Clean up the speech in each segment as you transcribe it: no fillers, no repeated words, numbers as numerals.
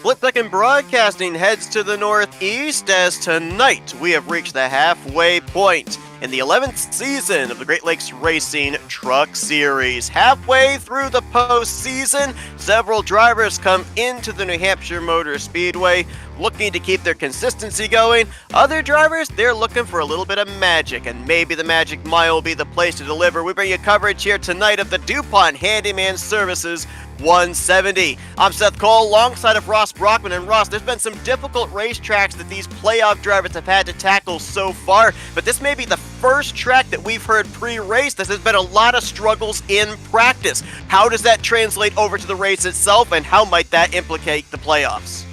Split Second Broadcasting heads to the northeast as tonight we have reached the halfway point in the 11th season of the Great Lakes Racing Truck Series. Halfway through the postseason, several drivers come into the New Hampshire Motor Speedway looking to keep their consistency going. Other drivers, they're looking for a little bit of magic, and maybe the Magic Mile will be the place to deliver. We bring you coverage here tonight of the Dupont Handyman Services 170. I'm Seth Cole alongside of Ross Brockman. And Ross, there's been some difficult racetracks that these playoff drivers have had to tackle so far, but this may be the first track that we've heard pre-race that has been a lot of struggles in practice. How does that translate over to the race itself, and how might that implicate the playoffs?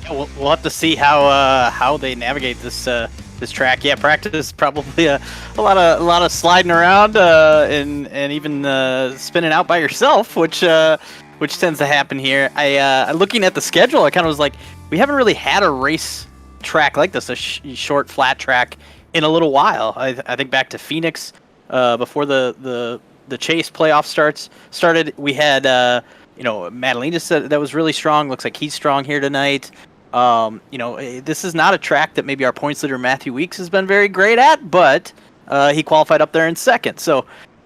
We'll have to see how they navigate this track. Yeah, practice probably a lot of sliding around and even spinning out by yourself, which tends to happen here. I looking at the schedule, I kind of was like, we haven't really had a race track like this, a short flat track, in a little while. I think back to Phoenix before the Chase playoff started. We had Madalena said that was really strong. Looks like he's strong here tonight. This is not a track that maybe our points leader Matthew Weeks has been very great at, but he qualified up there in second. So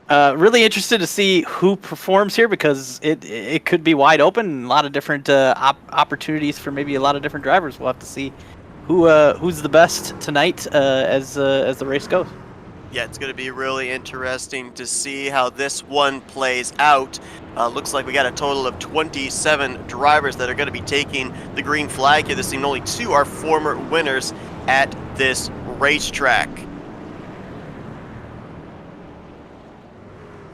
really interested to see who performs here, because it could be wide open, a lot of different opportunities for maybe a lot of different drivers. We'll have to see who's the best tonight as the race goes. Yeah, it's going to be really interesting to see how this one plays out. Looks like we got a total of 27 drivers that are going to be taking the green flag here this evening. Only 2 are former winners at this racetrack.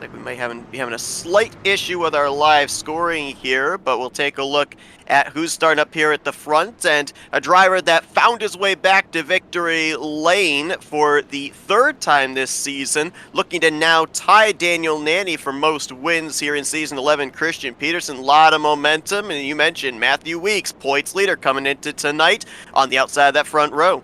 Like we may be having a slight issue with our live scoring here, but we'll take a look at who's starting up here at the front, and a driver that found his way back to victory lane for the 3rd time this season, looking to now tie Daniel Nanny for most wins here in season 11, Christian Peterson. A lot of momentum, and you mentioned Matthew Weeks, points leader, coming into tonight on the outside of that front row.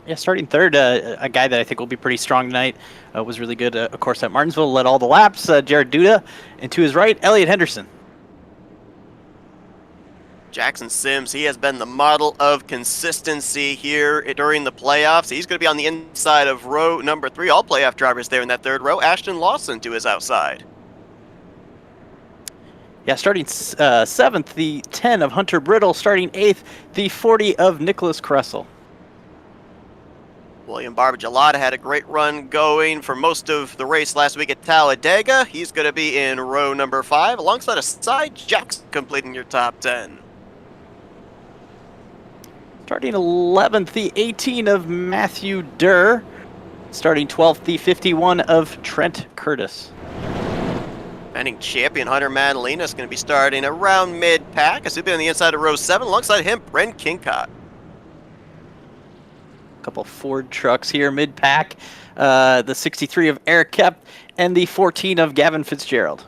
Yeah, starting third, a guy that I think will be pretty strong tonight, was really good, of course, at Martinsville, led all the laps, Jared Duda, and to his right, Elliot Henderson. Jackson Sims, he has been the model of consistency here during the playoffs. He's going to be on the inside of row number 3. All playoff drivers there in that 3rd row. Ashton Lawson to his outside. Yeah, starting 7th, the 10 of Hunter Brittle. Starting 8th, the 40 of Nicholas Kressel. William Barbagelata had a great run going for most of the race last week at Talladega. He's going to be in row number 5, alongside of Cy Jackson, completing your top 10. Starting 11th, the 18 of Matthew Durr. Starting 12th, the 51 of Trent Curtis. Defending champion Hunter Madalena is going to be starting around mid-pack, as he'll be on the inside of row 7, alongside him, Brent Kincott. Couple Ford trucks here mid-pack. The 63 of Eric Kep and the 14 of Gavin Fitzgerald.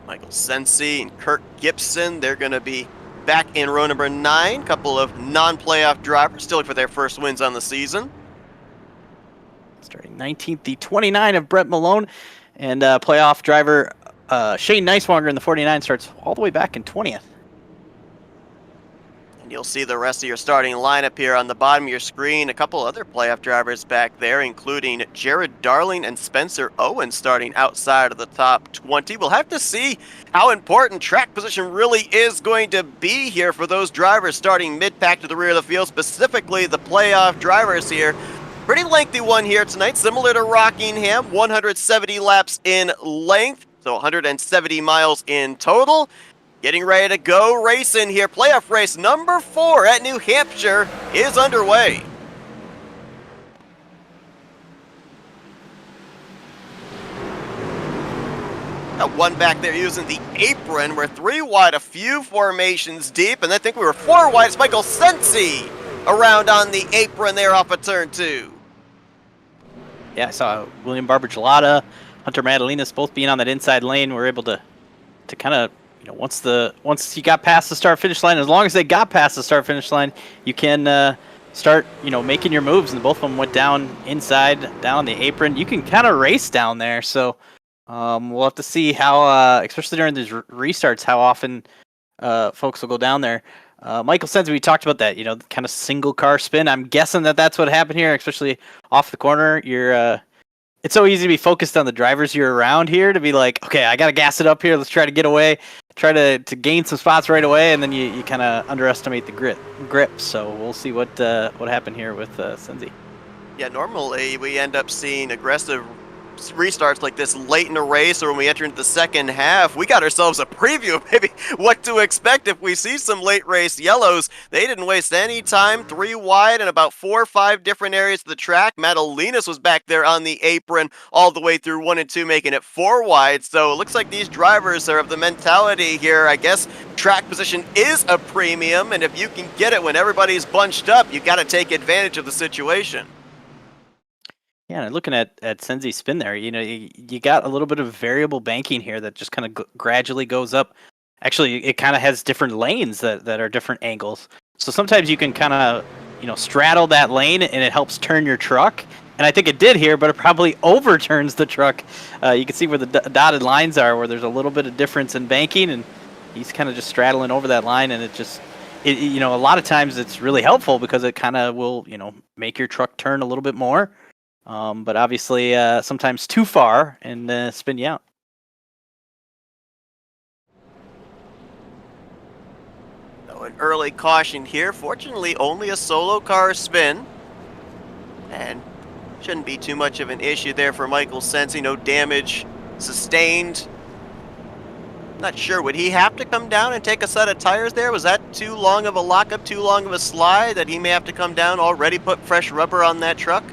Michael Sensi and Kirk Gibson, they're going to be back in row number 9. Couple of non-playoff drivers still looking for their first wins on the season. Starting 19th, the 29 of Brett Malone, and playoff driver Shane Neiswanger in the 49 starts all the way back in 20th. And you'll see the rest of your starting lineup here on the bottom of your screen. A couple other playoff drivers back there, including Jared Darling and Spencer Owen starting outside of the top 20. We'll have to see how important track position really is going to be here for those drivers starting mid-pack to the rear of the field, specifically the playoff drivers here. Pretty lengthy one here tonight, similar to Rockingham, 170 laps in length, so 170 miles in total. Getting ready to go racing here. Playoff race number 4 at New Hampshire is underway. Got one back there using the apron. We're 3 wide, a few formations deep, and I think we were 4 wide. It's Michael Sensi around on the apron there off of turn 2. Yeah, I saw William Barbagelata, Hunter Madalenas both being on that inside lane. We're able to kind of, once you got past the start-finish line, as long as they got past the start-finish line, you can start, making your moves. And both of them went down inside, down the apron. You can kind of race down there. So we'll have to see how, especially during these restarts, how often folks will go down there. Michael Sensi, we talked about that, kind of single car spin. I'm guessing that's what happened here, especially off the corner. It's so easy to be focused on the drivers you're around here to be like, okay, I got to gas it up here. Let's try to get away, try to gain some spots right away, and then you kind of underestimate the grip. So we'll see what happened here with Sensi. Yeah, normally we end up seeing aggressive restarts like this late in a race, or when we enter into the second half. We got ourselves a preview of maybe what to expect if we see some late race yellows. They didn't waste any time, 3 wide in about 4 or 5 different areas of the track. Madalinas was back there on the apron all the way through 1 and 2, making it 4 wide. So it looks like these drivers are of the mentality here, I guess track position is a premium, and if you can get it when everybody's bunched up, you got to take advantage of the situation. Yeah, and looking at Sensi's spin there, you got a little bit of variable banking here that just kind of gradually goes up. Actually, it kind of has different lanes that are different angles. So sometimes you can kind of, straddle that lane and it helps turn your truck. And I think it did here, but it probably overturns the truck. You can see where the dotted lines are, where there's a little bit of difference in banking, and he's kind of just straddling over that line, and a lot of times it's really helpful because it kind of will, make your truck turn a little bit more. But obviously, sometimes too far and spin you out. So an early caution here. Fortunately, only a solo car spin. And shouldn't be too much of an issue there for Michael Sensi. No damage sustained. Not sure. Would he have to come down and take a set of tires there? Was that too long of a lockup, too long of a slide that he may have to come down, already put fresh rubber on that truck?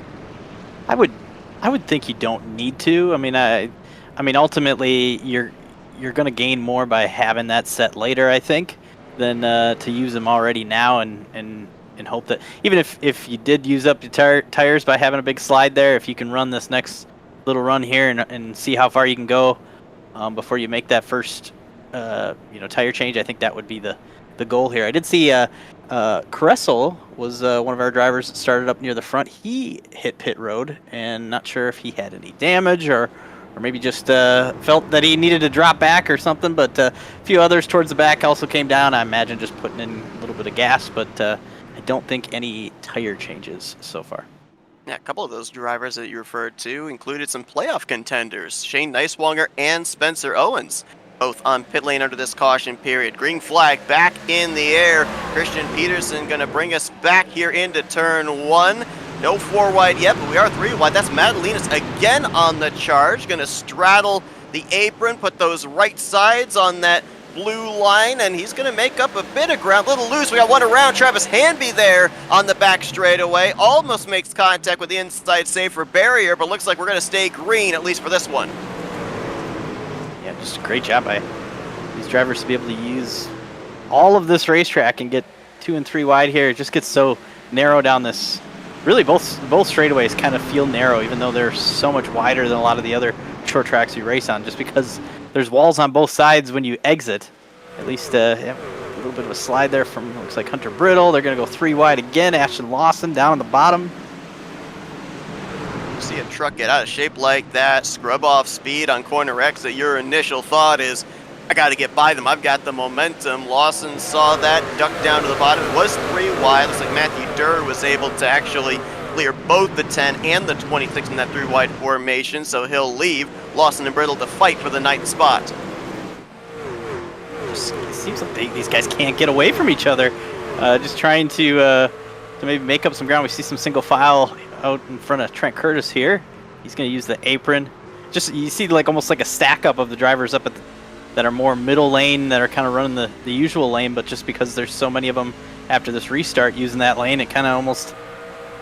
I would think you don't need to. I mean, ultimately, you're going to gain more by having that set later, I think, than to use them already now and hope that even if you did use up your tires by having a big slide there, if you can run this next little run here and see how far you can go before you make that first tire change, I think that would be the goal here. I did see Cressel was one of our drivers that started up near the front. He hit pit road, and not sure if he had any damage or maybe just felt that he needed to drop back or something. But a few others towards the back also came down. I imagine just putting in a little bit of gas, but I don't think any tire changes so far. Yeah, a couple of those drivers that you referred to included some playoff contenders, Shane Neiswanger and Spencer Owens, both on pit lane under this caution period. Green flag back in the air. Christian Peterson going to bring us back here into turn 1. No 4 wide yet, but we are 3 wide. That's Madalinas again on the charge. Going to straddle the apron, put those right sides on that blue line, and he's going to make up a bit of ground. Little loose. We got one around. Travis Hanby there on the back straightaway. Almost makes contact with the inside safer barrier, but looks like we're going to stay green, at least for this one. Yeah, just a great job by these drivers to be able to use all of this racetrack and get 2 and 3 wide here. It just gets so narrow down this. Really, both straightaways kind of feel narrow, even though they're so much wider than a lot of the other short tracks you race on, just because there's walls on both sides when you exit. At least a little bit of a slide there from, looks like, Hunter Brittle. They're going to go 3 wide again. Ashton Lawson down on the bottom. See a truck get out of shape like that, scrub off speed on corner exit, your initial thought is, I got to get by them. I've got the momentum. Lawson saw that, ducked down to the bottom. It was 3 wide. Looks like Matthew Durr was able to actually clear both the 10 and the 26 in that 3 wide formation, so he'll leave Lawson and Brittle to fight for the 9th spot. It seems like these guys can't get away from each other. Just trying to maybe make up some ground. We see some single file out in front of Trent Curtis here. He's going to use the apron. Just, you see like almost like a stack up of the drivers up at that are more middle lane, that are kind of running the usual lane, but just because there's so many of them after this restart using that lane, it kind of almost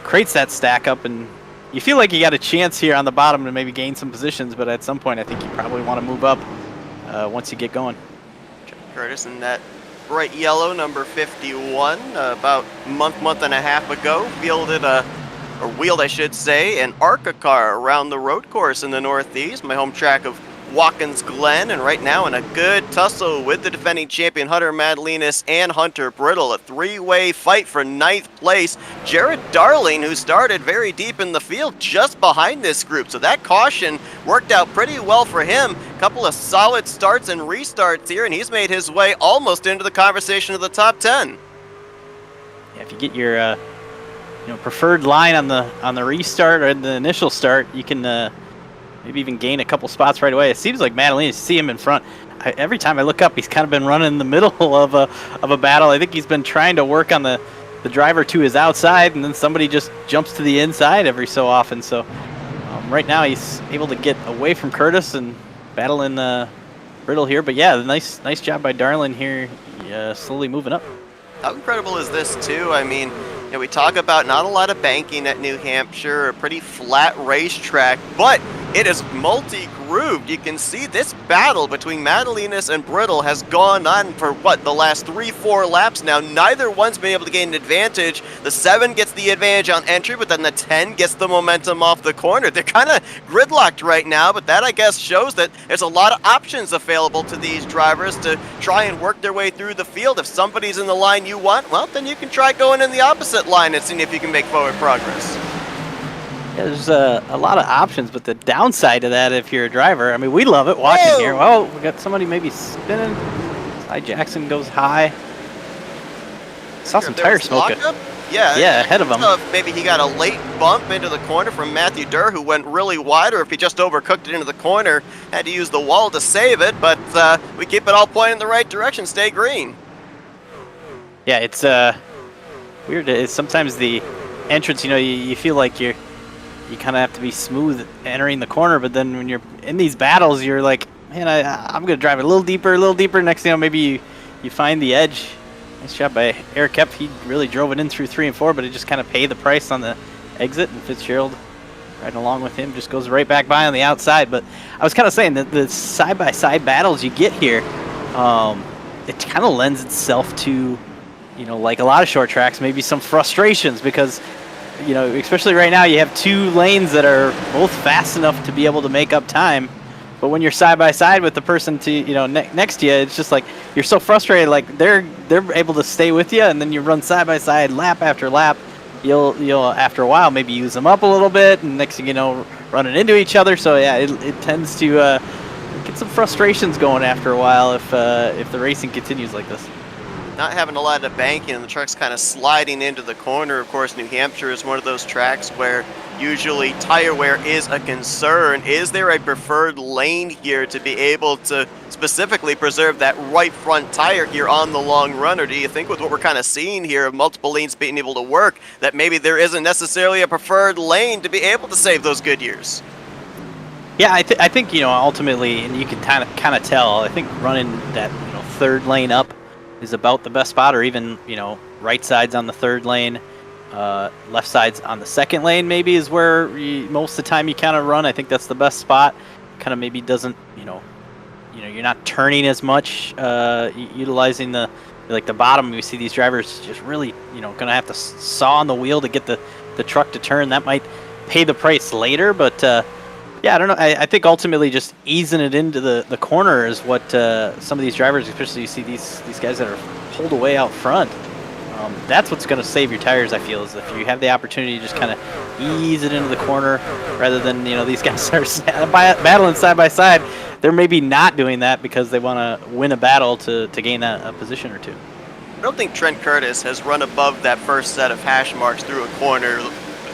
creates that stack up, and you feel like you got a chance here on the bottom to maybe gain some positions, but at some point I think you probably want to move up once you get going. Curtis in that bright yellow, number 51, about a month and a half ago, wheeled, I should say, an ARCA car around the road course in the Northeast, my home track of Watkins Glen, and right now in a good tussle with the defending champion Hunter Madalinas and Hunter Brittle. A three-way fight for 9th place. Jared Darling, who started very deep in the field just behind this group, so that caution worked out pretty well for him. Couple of solid starts and restarts here, and he's made his way almost into the conversation of the top 10. Yeah, if you get your preferred line on the restart or the initial start, you can maybe even gain a couple spots right away. It seems like Madalena, you see him in front. Every time I look up, he's kind of been running in the middle of a battle. I think he's been trying to work on the driver to his outside, and then somebody just jumps to the inside every so often. So right now he's able to get away from Curtis and battling Brittle here. But yeah, nice job by Darlin here, slowly moving up. How incredible is this too? I mean, we talk about not a lot of banking at New Hampshire, a pretty flat racetrack, but it is multi-grooved. You can see this battle between Madalinas and Brittle has gone on for, the last 3-4 laps now. Neither one's been able to gain an advantage. The 7 gets the advantage on entry, but then the 10 gets the momentum off the corner. They're kind of gridlocked right now, but that, I guess, shows that there's a lot of options available to these drivers to try and work their way through the field. If somebody's in the line you want, well, then you can try going in the opposite line and seeing if you can make forward progress. Yeah, there's a lot of options, but the downside of that, if you're a driver, I mean, we love it watching here. Well, we got somebody maybe spinning. Ty Jackson goes high. Saw some tire smoke. Yeah, ahead of him. Maybe he got a late bump into the corner from Matthew Durr, who went really wide, or if he just overcooked it into the corner, had to use the wall to save it. But we keep it all pointing in the right direction. Stay green. Yeah, it's weird. It's sometimes the entrance, you feel like you kind of have to be smooth entering the corner, but then when you're in these battles, you're like, man, I'm going to drive it a little deeper. Next thing you know, maybe you find the edge. Nice job by Eric Kep. He really drove it in through 3 and 4, but it just kind of paid the price on the exit, and Fitzgerald, right along with him, just goes right back by on the outside. But I was kind of saying that the side-by-side battles you get here, it kind of lends itself to, like a lot of short tracks, maybe some frustrations, because especially right now, you have 2 lanes that are both fast enough to be able to make up time. But when you're side by side with the person next to you, it's just like you're so frustrated. Like they're able to stay with you, and then you run side by side, lap after lap. You'll after a while maybe use them up a little bit, and next thing you know, running into each other. So yeah, it tends to get some frustrations going after a while if the racing continues like this. Not having a lot of banking and the truck's kind of sliding into the corner. Of course, New Hampshire is one of those tracks where usually tire wear is a concern. Is there a preferred lane here to be able to specifically preserve that right front tire here on the long run? Or do you think with what we're kind of seeing here of multiple lanes being able to work, that maybe there isn't necessarily a preferred lane to be able to save those good years? Yeah, I think ultimately, and you can kind of tell, I think running that 3rd lane up is about the best spot, or even right sides on the 3rd lane, left sides on the 2nd lane maybe is where most of the time you kind of run. I think that's the best spot. Kind of maybe doesn't you're not turning as much, utilizing the bottom. We see these drivers just really gonna have to saw on the wheel to get the truck to turn. That might pay the price later, but yeah, I don't know. I think ultimately just easing it into the corner is what some of these drivers, especially you see these guys that are pulled away out front, that's what's going to save your tires, I feel, is if you have the opportunity to just kind of ease it into the corner rather than, these guys are battling side by side. They're maybe not doing that because they want to win a battle to gain a position or 2. I don't think Trent Curtis has run above that first set of hash marks through a corner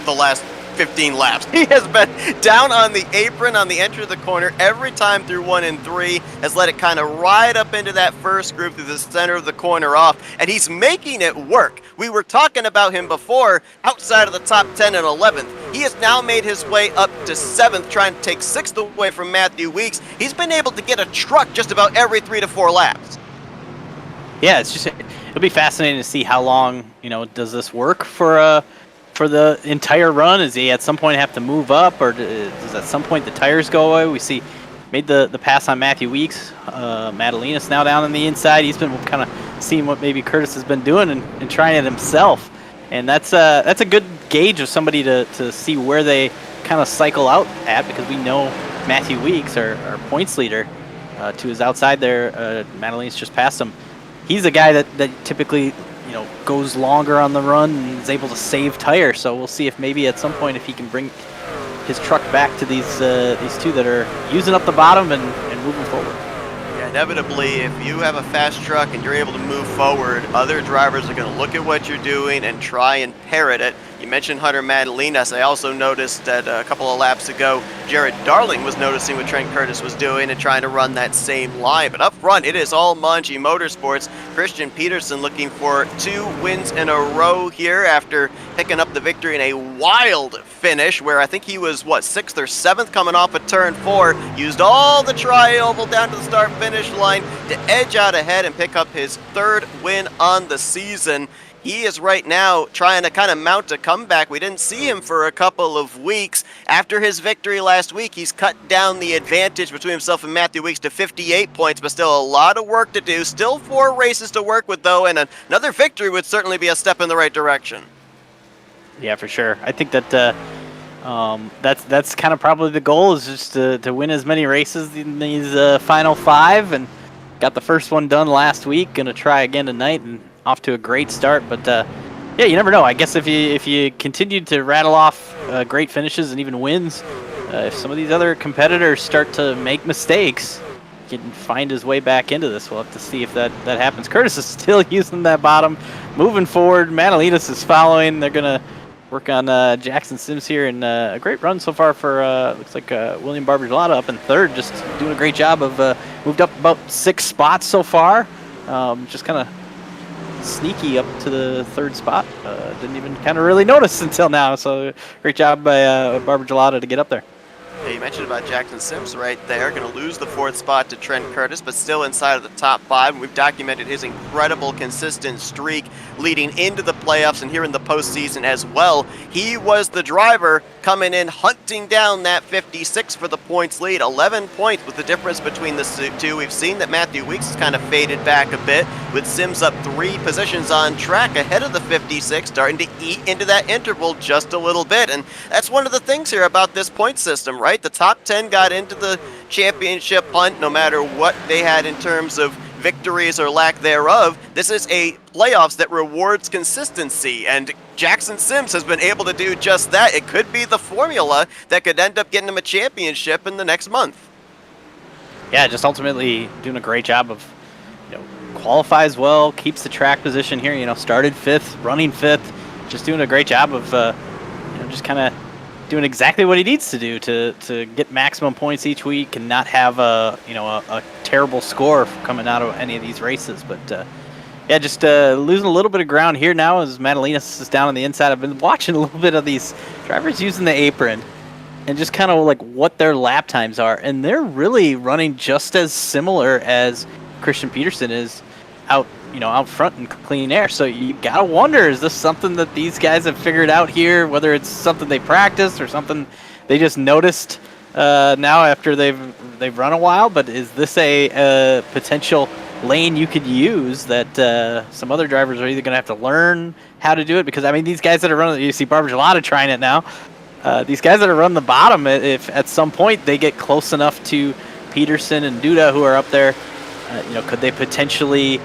the last 15 laps. He has been down on the apron on the entry of the corner every time through 1 and 3, has let it kind of ride up into that first group through the center of the corner off, and he's making it work. We were talking about him before outside of the top 10 and 11th. He has now made his way up to 7th, trying to take 6th away from Matthew Weeks. He's been able to get a truck just about every 3 to 4 laps. Yeah, it'll be fascinating to see how long, does this work for the entire run. Is he at some point have to move up, or does at some point the tires go away? We see made the pass on Matthew Weeks. Madalinas now down on the inside. He's been kind of seeing what maybe Curtis has been doing and trying it himself. And that's a good gauge of somebody to see where they kind of cycle out at, because we know Matthew Weeks, our points leader, to his outside there. Madeline's just passed him. He's a guy that typically, goes longer on the run and is able to save tire. So we'll see if maybe at some point if he can bring his truck back to these two that are using up the bottom and moving forward. Yeah, inevitably, if you have a fast truck and you're able to move forward, other drivers are going to look at what you're doing and try and parrot it. You mentioned Hunter Madalinas. I also noticed that a couple of laps ago, Jared Darling was noticing what Trent Curtis was doing and trying to run that same line. But up front, it is all Manji Motorsports. Christian Peterson looking for 2 wins in a row here after picking up the victory in a wild finish where I think he was, 6th or 7th coming off of turn 4. Used all the tri-oval down to the start-finish line to edge out ahead and pick up his 3rd win on the season. He is right now trying to kind of mount a comeback. We didn't see him for a couple of weeks. After his victory last week, he's cut down the advantage between himself and Matthew Weeks to 58 points, but still a lot of work to do. Still 4 races to work with, though, and another victory would certainly be a step in the right direction. Yeah, for sure. I think that that's kind of probably the goal, is just to win as many races in these final 5, and got the first one done last week. Going to try again tonight, and off to a great start. But yeah, you never know. I guess if you continue to rattle off great finishes and even wins, if some of these other competitors start to make mistakes, he can find his way back into this. We'll have to see if that happens. Curtis is still using that bottom, moving forward. Madalinas is following. They're gonna work on Jackson Sims here, and a great run so far for looks like William Barbergelata up in 3rd, just doing a great job of moved up about 6 spots so far. Just kind of sneaky up to the 3rd spot. Didn't even kind of really notice until now. So great job by Barbergelata to get up there. Yeah, you mentioned about Jackson Sims right there. Going to lose the 4th spot to Trent Curtis, but still inside of the top 5. We've documented his incredible consistent streak leading into the playoffs and here in the postseason as well. He was the driver coming in, hunting down that 56 for the points lead. 11 points with the difference between the two. We've seen that Matthew Weeks has kind of faded back a bit, with Sims up 3 positions on track ahead of the 56, starting to eat into that interval just a little bit. And that's one of the things here about this point system, right? The top 10 got into the championship hunt no matter what they had in terms of victories or lack thereof. This is a playoffs that rewards consistency, and Jackson Sims has been able to do just that. It could be the formula that could end up getting him a championship in the next month. Yeah, just ultimately doing a great job of, qualifies well, keeps the track position here, started 5th, running 5th, just doing a great job of, just kind of doing exactly what he needs to do to get maximum points each week and not have a terrible score coming out of any of these races. But yeah, just losing a little bit of ground here now as Madalinas is down on the inside. I've been watching a little bit of these drivers using the apron and just kind of like what their lap times are, and they're really running just as similar as Christian Peterson is out front in clean air. So you gotta wonder, is this something that these guys have figured out here, whether it's something they practiced or something they just noticed now after they've run a while? But is this a potential lane you could use that some other drivers are either gonna have to learn how to do it? Because I mean, these guys that are running, you see Barbergelata trying it now. These guys that are running the bottom, if at some point they get close enough to Peterson and Duda, who are up there, could they potentially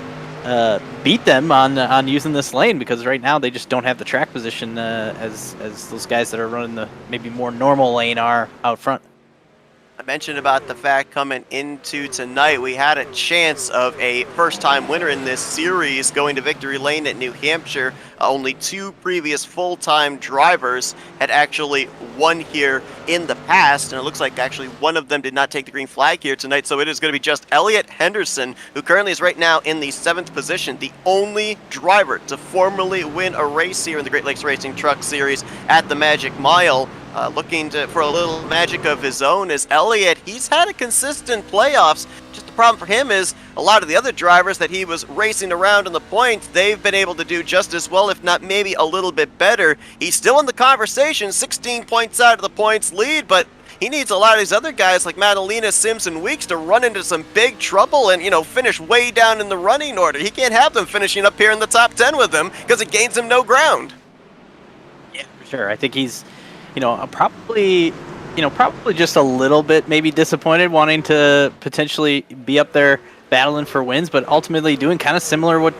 beat them on using this lane? Because right now they just don't have the track position as those guys that are running the maybe more normal lane are out front. I mentioned about the fact coming into tonight, we had a chance of a first-time winner in this series going to victory lane at New Hampshire. Only 2 previous full-time drivers had actually won here in the past, and it looks like actually one of them did not take the green flag here tonight, so it is going to be just Elliot Henderson, who currently is right now in the 7th position, the only driver to formally win a race here in the Great Lakes Racing Truck Series at the Magic Mile. Looking for a little magic of his own is Elliott. He's had a consistent playoffs. Just the problem for him is a lot of the other drivers that he was racing around in the points, they've been able to do just as well, if not maybe a little bit better. He's still in the conversation, 16 points out of the points lead, but he needs a lot of these other guys like Madalena, Sims, and Weeks to run into some big trouble and, finish way down in the running order. He can't have them finishing up here in the top 10 with him because it gains him no ground. Yeah, for sure. I think he's probably probably just a little bit maybe disappointed, wanting to potentially be up there battling for wins, but ultimately doing kind of similar what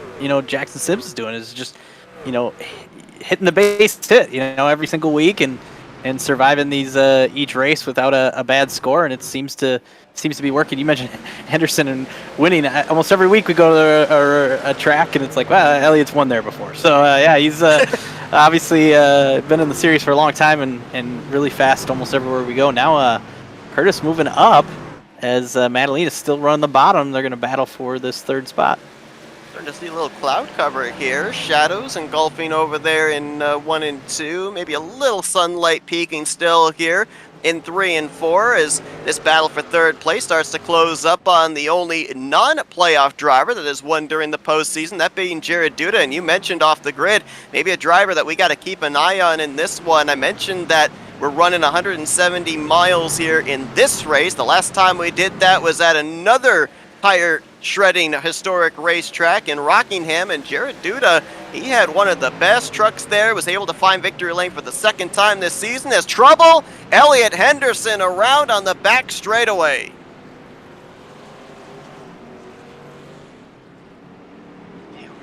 Jackson Sims is doing, is just you know hitting the base hit every single week and surviving these each race without a bad score, and it seems to be working. You mentioned Henderson and winning. Almost every week we go to a track and it's like, wow, Elliot's won there before. So yeah, he's obviously been in the series for a long time and really fast almost everywhere we go. Now Curtis moving up as Madalena is still running the bottom. They're going to battle for this third spot. Starting to see a little cloud cover here. Shadows engulfing over there in 1 and 2. Maybe a little sunlight peeking still here in 3 and 4 as this battle for third place starts to close up on the only non-playoff driver that has won during the postseason, that being Jared Duda. And you mentioned off the grid, maybe a driver that we got to keep an eye on in this one. I mentioned that we're running 170 miles here in this race. The last time we did that was at another tire shredding historic racetrack in Rockingham, and Jared Duda, he had one of the best trucks there, was able to find victory lane for the second time this season. As trouble, Elliot Henderson around on the back straightaway.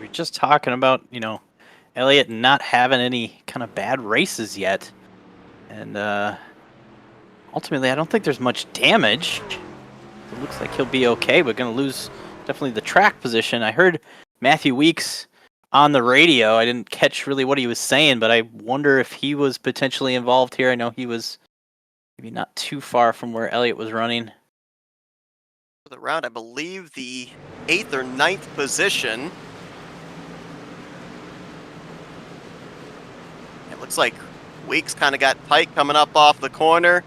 We're just talking about, Elliot not having any kind of bad races yet, and ultimately I don't think there's much damage. It looks like he'll be okay, but going to lose definitely the track position. I heard Matthew Weeks on the radio. I didn't catch really what he was saying, but I wonder if he was potentially involved here. I know he was maybe not too far from where Elliot was running. For the round, I believe the 8th or 9th position. It looks like Weeks kind of got tight coming up off the corner.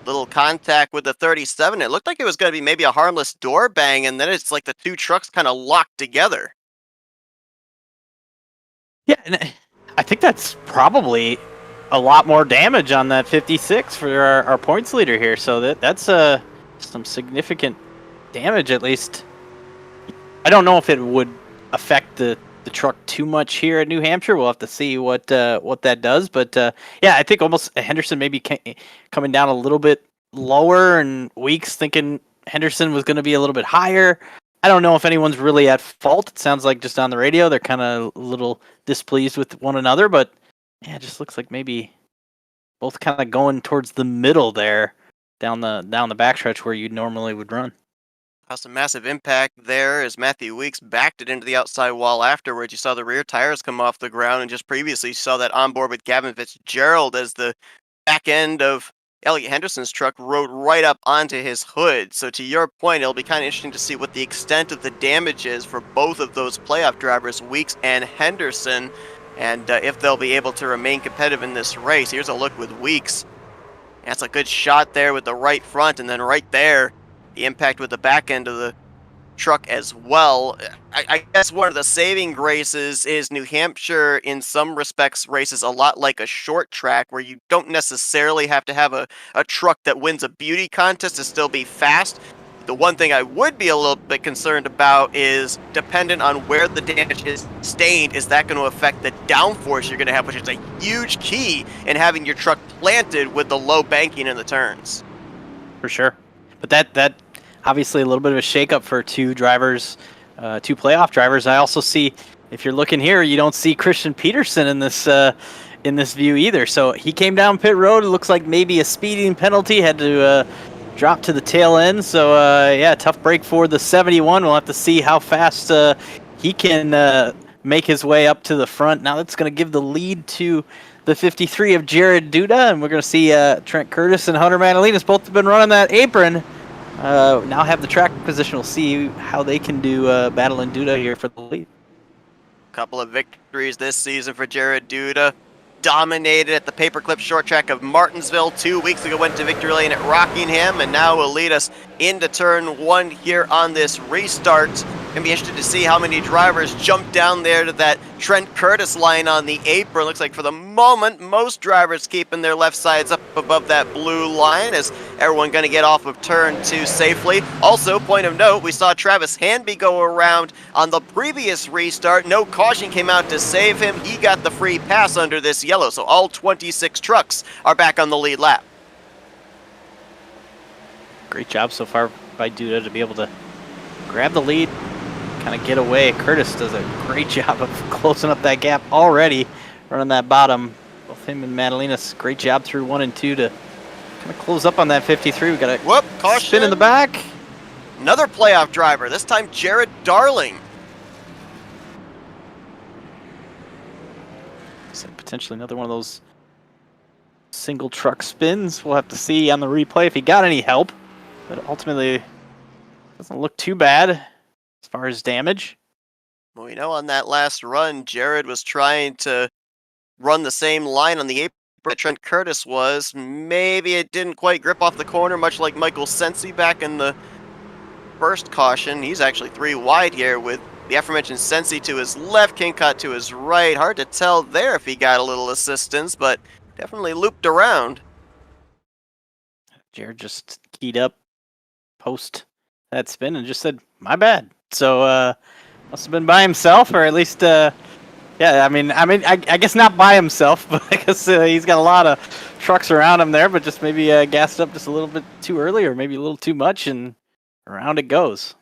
Little contact with the 37. It looked like it was going to be maybe a harmless door bang, and then it's like the two trucks kind of locked together. Yeah, and I think that's probably a lot more damage on that 56 for our points leader here. So that's some significant damage, at least. I don't know if it would affect the truck too much here at New Hampshire. We'll have to see what that does. But yeah, I think almost Henderson maybe coming down a little bit lower, and Weeks thinking Henderson was going to be a little bit higher. I don't know if anyone's really at fault. It sounds like just on the radio they're kind of a little displeased with one another. But yeah, it just looks like maybe both kind of going towards the middle there, down the backstretch where you normally would run. Caused a massive impact there as Matthew Weeks backed it into the outside wall afterwards. You saw the rear tires come off the ground, and just previously you saw that on board with Gavin Fitzgerald as the back end of Elliot Henderson's truck rode right up onto his hood. So to your point, it'll be kind of interesting to see what the extent of the damage is for both of those playoff drivers, Weeks and Henderson, and if they'll be able to remain competitive in this race. Here's a look with Weeks. That's a good shot there with the right front, and then right there, the impact with the back end of the truck as well. I guess one of the saving graces is New Hampshire, in some respects, races a lot like a short track where you don't necessarily have to have a truck that wins a beauty contest to still be fast. The one thing I would be a little bit concerned about is, dependent on where the damage is sustained, is that going to affect the downforce you're going to have, which is a huge key in having your truck planted with the low banking in the turns. For sure. But that obviously a little bit of a shakeup for two playoff drivers. I also see, if you're looking here, you don't see Christian Peterson in this view either. So he came down pit road. It looks like maybe a speeding penalty, had to drop to the tail end. So yeah, tough break for the 71. We'll have to see how fast he can make his way up to the front. Now that's going to give the lead to the 53 of Jared Duda, and we're going to see Trent Curtis and Hunter Madalenas both have been running that apron. Now have the track position. We'll see how they can do battling Duda here for the lead. Couple of victories this season for Jared Duda. Dominated at the paperclip short track of Martinsville 2 weeks ago, went to victory lane at Rockingham, and now will lead us into turn 1 here on this restart. Gonna be interested to see how many drivers jump down there to that Trent Curtis line on the apron. Looks like for the moment, most drivers keeping their left sides up above that blue line, as everyone gonna get off of turn 2 safely. Also, point of note, we saw Travis Hanby go around on the previous restart. No caution came out to save him. He got the free pass under this yellow, so all 26 trucks are back on the lead lap. Great job so far by Duda to be able to grab the lead, kind of get away. Curtis does a great job of closing up that gap already, running that bottom. Both him and Madalinas, great job through 1 and 2 to kind of close up on that 53. We got a caution. Spin in the back. Another playoff driver, this time Jared Darling. So potentially another one of those single truck spins. We'll have to see on the replay if he got any help, but ultimately doesn't look too bad as far as damage. Well, we know on that last run, Jared was trying to run the same line on the apron that Trent Curtis was. Maybe it didn't quite grip off the corner, much like Michael Sensi back in the first caution. He's actually 3 wide here with the aforementioned Sensi to his left, Kingcott to his right. Hard to tell there if he got a little assistance, but definitely looped around. Jared just keyed up post that spin and just said, my bad. So must have been by himself, or at least yeah, I mean I guess not by himself, but I guess he's got a lot of trucks around him there, but just maybe gassed up just a little bit too early, or maybe a little too much, and around it goes.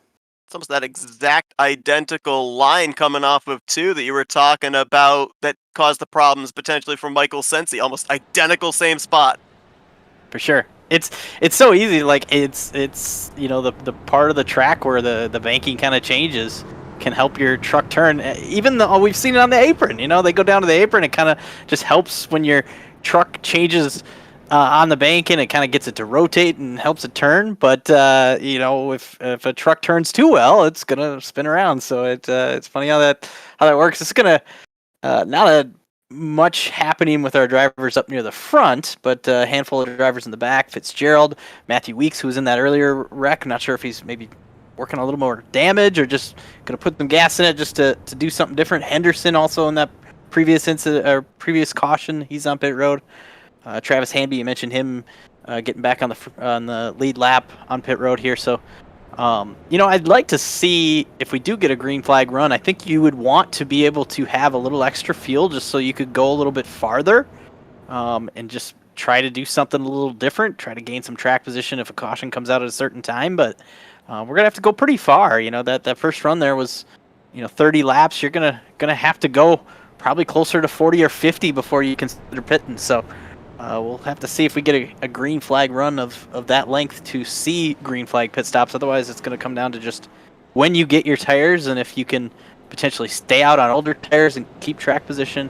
It's almost that exact identical line coming off of 2 that you were talking about that caused the problems potentially for Michael Sensi. Almost identical, same spot. For sure. It's so easy. Like it's you know, the part of the track where the banking kind of changes can help your truck turn. Even though we've seen it on the apron, you know, they go down to the apron. It kind of just helps when your truck changes on the bank, and it kind of gets it to rotate and helps it turn. But you know, if a truck turns too well, it's gonna spin around. So it's funny how that works. It's gonna not much happening with our drivers up near the front, but a handful of drivers in the back. Fitzgerald, Matthew Weeks, who was in that earlier wreck. Not sure if he's maybe working a little more damage or just gonna put some gas in it just to do something different. Henderson also in that previous incident or previous caution, he's on pit road. Travis Hamby, you mentioned him getting back on the lead lap on pit road here. So, you know, I'd like to see if we do get a green flag run. I think you would want to be able to have a little extra fuel just so you could go a little bit farther and just try to do something a little different, try to gain some track position if a caution comes out at a certain time. But we're going to have to go pretty far. You know, that first run there was, you know, 30 laps. You're gonna have to go probably closer to 40 or 50 before you consider pitting. So, we'll have to see if we get a green flag run of that length to see green flag pit stops. Otherwise, it's going to come down to just when you get your tires and if you can potentially stay out on older tires and keep track position.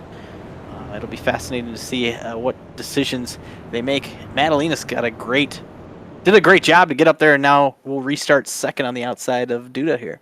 It'll be fascinating to see what decisions they make. Madalina's did a great job to get up there, and now we'll restart second on the outside of Duda here.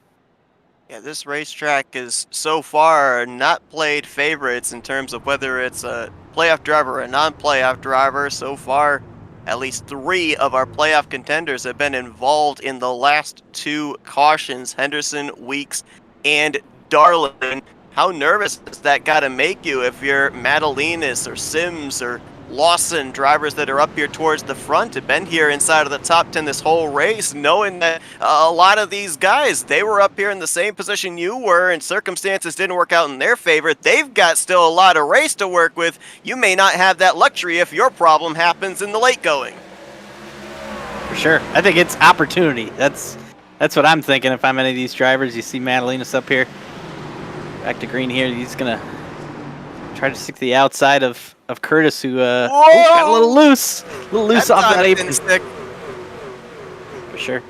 Yeah, this racetrack is so far not played favorites in terms of whether it's a playoff driver or a non-playoff driver. So far, at least 3 of our playoff contenders have been involved in the last 2 cautions, Henderson, Weeks, and Darling. How nervous does that got to make you if you're Madalinas or Sims or Lawson, drivers that are up here towards the front, have been here inside of the top 10 this whole race, knowing that a lot of these guys, they were up here in the same position you were and circumstances didn't work out in their favor. They've got still a lot of race to work with. You may not have that luxury if your problem happens in the late going. For sure. I think it's opportunity. That's what I'm thinking. If I'm any of these drivers, you see Madalinas up here, back to green here, he's going to try to stick to the outside of Curtis, who got a little loose off that apron. For sure.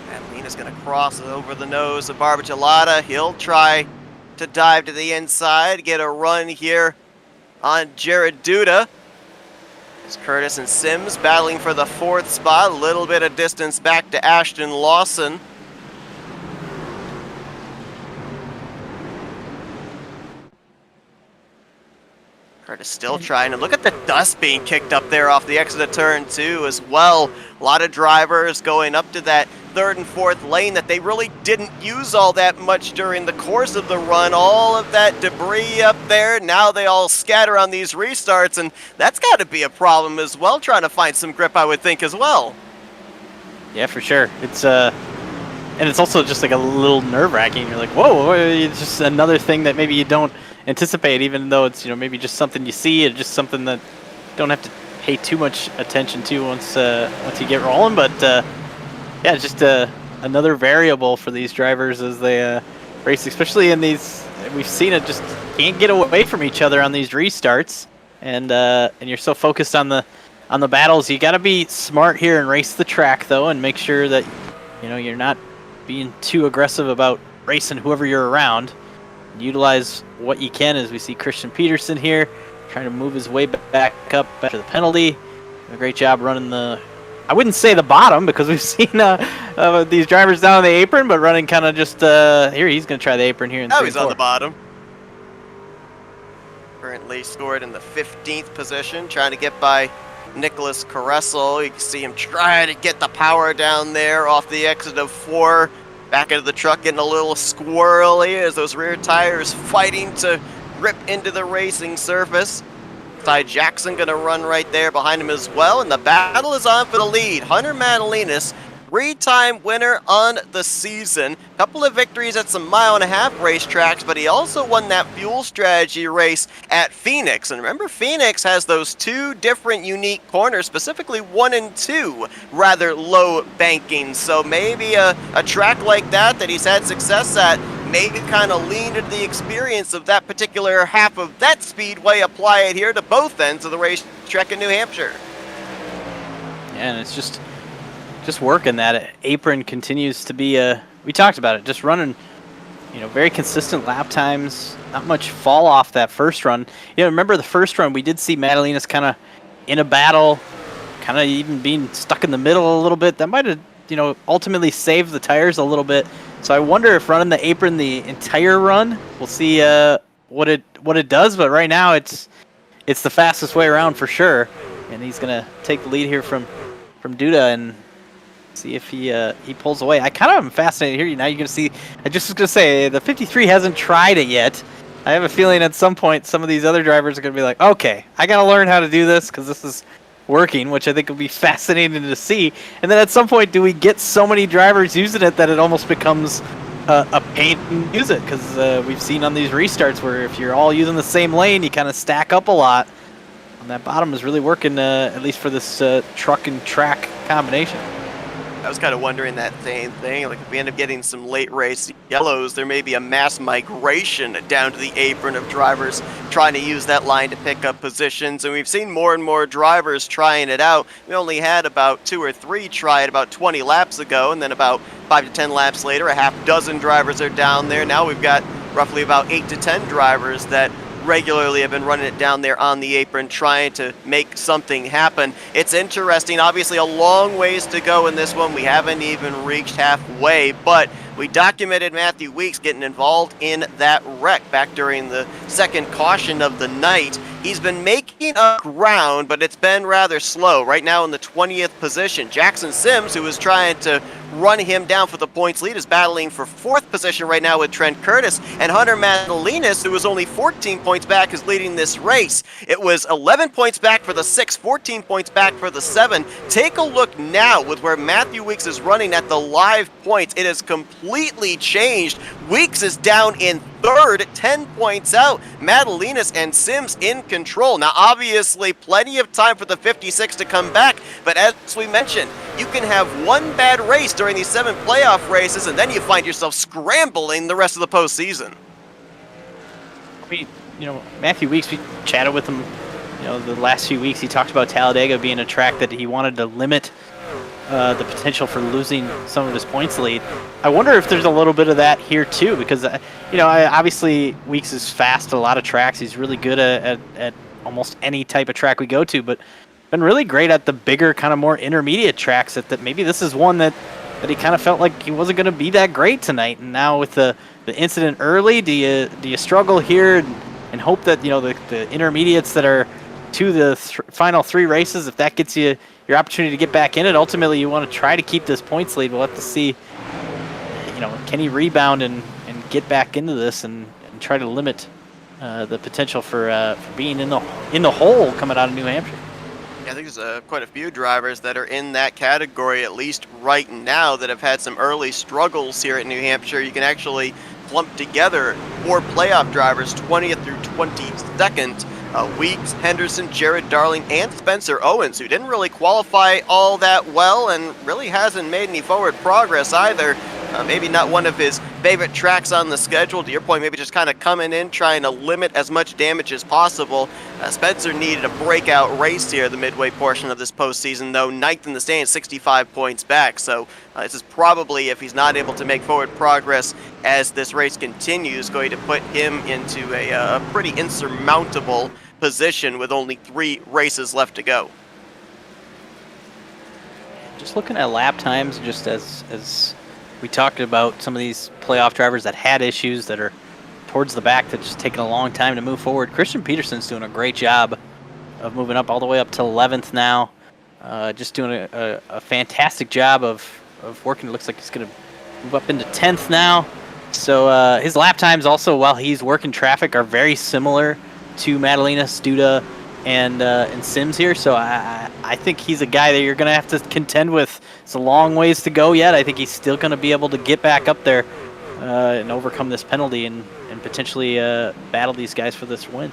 Madalina's going to cross over the nose of Barbachelata. He'll try to dive to the inside, get a run here on Jared Duda. It's Curtis and Sims battling for the 4th spot. A little bit of distance back to Ashton Lawson. Curtis still trying to look at the dust being kicked up there off the exit of turn 2 as well. A lot of drivers going up to that 3rd and 4th lane that they really didn't use all that much during the course of the run. All of that debris up there, now they all scatter on these restarts, and that's got to be a problem as well, trying to find some grip, I would think, as well. Yeah, for sure. It's and it's also just like a little nerve-wracking. You're like, whoa, it's just another thing that maybe you don't anticipate, even though it's, you know, maybe just something you see, or just something that you don't have to pay too much attention to once you get rolling. But yeah, just another variable for these drivers as they race, especially in these. We've seen it just can't get away from each other on these restarts, and you're so focused on the battles. You got to be smart here and race the track though, and make sure that you're not being too aggressive about racing whoever you're around. Utilize what you can, as we see Christian Peterson here trying to move his way back up after the penalty. A great job running I wouldn't say the bottom, because we've seen these drivers down on the apron, but running kind of just here. He's going to try the apron here. Oh, he's on the bottom. Currently scored in the 15th position, trying to get by Nicholas Caressel. You can see him trying to get the power down there off the exit of 4. Back into the truck, getting a little squirrely as those rear tires fighting to rip into the racing surface. Ty Jackson going to run right there behind him as well, and the battle is on for the lead. Hunter Madalinas, 3-time winner on the season. Couple of victories at some mile-and-a-half racetracks, but he also won that fuel strategy race at Phoenix. And remember, Phoenix has those 2 different unique corners, specifically 1 and 2, rather low banking. So maybe a track like that he's had success at, maybe kind of lean into the experience of that particular half of that speedway, apply it here to both ends of the racetrack in New Hampshire. Yeah, and it's just working. That apron continues to be we talked about it, just running very consistent lap times, not much fall off that first run. Remember the first run, we did see Madalinas kind of in a battle, kind of even being stuck in the middle a little bit. That might have ultimately saved the tires a little bit. So I wonder if running the apron the entire run, we'll see what it does. But right now it's the fastest way around for sure, and he's gonna take the lead here from Duda and see if he pulls away. I kind of am fascinated here. Now you're gonna see. I just was gonna say the 53 hasn't tried it yet. I have a feeling at some point some of these other drivers are gonna be like, okay, I gotta learn how to do this because this is working, which I think will be fascinating to see. And then at some point, do we get so many drivers using it that it almost becomes a pain to use it? Because we've seen on these restarts where if you're all using the same lane, you kind of stack up a lot. And that bottom is really working, at least for this truck and track combination. I was kind of wondering that same thing. Like, if we end up getting some late race yellows, there may be a mass migration down to the apron of drivers trying to use that line to pick up positions. And we've seen more and more drivers trying it out. We only had about 2 or 3 try it about 20 laps ago, and then about 5 to 10 laps later, a half dozen drivers are down there. Now we've got roughly about 8 to 10 drivers that regularly have been running it down there on the apron, trying to make something happen. It's interesting. Obviously a long ways to go in this one. We haven't even reached halfway, but we documented Matthew Weeks getting involved in that wreck back during the second caution of the night. He's been making up ground, but it's been rather slow. Right now in the 20th position, Jackson Sims, who is trying to run him down for the points lead, is battling for 4th position right now with Trent Curtis, and Hunter Madalinas, who is only 14 points back, is leading this race. It was 11 points back for the 6, 14 points back for the 7. Take a look now with where Matthew Weeks is running at the live points. It has completely changed. Weeks is down in 3rd, 10 points out. Madalinas and Sims in control. Now, obviously, plenty of time for the 56 to come back, but as we mentioned, you can have one bad race during these 7 playoff races, and then you find yourself scrambling the rest of the postseason. Matthew Weeks, we chatted with him, the last few weeks. He talked about Talladega being a track that he wanted to limit the potential for losing some of his points lead. I wonder if there's a little bit of that here too, because obviously Weeks is fast at a lot of tracks. He's really good at almost any type of track we go to, but been really great at the bigger, kind of more intermediate tracks. That maybe this is one that he kind of felt like he wasn't going to be that great tonight. And now with the incident early, do you struggle here and hope that the intermediates that are to the final 3 races, if that gets you your opportunity to get back in it, ultimately you want to try to keep this points lead. We'll have to see, can he rebound and get back into this and try to limit the potential for being in the hole coming out of New Hampshire. Yeah, I think there's quite a few drivers that are in that category, at least right now, that have had some early struggles here at New Hampshire. You can actually clump together 4 playoff drivers, 20th through 22nd, Weeks, Henderson, Jared Darling, and Spencer Owens, who didn't really qualify all that well and really hasn't made any forward progress either. Maybe not one of his favorite tracks on the schedule. To your point, maybe just kind of coming in, trying to limit as much damage as possible. Spencer needed a breakout race here, the midway portion of this postseason, though ninth in the stands, 65 points back. So this is probably, if he's not able to make forward progress as this race continues, going to put him into a pretty insurmountable position with only 3 races left to go. Just looking at lap times, just as we talked about some of these playoff drivers that had issues that are towards the back that's just taking a long time to move forward. Christian Peterson's doing a great job of moving up all the way up to 11th now. Just doing a fantastic job of working. It looks like he's going to move up into 10th now. So his lap times also, while he's working traffic, are very similar to Madalena, Studa, and Sims here. So I think he's a guy that you're going to have to contend with. It's a long ways to go yet. I think he's still going to be able to get back up there and overcome this penalty and potentially battle these guys for this win.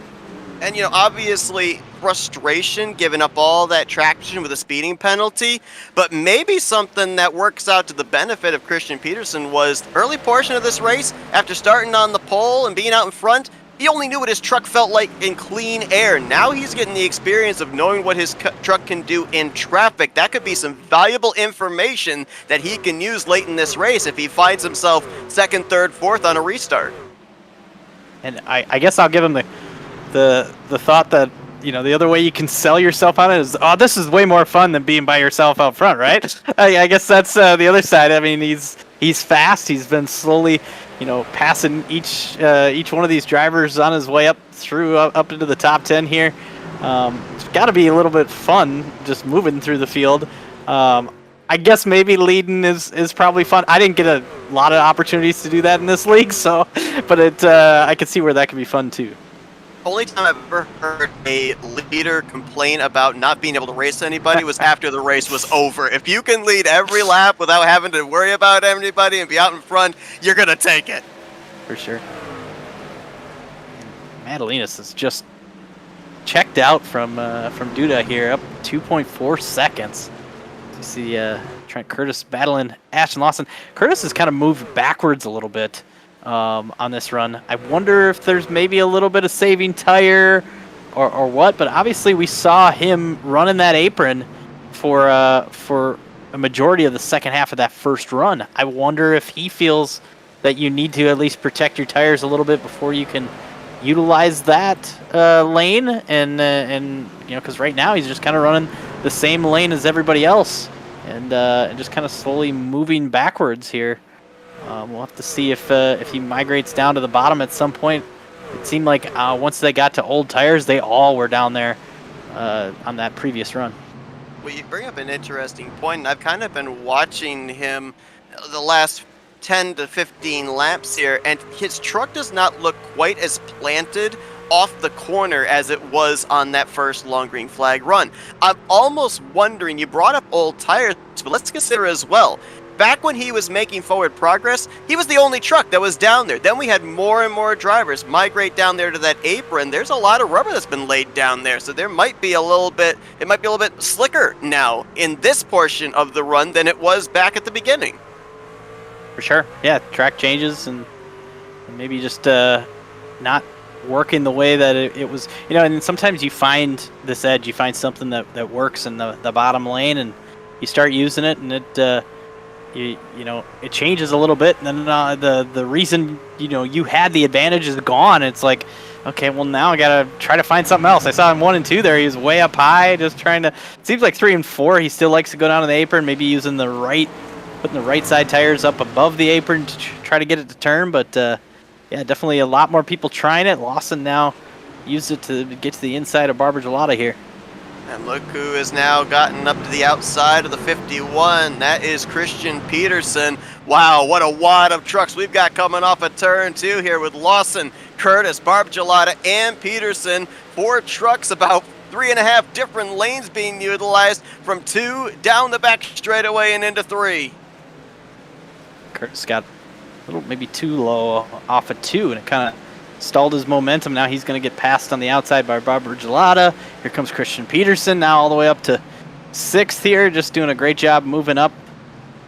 And, you know, obviously frustration giving up all that traction with a speeding penalty, but maybe something that works out to the benefit of Christian Peterson was the early portion of this race, after starting on the pole and being out in front, he only knew what his truck felt like in clean air. Now he's getting the experience of knowing what his truck can do in traffic. That could be some valuable information that he can use late in this race if he finds himself second, third, fourth on a restart. And I guess I'll give him the thought that, you know, the other way you can sell yourself on it is, oh, this is way more fun than being by yourself out front, right? I guess that's the other side. I mean, he's fast. He's been slowly, you know, passing each one of these drivers on his way up into the top 10 here. It's got to be a little bit fun just moving through the field. I guess maybe leading is probably fun. I didn't get a lot of opportunities to do that in this league, so but I could see where that could be fun too. Only time I've ever heard a leader complain about not being able to race anybody was after the race was over. If you can lead every lap without having to worry about anybody and be out in front, you're going to take it. For sure. Madalenas is just checked out from Duda here, up 2.4 seconds. You see Trent Curtis battling Ashton Lawson. Curtis has kind of moved backwards a little bit on this run. I wonder if there's maybe a little bit of saving tire or what, but obviously we saw him running that apron for a majority of the second half of that first run. I wonder if he feels that you need to at least protect your tires a little bit before you can utilize that lane, and you know, because right now he's just kind of running the same lane as everybody else, and just kind of slowly moving backwards here. We'll have to see if he migrates down to the bottom at some point. It seemed like once they got to old tires, they all were down there on that previous run. Well, you bring up an interesting point, and I've kind of been watching him the last 10 to 15 laps here, and his truck does not look quite as planted off the corner as it was on that first long green flag run. I'm almost wondering, you brought up old tires, but let's consider as well, back when he was making forward progress, he was the only truck that was down there. Then we had more and more drivers migrate down there to that apron. There's a lot of rubber that's been laid down there, so there might be a little bit slicker now in this portion of the run than it was back at the beginning. For sure. Yeah, track changes and maybe just not working the way that it was, you know, and sometimes you find this edge, you find something that works in the bottom lane, and you start using it, and it you know, it changes a little bit, and then the reason, you know, you had the advantage is gone. It's like, okay, well, now I gotta try to find something else. I saw him 1 and 2 there. He was way up high, just trying to. It seems like 3 and 4, he still likes to go down to the apron, maybe using putting the right side tires up above the apron to try to get it to turn. But yeah, definitely a lot more people trying it. Lawson now used it to get to the inside of Barber Gelada here. And look who has now gotten up to the outside of the 51. That is Christian Peterson. Wow, what a wad of trucks we've got coming off of turn 2 here with Lawson, Curtis, Barber Gelada, and Peterson. 4 trucks, about 3.5 different lanes being utilized from 2 down the back straightaway and into 3. Curtis got a little maybe too low off of 2, and it kind of stalled his momentum. Now he's going to get passed on the outside by Barbara Gelada. Here comes Christian Peterson now all the way up to 6th here, just doing a great job moving up.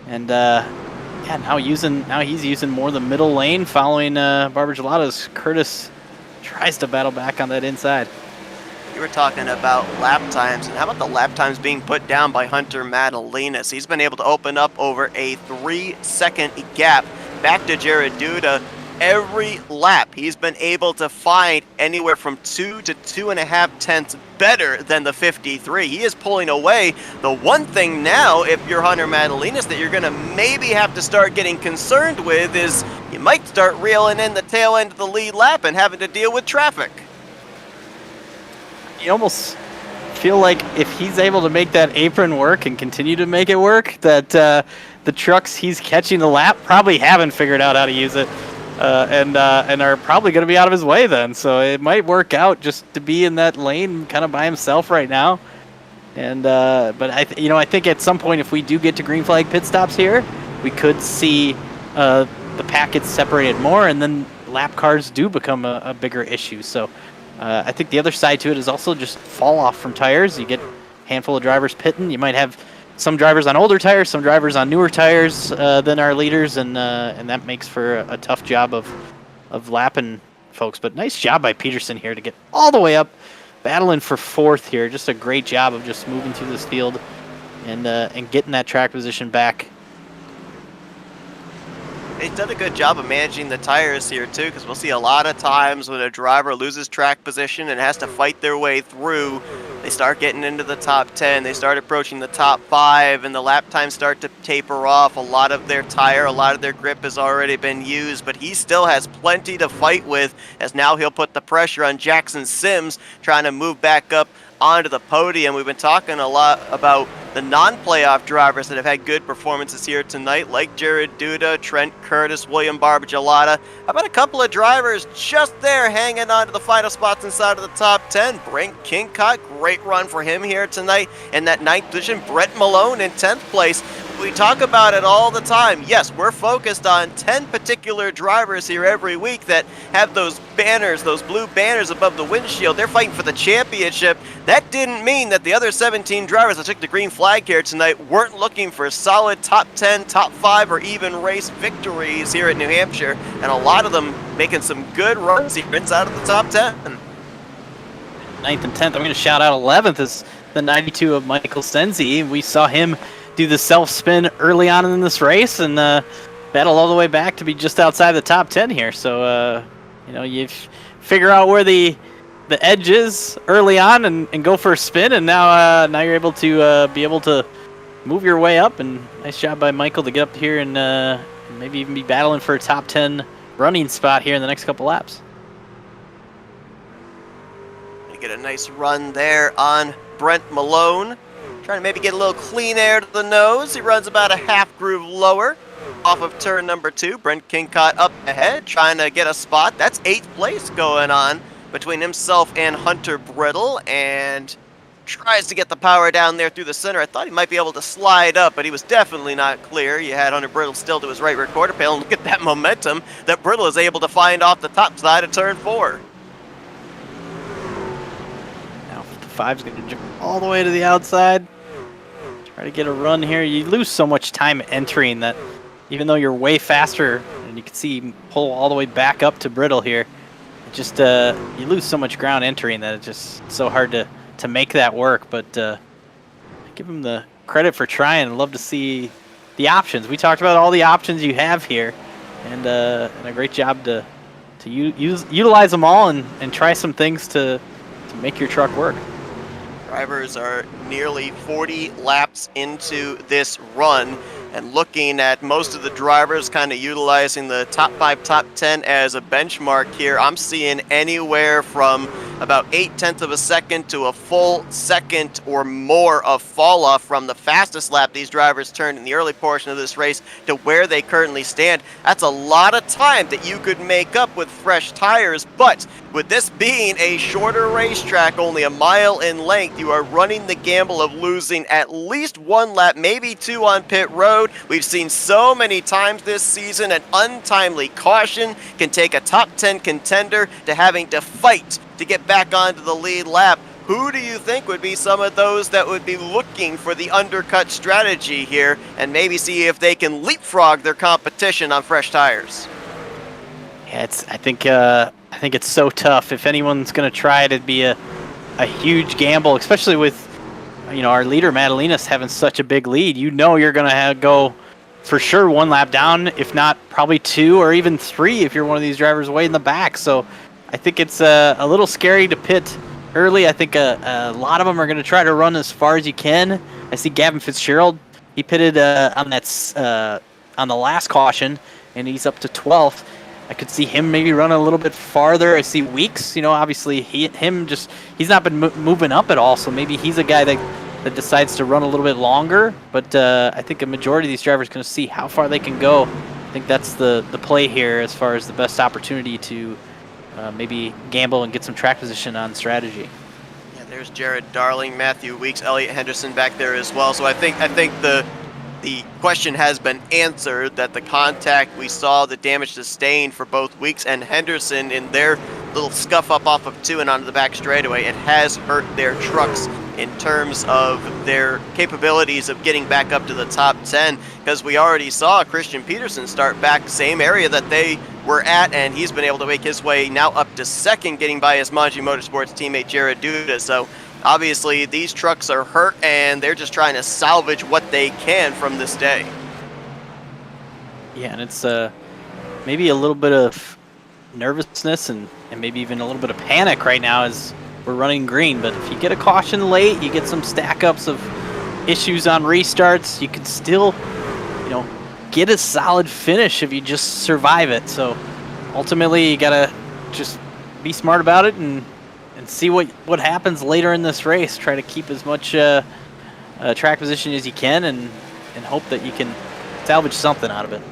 And yeah, now he's using more the middle lane, following Barbara Gelada's Curtis tries to battle back on that inside. You were talking about lap times, and how about the lap times being put down by Hunter Madalinas? He's been able to open up over a 3-second gap back to Jared Duda. Every lap, he's been able to find anywhere from 2 to 2.5 tenths better than the 53. He is pulling away. The one thing now, if you're Hunter Madalinas, that you're going to maybe have to start getting concerned with is you might start reeling in the tail end of the lead lap and having to deal with traffic. You almost feel like if he's able to make that apron work and continue to make it work, that the trucks he's catching the lap probably haven't figured out how to use it. And are probably going to be out of his way then. So it might work out just to be in that lane kind of by himself right now. And but I think at some point, if we do get to green flag pit stops here, we could see the packets separated more, and then lap cars do become a bigger issue. So I think the other side to it is also just fall off from tires. You get a handful of drivers pitting. You might have some drivers on older tires, some drivers on newer tires than our leaders, and that makes for a tough job of lapping folks. But nice job by Peterson here to get all the way up, battling for 4th here. Just a great job of just moving through this field and getting that track position back. They've done a good job of managing the tires here too, because we'll see a lot of times when a driver loses track position and has to fight their way through, they start getting into the top 10, they start approaching the top 5, and the lap times start to taper off. A lot of their tire, a lot of their grip has already been used, but he still has plenty to fight with, as now he'll put the pressure on Jackson Sims, trying to move back up onto the podium. We've been talking a lot about the non-playoff drivers that have had good performances here tonight, like Jared Duda, Trent Curtis, William Barbagelata. How about a couple of drivers just there hanging on to the final spots inside of the top 10? Brent Kincott, great run for him here tonight in that 9th position. Brett Malone in 10th place. We talk about it all the time. Yes, we're focused on 10 particular drivers here every week that have those banners, those blue banners above the windshield. They're fighting for the championship. That didn't mean that the other 17 drivers that took the green flag here tonight weren't looking for solid top 10, top 5, or even race victories here at New Hampshire. And a lot of them making some good runs here inside of the top 10. 9th and 10th. I'm going to shout out 11th is the 92 of Michael Senzi. We saw him do the self-spin early on in this race and battle all the way back to be just outside the top 10 here. So, you figure out where the edge is early on and go for a spin, and now you're able to move your way up. And nice job by Michael to get up here and maybe even be battling for a top 10 running spot here in the next couple laps. Get a nice run there on Brent Malone. Trying to maybe get a little clean air to the nose. He runs about a half groove lower off of turn number 2. Brent Kincott up ahead, trying to get a spot. That's 8th place going on between himself and Hunter Brittle, and tries to get the power down there through the center. I thought he might be able to slide up, but he was definitely not clear. You had Hunter Brittle still to his right rear quarter panel, and look at that momentum that Brittle is able to find off the top side of turn 4. Now 55's going to jump all the way to the outside. Try to get a run here. You lose so much time entering that even though you're way faster, and you can see him pull all the way back up to Brittle here, it just you lose so much ground entering that it's just so hard to make that work. But give him the credit for trying. I'd love to see the options. We talked about all the options you have here, and a great job to utilize them all and try some things to make your truck work. Drivers are nearly 40 laps into this run, and looking at most of the drivers kind of utilizing the top 5, top 10 as a benchmark here, I'm seeing anywhere from about 0.8 of a second to a full second or more of fall off from the fastest lap these drivers turned in the early portion of this race to where they currently stand. That's a lot of time that you could make up with fresh tires, but with this being a shorter racetrack, only a mile in length, you are running the gamble of losing at least one lap, maybe two on pit road. We've seen so many times this season an untimely caution can take a top 10 contender to having to fight to get back onto the lead lap. Who do you think would be some of those that would be looking for the undercut strategy here and maybe see if they can leapfrog their competition on fresh tires? Yeah, I think it's so tough. If anyone's going to try it, it'd be a huge gamble, especially with our leader Madalinas having such a big lead. You're going to go for sure one lap down, if not probably two or even three if you're one of these drivers way in the back. So I think it's a little scary to pit early. I think a lot of them are going to try to run as far as you can. I see Gavin Fitzgerald. He pitted on the last caution, and he's up to 12th. I could see him maybe run a little bit farther. I see Weeks, obviously he's not been moving up at all, so maybe he's a guy that decides to run a little bit longer. But I think a majority of these drivers are going to see how far they can go. I think that's the play here as far as the best opportunity to maybe gamble and get some track position on strategy. Yeah, there's Jared Darling, Matthew Weeks, Elliot Henderson back there as well. So I think the question has been answered, that the contact we saw, the damage sustained for both Weeks and Henderson in their little scuff up off of 2 and onto the back straightaway, it has hurt their trucks in terms of their capabilities of getting back up to the top 10, because we already saw Christian Peterson start back same area that they were at, and he's been able to make his way now up to second, getting by his Manji Motorsports teammate Jared Duda. So obviously these trucks are hurt and they're just trying to salvage what they can from this day. Yeah, and it's maybe a little bit of nervousness and maybe even a little bit of panic right now as we're running green. But if you get a caution late, you get some stack ups of issues on restarts, you can still get a solid finish if you just survive it. So ultimately you gotta just be smart about it and see what happens later in this race. Try to keep as much track position as you can and hope that you can salvage something out of it.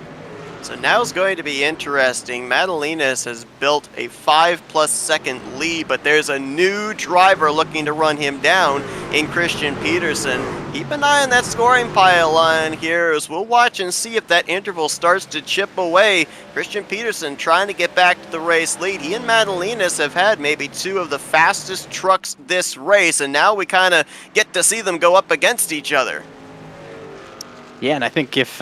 So now's going to be interesting. Madalinas has built a 5+ second lead, but there's a new driver looking to run him down in Christian Peterson. Keep an eye on that scoring pylon here as we'll watch and see if that interval starts to chip away. Christian Peterson trying to get back to the race lead. He and Madalinas have had maybe 2 of the fastest trucks this race, and now we kind of get to see them go up against each other. Yeah, and I think if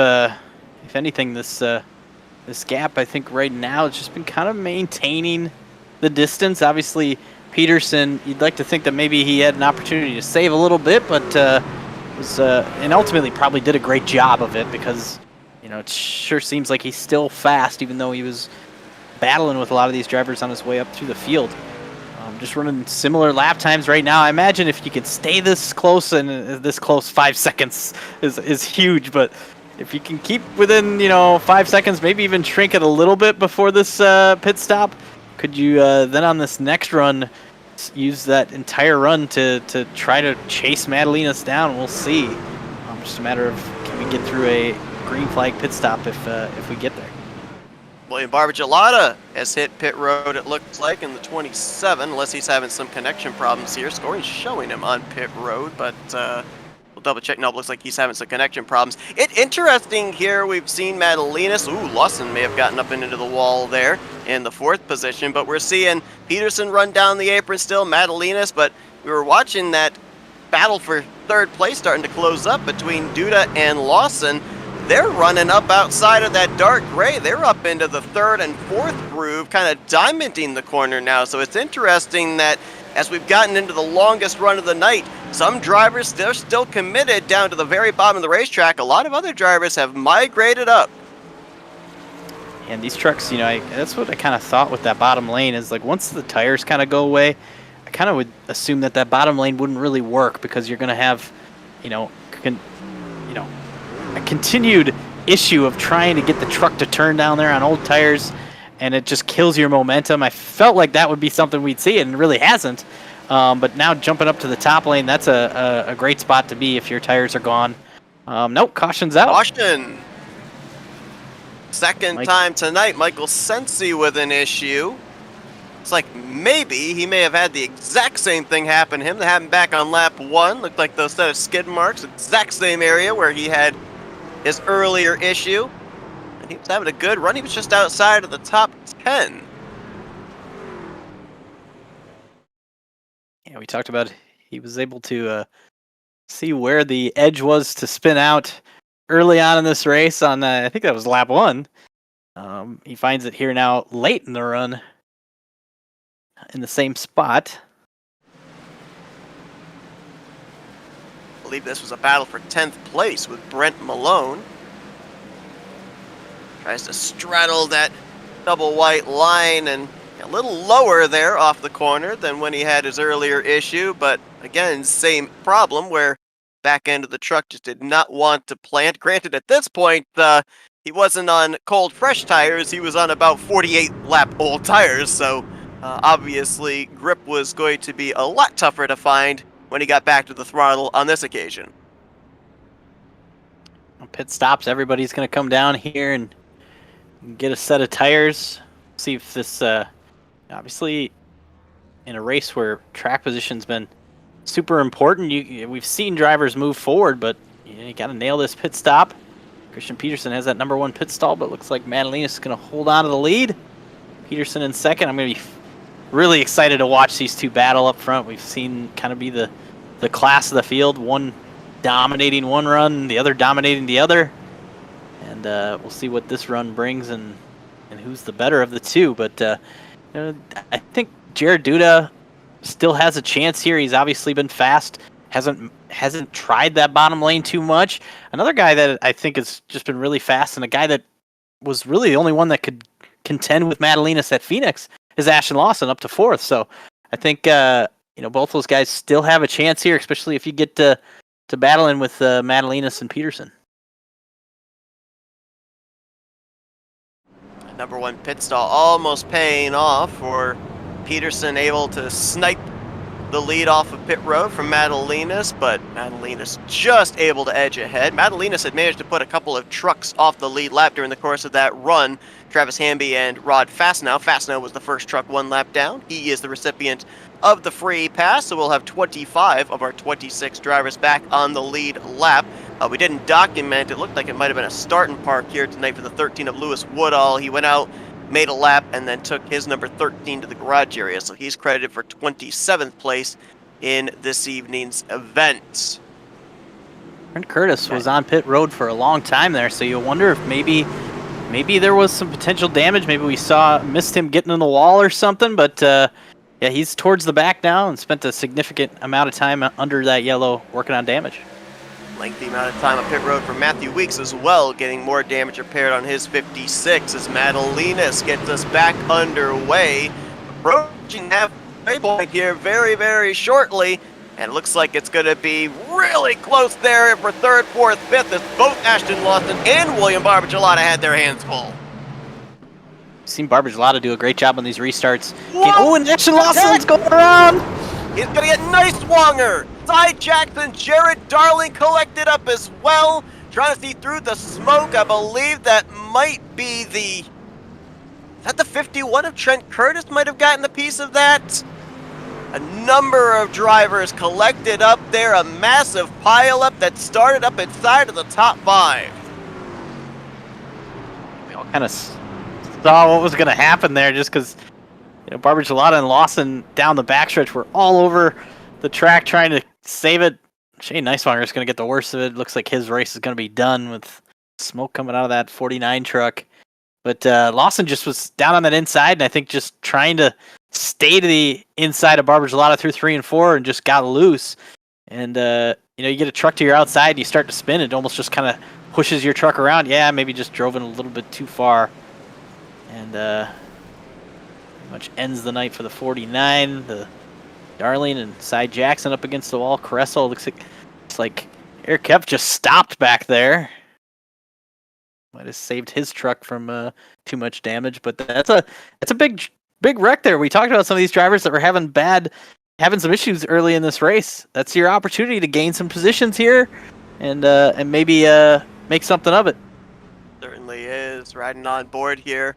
anything, this gap, I think right now it's just been kind of maintaining the distance. Obviously, Peterson, you'd like to think that maybe he had an opportunity to save a little bit, but and ultimately probably did a great job of it, because it sure seems like he's still fast, even though he was battling with a lot of these drivers on his way up through the field. Just running similar lap times right now. I imagine if you could stay this close, and this close, 5 seconds is huge, but if you can keep within 5 seconds, maybe even shrink it a little bit before this pit stop, could you then on this next run use that entire run to try to chase Madalinas down? We'll see. Just a matter of, can we get through a green flag pit stop if we get there. William Barbagelata has hit pit road, it looks like, in the 27, unless he's having some connection problems here. Scoring showing him on pit road, but we'll double check. No, it looks like he's having some connection problems. Interesting here, we've seen Madalinas. Ooh, Lawson may have gotten up into the wall there in the 4th position, but we're seeing Peterson run down the apron still, Madalinas, but we were watching that battle for 3rd place starting to close up between Duda and Lawson. They're running up outside of that dark gray. They're up into the 3rd and 4th groove, kind of diamonding the corner now. So it's interesting that as we've gotten into the longest run of the night, some drivers, they're still committed down to the very bottom of the racetrack. A lot of other drivers have migrated up. And these trucks, that's what I kind of thought with that bottom lane is, like, once the tires kind of go away, I kind of would assume that bottom lane wouldn't really work, because you're going to have, a continued issue of trying to get the truck to turn down there on old tires. and it just kills your momentum. I felt like that would be something we'd see, and it really hasn't. But now jumping up to the top lane, that's a great spot to be if your tires are gone. Nope, caution's out. Caution. Second time tonight, Michael Sensi with an issue. It's like maybe he may have had the exact same thing happen to him that happened back on lap 1. Looked like those set of skid marks, exact same area where he had his earlier issue. And he was having a good run. He was just outside of the top 10. Yeah, we talked about he was able to see where the edge was to spin out early on in this race on, I think that was lap 1. He finds it here now late in the run in the same spot. I believe this was a battle for 10th place with Brent Malone. Tries to straddle that double white line and a little lower there off the corner than when he had his earlier issue, but again, same problem where back end of the truck just did not want to plant. Granted, at this point, he wasn't on cold fresh tires, he was on about 48 lap old tires, so obviously grip was going to be a lot tougher to find when he got back to the throttle on this occasion. Pit stops, everybody's going to come down here and get a set of tires. See if this, obviously, in a race where track position's been super important, we've seen drivers move forward, but you got to nail this pit stop. Christian Peterson has that number 1 pit stall, but looks like Madalena is going to hold on to the lead. Peterson in second. I'm going to be really excited to watch these two battle up front. We've seen kind of be the class of the field, one dominating one run, the other dominating the other. And we'll see what this run brings and who's the better of the two. But I think Jared Duda still has a chance here. He's obviously been fast, hasn't tried that bottom lane too much. Another guy that I think has just been really fast, and a guy that was really the only one that could contend with Madalenas at Phoenix, is Ashton Lawson up to 4th. So I think both those guys still have a chance here, especially if you get to battling with Madalenas and Peterson. Number 1 pit stall almost paying off for Peterson, able to snipe the lead off of pit road from Madalenas, but Madalenas just able to edge ahead. Madalenas had managed to put a couple of trucks off the lead lap during the course of that run. Travis Hamby and Rod Fastenau. Fastenau was the first truck 1 lap down. He is the recipient of the free pass, so we'll have 25 of our 26 drivers back on the lead lap. We didn't document, it looked like it might have been a start and park here tonight for the 13 of Lewis Woodall. He went out, made a lap, and then took his number 13 to the garage area, so he's credited for 27th place in this evening's event. Brent Curtis was on pit road for a long time there, so you wonder if maybe there was some potential damage. Maybe we missed him getting in the wall or something, but yeah, he's towards the back now and spent a significant amount of time under that yellow working on damage. Lengthy amount of time on pit road for Matthew Weeks as well, getting more damage repaired on his 56 as Madalenas gets us back underway. Approaching halfway point here very, very shortly, and it looks like it's going to be really close there for 3rd, 4th, 5th as both Ashton Lawson and William Barbagelata had their hands full. Seen Barbagelata do a great job on these restarts. And Ashton Lawson's going around! He's going to get nice swanger. Side Jackson, Jared Darling collected up as well. Trying to see through the smoke. I believe that might be the 51 of Trent Curtis might have gotten a piece of that. A number of drivers collected up there. A massive pileup that started up inside of the top 5. We all kind of saw what was going to happen there just because Barbagelata and Lawson down the backstretch were all over the track trying to save it. Shane Neiswanger is going to get the worst of it. Looks like his race is going to be done with smoke coming out of that 49 truck. But Lawson just was down on that inside, and I think just trying to stay to the inside of Barbagelata through 3 and 4 and just got loose. And, you get a truck to your outside, and you start to spin, it almost just kind of pushes your truck around. Yeah, maybe just drove in a little bit too far. And pretty much ends the night for the 49. The Darling and Cy Jackson up against the wall. Carresso looks like Eric Kemp just stopped back there. Might have saved his truck from too much damage, but that's a big wreck there. We talked about some of these drivers that were having some issues early in this race. That's your opportunity to gain some positions here, and maybe make something of it. Certainly is. Riding on board here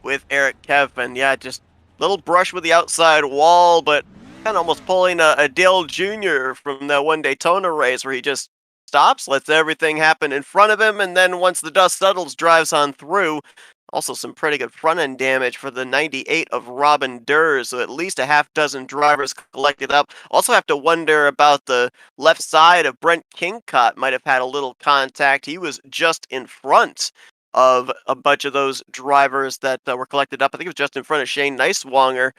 with Eric Kevin. Yeah, just little brush with the outside wall, but kind of almost pulling a Dale Jr. from that one Daytona race where he just stops, lets everything happen in front of him, and then once the dust settles, drives on through. Also some pretty good front-end damage for the 98 of Robin Durr, so at least a half dozen drivers collected up. Also have to wonder about the left side of Brent Kingcott. Might have had a little contact. He was just in front of a bunch of those drivers that were collected up. I think it was just in front of Shane Neiswanger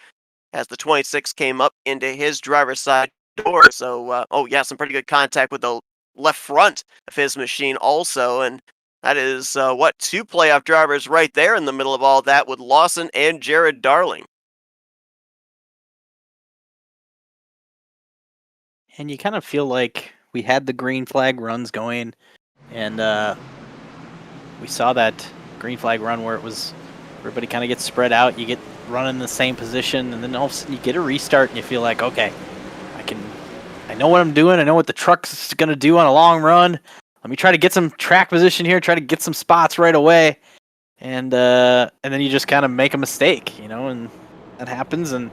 as the 26 came up into his driver's side door. So, oh yeah, some pretty good contact with the left front of his machine also, and that is, two playoff drivers right there in the middle of all that with Lawson and Jared Darling. And you kind of feel like we had the green flag runs going, and we saw that green flag run where it was everybody kind of gets spread out. You get running in the same position, and then all of a sudden you get a restart, and you feel like, okay, I know what I'm doing. I know what the truck's going to do on a long run. Let me try to get some track position here, try to get some spots right away. And then you just kind of make a mistake, and that happens, and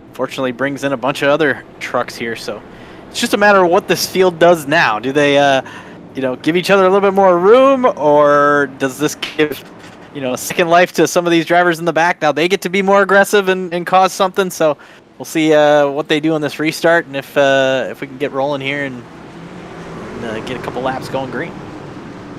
unfortunately brings in a bunch of other trucks here. So it's just a matter of what this field does now. Do they, give each other a little bit more room, or does this give, a second life to some of these drivers in the back? Now they get to be more aggressive and cause something. So we'll see what they do on this restart, and if we can get rolling here and get a couple laps going green.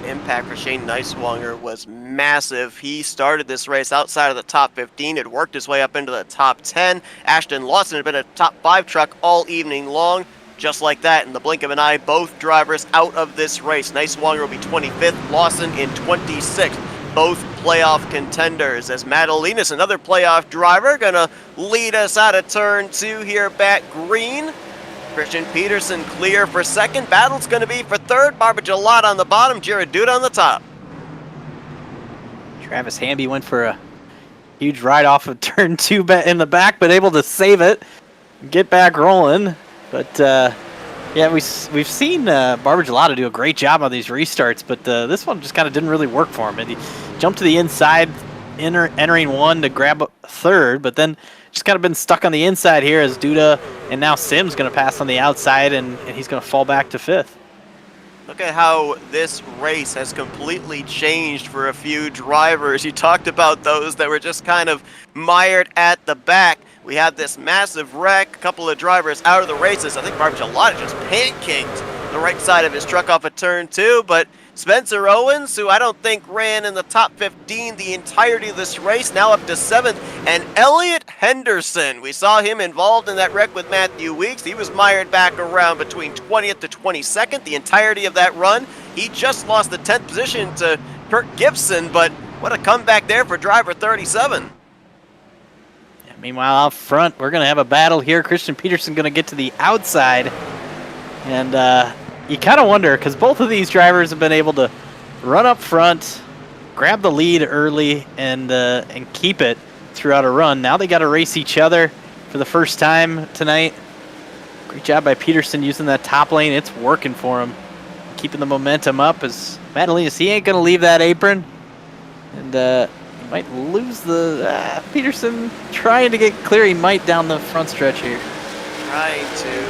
Impact for Shane Neiswanger was massive. He started this race outside of the top 15, had worked his way up into the top 10. Ashton Lawson had been a top 5 truck all evening long. Just like that, in the blink of an eye, both drivers out of this race. Neiswanger will be 25th, Lawson in 26th. Both playoff contenders, as Madalinas, another playoff driver, gonna lead us out of turn 2 here back green. Christian Peterson clear for second. Battle's going to be for third. Barbara Gelot on the bottom. Jared Duda on the top. Travis Hamby went for a huge ride off of turn 2 in the back, but able to save it and get back rolling. But yeah, we've seen Barbara Gelot do a great job on these restarts, but this one just kind of didn't really work for him. And he jumped to the inside, entering one to grab a third, but then just kind of been stuck on the inside here as Duda and now Sim's going to pass on the outside, and he's going to fall back to 5th. Look at how this race has completely changed for a few drivers. You talked about those that were just kind of mired at the back. We had this massive wreck, a couple of drivers out of the races. I think Barbara Gelot just pancaked the right side of his truck off of turn 2, but Spencer Owens, who I don't think ran in the top 15 the entirety of this race, now up to 7th. And Elliot Henderson, we saw him involved in that wreck with Matthew Weeks. He was mired back around between 20th to 22nd the entirety of that run. He just lost the 10th position to Kurt Gibson, but what a comeback there for driver 37. Yeah, meanwhile, out front, we're going to have a battle here. Christian Peterson going to get to the outside, and you kind of wonder, because both of these drivers have been able to run up front, grab the lead early, and keep it throughout a run. Now they got to race each other for the first time tonight. Great job by Peterson using that top lane. It's working for him, keeping the momentum up as Madalinas, he ain't going to leave that apron. And he might lose the... Peterson trying to get clear. He might down the front stretch here.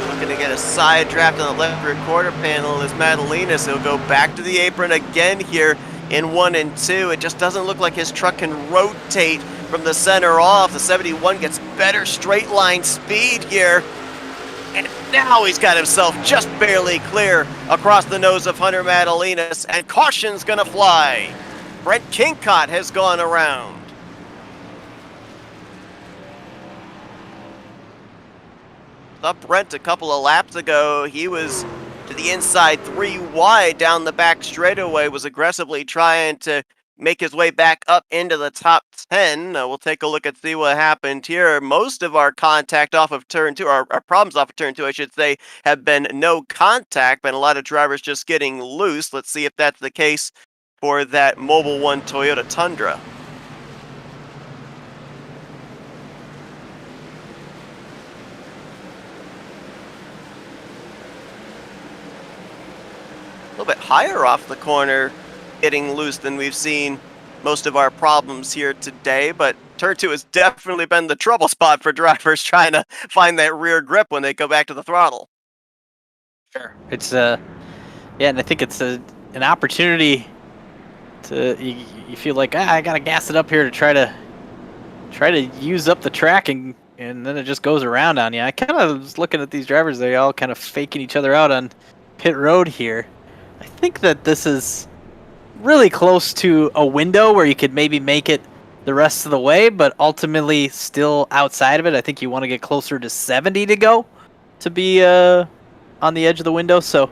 Looking to get a side draft on the left rear quarter panel is Madalinas. He'll go back to the apron again here in 1 and 2. It just doesn't look like his truck can rotate from the center off. The 71 gets better straight line speed here. And now he's got himself just barely clear across the nose of Hunter Madalinas. And caution's gonna fly. Brent Kingcott has gone around. Up Brent a couple of laps ago. He was to the inside 3 wide down the back straightaway, was aggressively trying to make his way back up into the top 10. We'll take a look and see what happened here. Most of our contact off of turn 2, our problems off of turn 2, I should say, have been no contact, but a lot of drivers just getting loose. Let's see if that's the case for that Mobile One Toyota Tundra. A little bit higher off the corner, getting loose than we've seen most of our problems here today, but turn 2 has definitely been the trouble spot for drivers trying to find that rear grip when they go back to the throttle. Sure. It's yeah, and I think it's an opportunity to you feel like I gotta gas it up here to try to use up the track, and then it just goes around on you. I kind of was looking at these drivers; they all kind of faking each other out on pit road here. I think that this is really close to a window where you could maybe make it the rest of the way, but ultimately still outside of it. I think you want to get closer to 70 to go to be on the edge of the window. So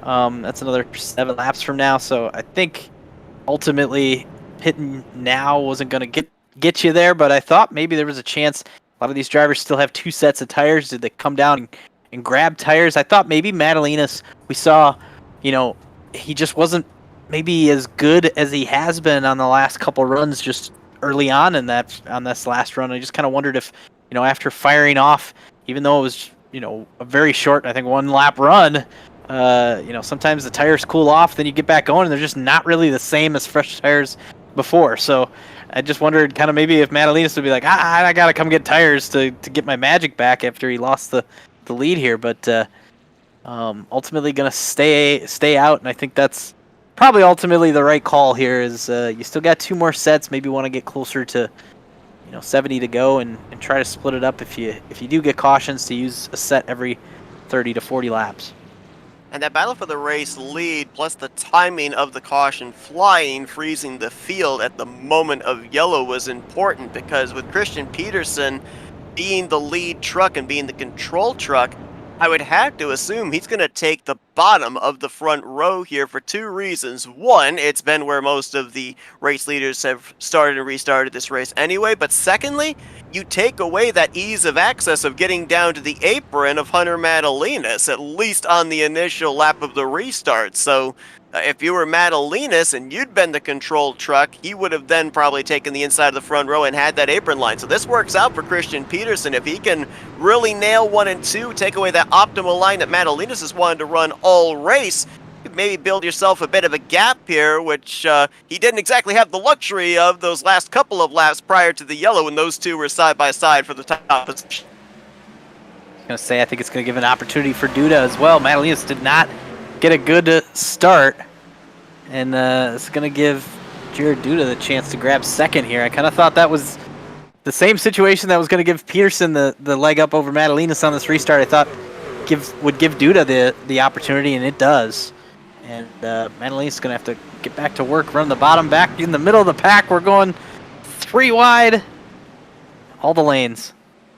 that's another 7 laps from now. So I think ultimately pitting now wasn't going to get you there, but I thought maybe there was a chance. A lot of these drivers still have 2 sets of tires. Did they come down and grab tires? I thought maybe Madalinas, we saw, he just wasn't maybe as good as he has been on the last couple runs just early on this last run. I just kind of wondered if, after firing off, even though it was, a very short, I think 1 lap run, sometimes the tires cool off, then you get back going and they're just not really the same as fresh tires before. So I just wondered kind of maybe if Madalinas would be like, I got to come get tires to get my magic back after he lost the lead here. But ultimately going to stay out, and I think that's probably ultimately the right call here. Is you still got 2 more sets, maybe want to get closer to 70 to go and try to split it up if you do get cautions, to use a set every 30 to 40 laps. And that battle for the race lead, plus the timing of the caution flying, freezing the field at the moment of yellow, was important, because with Christian Peterson being the lead truck and being the control truck, I would have to assume he's going to take the bottom of the front row here for 2 reasons. One, it's been where most of the race leaders have started and restarted this race anyway. But secondly, you take away that ease of access of getting down to the apron of Hunter Madalinas, at least on the initial lap of the restart. So if you were Madalinas and you'd been the control truck, he would have then probably taken the inside of the front row and had that apron line. So this works out for Christian Peterson. If he can really nail 1 and 2, take away that optimal line that Madalinas has wanted to run all race, you could maybe build yourself a bit of a gap here, which he didn't exactly have the luxury of those last couple of laps prior to the yellow when those 2 were side by side for the top position. I was going to say, I think it's going to give an opportunity for Duda as well. Madalinas did not get a good start, and it's going to give Jared Duda the chance to grab second here. I kind of thought that was the same situation that was going to give Peterson the leg up over Madalinas on this restart. I thought would give Duda the opportunity, and it does. And Madalinas is going to have to get back to work, run the bottom back in the middle of the pack. We're going 3 wide, all the lanes.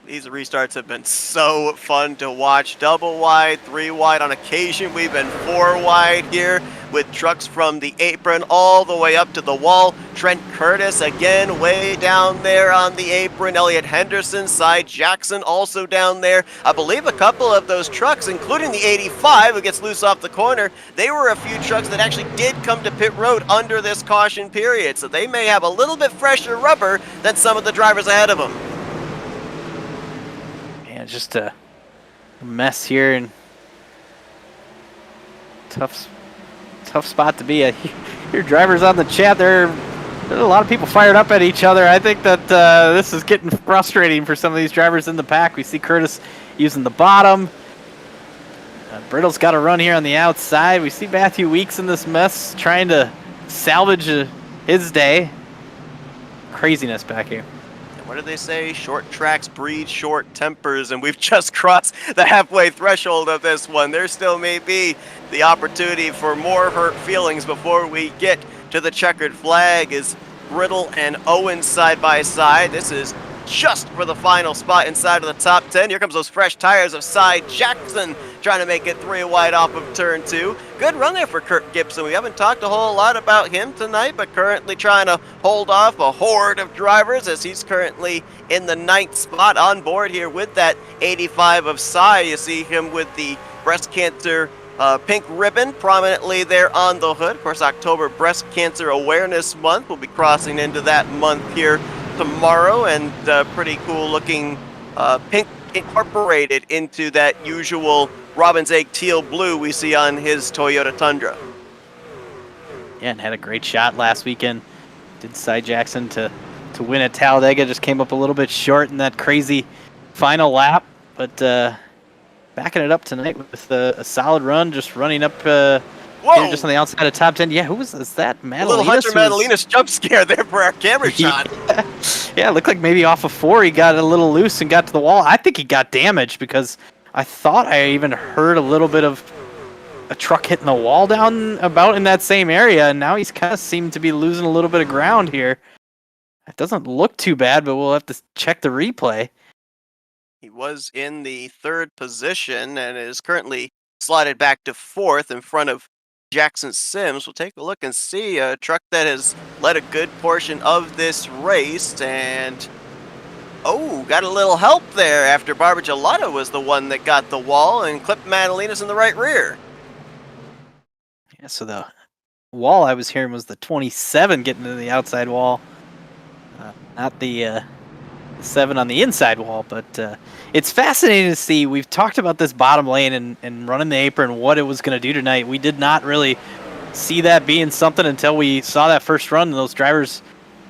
These restarts have been so fun to watch. Double wide, 3 wide on occasion. We've been 4 wide here with trucks from the apron all the way up to the wall. Trent Curtis again way down there on the apron. Elliot Henderson, Cy Jackson also down there. I believe a couple of those trucks, including the 85 who gets loose off the corner, they were a few trucks that actually did come to pit road under this caution period. So they may have a little bit fresher rubber than some of the drivers ahead of them. Just a mess here, and tough spot to be at. Your drivers on the chat, there's a lot of people fired up at each other. I think that this is getting frustrating for some of these drivers in the pack. We see Curtis using the bottom. Brittle's got a run here on the outside. We see Matthew Weeks in this mess, trying to salvage his day. Craziness back here. What do they say? Short tracks breed short tempers, and we've just crossed the halfway threshold of this one. There still may be the opportunity for more hurt feelings before we get to the checkered flag. Is Brittle and Owen side by side. This is just for the final spot inside of the top 10. Here comes those fresh tires of Cy Jackson trying to make it 3 wide off of turn 2. Good run there for Kurt Gibson. We haven't talked a whole lot about him tonight, but currently trying to hold off a horde of drivers as he's currently in the 9th spot on board here with that 85 of Cy. You see him with the breast cancer pink ribbon prominently there on the hood. Of course, October Breast Cancer Awareness Month. We'll be crossing into that month here tomorrow, and pretty cool looking pink incorporated into that usual robin's egg teal blue we see on his Toyota Tundra. Yeah, and had a great shot last weekend. Did Cy Jackson to win at Talladega. Just came up a little bit short in that crazy final lap, but backing it up tonight with a solid run, just running up here just on the outside of top 10. Yeah, who was that? Madalinas? A little Hunter Madalinas jump scare there for our camera shot. Yeah, it looked like maybe off of 4 he got a little loose and got to the wall. I think he got damaged because I thought I even heard a little bit of a truck hitting the wall down about in that same area, and now he's kind of seemed to be losing a little bit of ground here. It doesn't look too bad, but we'll have to check the replay. He was in the 3rd position and is currently slotted back to 4th in front of Jackson Sims. We'll take a look and see a truck that has led a good portion of this race, and got a little help there after Barbara Gelada was the one that got the wall and clipped Madalinas in the right rear. Yeah, so the wall I was hearing was the 27 getting to the outside wall, not the 7 on the inside wall, but it's fascinating to see. We've talked about this bottom lane and running the apron, what it was going to do tonight. We did not really see that being something until we saw that first run and those drivers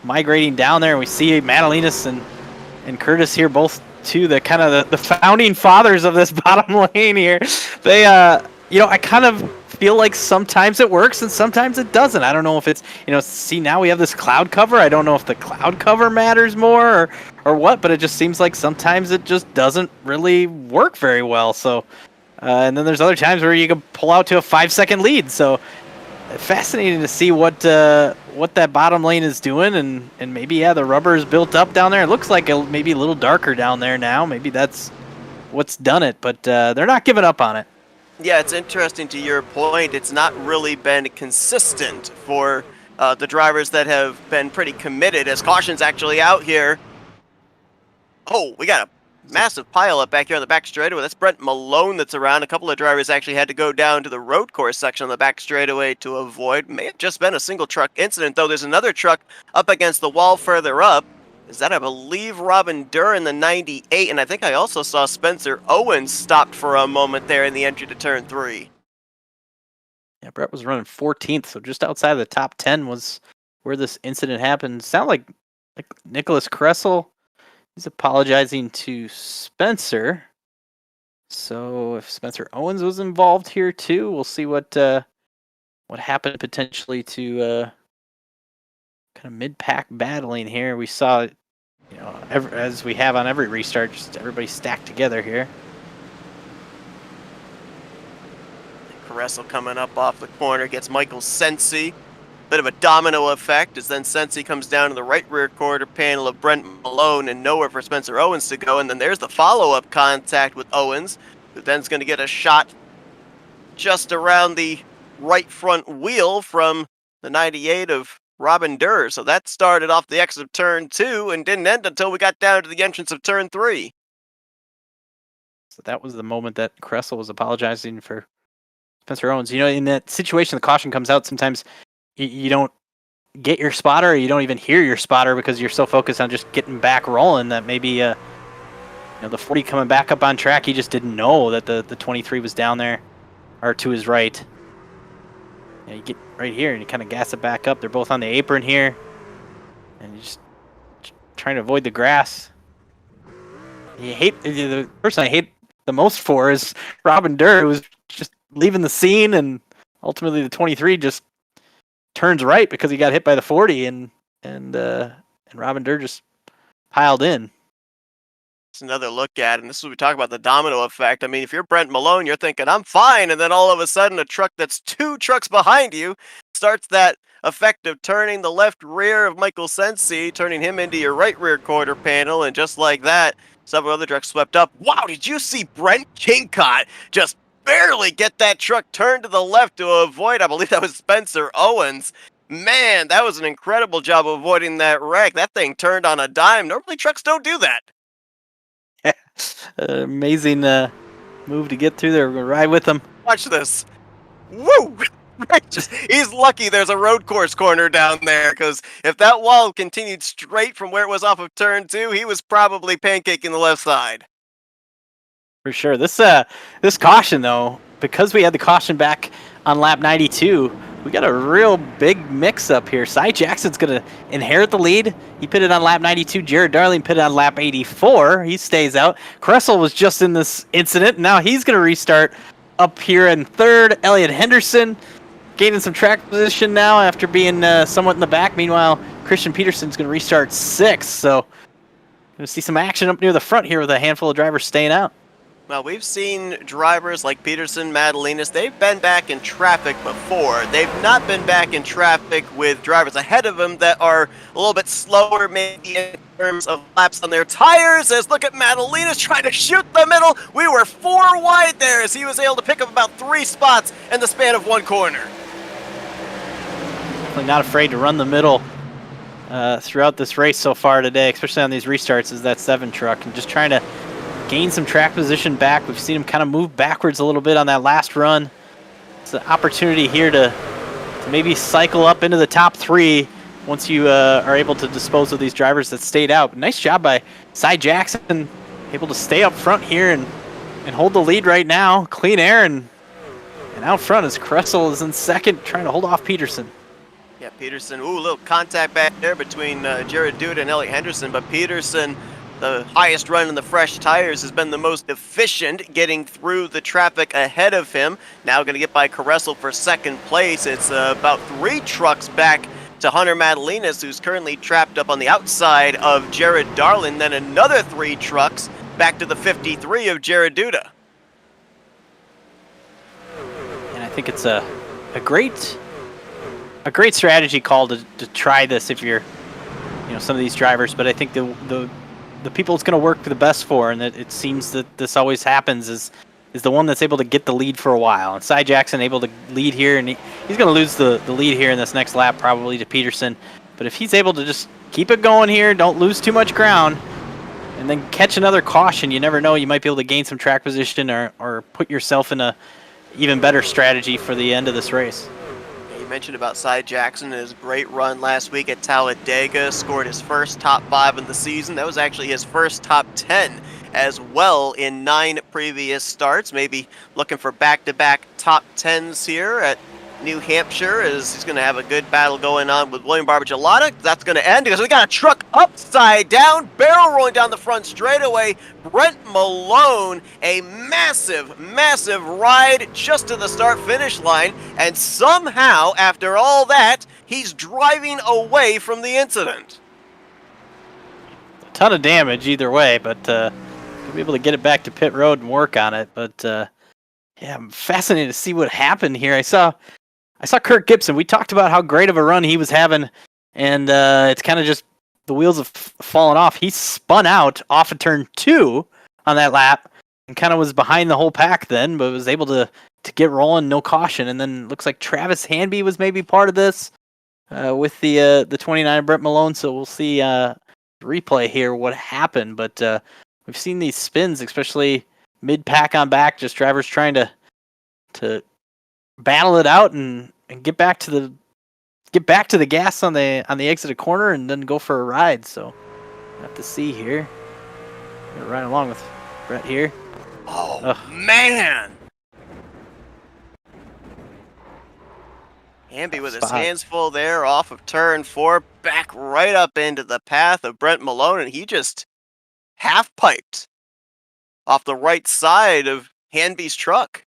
migrating down there. And we see Madalinas and Curtis here, both two the kind of the founding fathers of this bottom lane here. They, I kind of feel like sometimes it works and sometimes it doesn't. I don't know if it's, see, now we have this cloud cover. I don't know if the cloud cover matters more or what, but it just seems like sometimes it just doesn't really work very well. So, and then there's other times where you can pull out to a 5-second lead. So fascinating to see what that bottom lane is doing, and maybe, the rubber is built up down there. It looks like maybe a little darker down there now. Maybe that's what's done it, but they're not giving up on it. Yeah, it's interesting to your point. It's not really been consistent for the drivers that have been pretty committed, as caution's actually out here. Oh, we got a massive pileup back here on the back straightaway. That's Brent Malone that's around. A couple of drivers actually had to go down to the road course section on the back straightaway to avoid. May have just been a single truck incident, though. There's another truck up against the wall further up. Is that, I believe, Robin Durr in the 98, and I think I also saw Spencer Owens stopped for a moment there in the entry to turn 3. Yeah, Brett was running 14th, so just outside of the top 10 was where this incident happened. Sound like Nicholas Kressel. He's apologizing to Spencer. So if Spencer Owens was involved here too, we'll see what happened potentially to kind of mid-pack battling here. We saw, as we have on every restart, just everybody stacked together here. Caressel coming up off the corner, gets Michael Sensi. Bit of a domino effect as then Sensi comes down to the right rear quarter panel of Brent Malone and nowhere for Spencer Owens to go. And then there's the follow-up contact with Owens, who then's going to get a shot just around the right front wheel from the 98 of Robin Durr. So that started off the exit of turn 2 and didn't end until we got down to the entrance of turn 3. So that was the moment that Kressel was apologizing for Spencer Owens. In that situation, the caution comes out. Sometimes you don't get your spotter, or you don't even hear your spotter because you're so focused on just getting back rolling that maybe the 40 coming back up on track, he just didn't know that the 23 was down there or to his right. You get right here and you kind of gas it back up. They're both on the apron here, and you're just trying to avoid the grass. The person I hate the most for is Robin Durr, who's just leaving the scene, and ultimately the 23 just turns right because he got hit by the 40, and Robin Durr just piled in. It's another look at, and this is what we talk about, the domino effect. I mean, if you're Brent Malone, you're thinking, I'm fine, and then all of a sudden a truck that's 2 trucks behind you starts that effect of turning the left rear of Michael Sensi, turning him into your right rear quarter panel, and just like that, several other trucks swept up. Wow, did you see Brent Kincott just barely get that truck turned to the left to avoid, I believe that was Spencer Owens. Man, that was an incredible job of avoiding that wreck. That thing turned on a dime. Normally trucks don't do that. Amazing move to get through there. We're going to ride with them. Watch this. Woo! He's lucky there's a road course corner down there, because if that wall continued straight from where it was off of turn 2, he was probably pancaking the left side. For sure. This caution though, because we had the caution back on lap 92, we got a real big mix up here. Cy Jackson's gonna inherit the lead. He pitted on lap 92. Jared Darling pitted on lap 84. He stays out. Kressel was just in this incident. Now he's gonna restart up here in third. Elliot Henderson gaining some track position now after being somewhat in the back. Meanwhile, Christian Peterson's gonna restart sixth. So gonna see some action up near the front here with a handful of drivers staying out. Well, we've seen drivers like Peterson, Madalinas, they've been back in traffic before. They've not been back in traffic with drivers ahead of them that are a little bit slower, maybe in terms of laps on their tires. As look at Madalinas trying to shoot the middle. We were 4 wide there as he was able to pick up about 3 spots in the span of 1 corner. Definitely not afraid to run the middle throughout this race so far today, especially on these restarts, is that 7 truck, and just trying to gain some track position back. We've seen him kind of move backwards a little bit on that last run. It's an opportunity here to maybe cycle up into the top 3 once you are able to dispose of these drivers that stayed out. But nice job by Cy Jackson, able to stay up front here and hold the lead right now. Clean air and out front as Kressel is in second, trying to hold off Peterson. Yeah, Peterson, ooh, a little contact back there between Jared Duda and Elliot Henderson, but Peterson, the highest run in the fresh tires, has been the most efficient getting through the traffic ahead of him. Now going to get by Kressel for second place. It's about 3 trucks back to Hunter Madalinas, who's currently trapped up on the outside of Jared Darling. Then another 3 trucks back to the 53 of Jared Duda. And I think it's a great strategy call to try this if you're, some of these drivers. But I think the people it's going to work the best for, and it seems that this always happens, is the one that's able to get the lead for a while. And Cy Jackson able to lead here, and he's going to lose the lead here in this next lap probably to Peterson. But if he's able to just keep it going here, don't lose too much ground, and then catch another caution, you never know, you might be able to gain some track position or put yourself in a even better strategy for the end of this race. Mentioned about Cy Jackson and his great run last week at Talladega, scored his first top 5 in the season. That was actually his first top 10 as well in 9 previous starts. Maybe looking for back-to-back top 10s here at New Hampshire, as he's going to have a good battle going on with William Barbagelata. That's going to end because we got a truck upside down, barrel rolling down the front straightaway. Brent Malone, a massive, massive ride just to the start-finish line, and somehow, after all that, he's driving away from the incident. A ton of damage either way, but he'll be able to get it back to pit road and work on it. But yeah, I'm fascinated to see what happened here. I saw Kirk Gibson. We talked about how great of a run he was having, and it's kind of just the wheels have fallen off. He spun out off of turn 2 on that lap and kind of was behind the whole pack then, but was able to get rolling, no caution. And then looks like Travis Hanby was maybe part of this with the 29 Brent Malone. So we'll see replay here what happened. But we've seen these spins, especially mid-pack on back, just drivers trying to battle it out and get back to the gas on the exit of corner and then go for a ride. So we'll have to see here. Right along with Brett here. Oh, man! Hamby with his hands full there off of turn 4, back right up into the path of Brent Malone, and he just half-piped off the right side of Hanby's truck.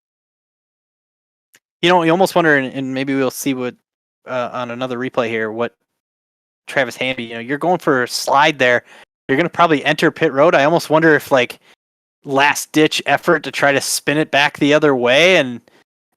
You almost wonder, and maybe we'll see what on another replay here, what Travis Hanby, you're going for a slide there. You're going to probably enter pit road. I almost wonder if, last ditch effort to try to spin it back the other way and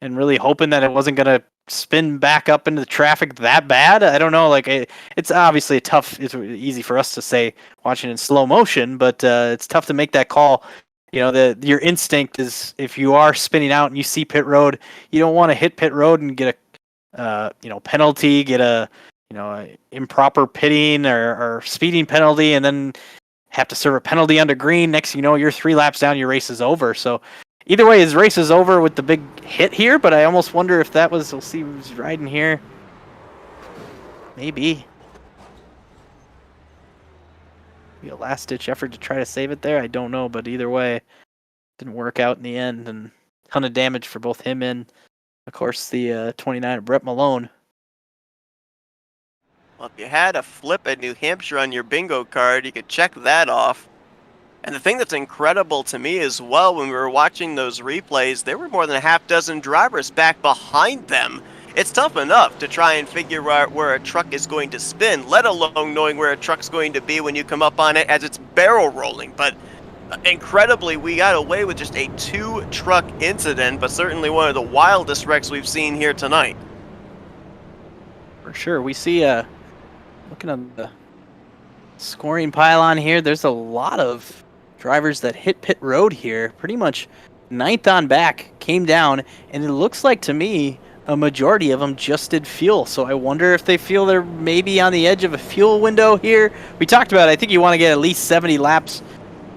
really hoping that it wasn't going to spin back up into the traffic that bad. I don't know. It's obviously it's easy for us to say watching in slow motion, but it's tough to make that call. Your instinct is, if you are spinning out and you see pit road, you don't want to hit pit road and get a penalty, get a improper pitting or speeding penalty, and then have to serve a penalty under green. Next thing you know, you're 3 laps down, your race is over. So either way, his race is over with the big hit here, but I almost wonder if that was, we'll see who's riding here. Maybe. Be a last-ditch effort to try to save it there. I don't know, but either way, didn't work out in the end, and a ton of damage for both him and, of course, the 29 Brett Malone. Well, if you had a flip at New Hampshire on your bingo card, you could check that off. And the thing that's incredible to me as well, when we were watching those replays, there were more than a half dozen drivers back behind them. It's tough enough to try and figure out where a truck is going to spin, let alone knowing where a truck's going to be when you come up on it as it's barrel rolling. But incredibly, we got away with just a 2-truck incident, but certainly one of the wildest wrecks we've seen here tonight. For sure. We see, looking on the scoring pylon here, there's a lot of drivers that hit pit road here. Pretty much 9th on back, came down, and it looks like to me a majority of them just did fuel. So I wonder if they feel they're maybe on the edge of a fuel window here. We talked about it. I think you want to get at least 70 laps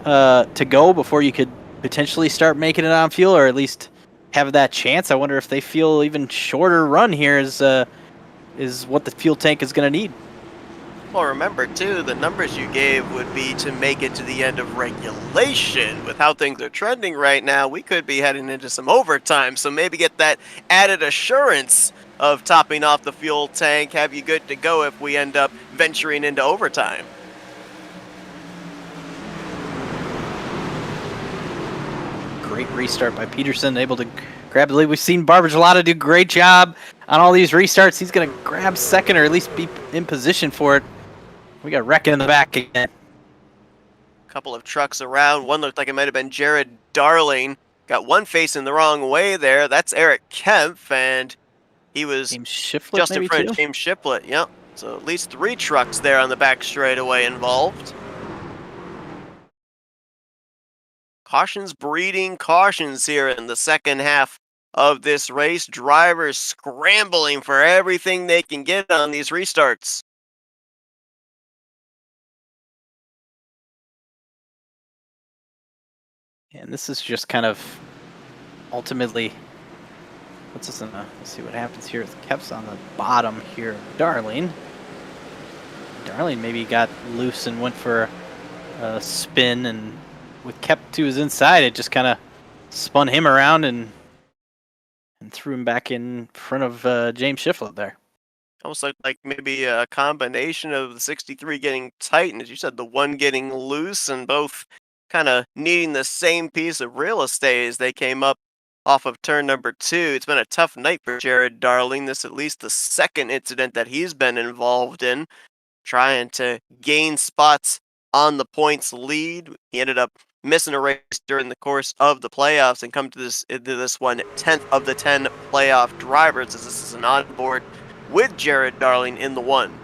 to go before you could potentially start making it on fuel, or at least have that chance. I wonder if they feel even shorter run here is what the fuel tank is going to need. Well, remember, too, the numbers you gave would be to make it to the end of regulation. With how things are trending right now, we could be heading into some overtime, so maybe get that added assurance of topping off the fuel tank, have you good to go if we end up venturing into overtime. Great restart by Peterson, able to grab the lead. We've seen Barbagelata do a great job on all these restarts. He's going to grab second, or at least be in position for it. We got wrecking in the back again. Couple of trucks around. One looked like it might have been Jared Darling. Got one facing the wrong way there. That's Eric Kempf, and he was just in front of James Shiplett. Yep. So at least 3 trucks there on the back straightaway involved. Cautions breeding cautions here in the second half of this race. Drivers scrambling for everything they can get on these restarts. And this is just kind of ultimately puts us in a, let's see what happens here. Kemp's on the bottom here. Darling maybe got loose and went for a spin, and with kept to his inside, it just kind of spun him around and threw him back in front of James Shiplett there. Almost like maybe a combination of the 63 getting tight, and as you said, the one getting loose, and both kind of needing the same piece of real estate as they came up off of turn number 2. It's been a tough night for Jared Darling. This at least the second incident that he's been involved in, trying to gain spots on the points lead. He ended up missing a race during the course of the playoffs and come to this one 10th of the 10 playoff drivers, as this is an onboard with Jared Darling in the 1.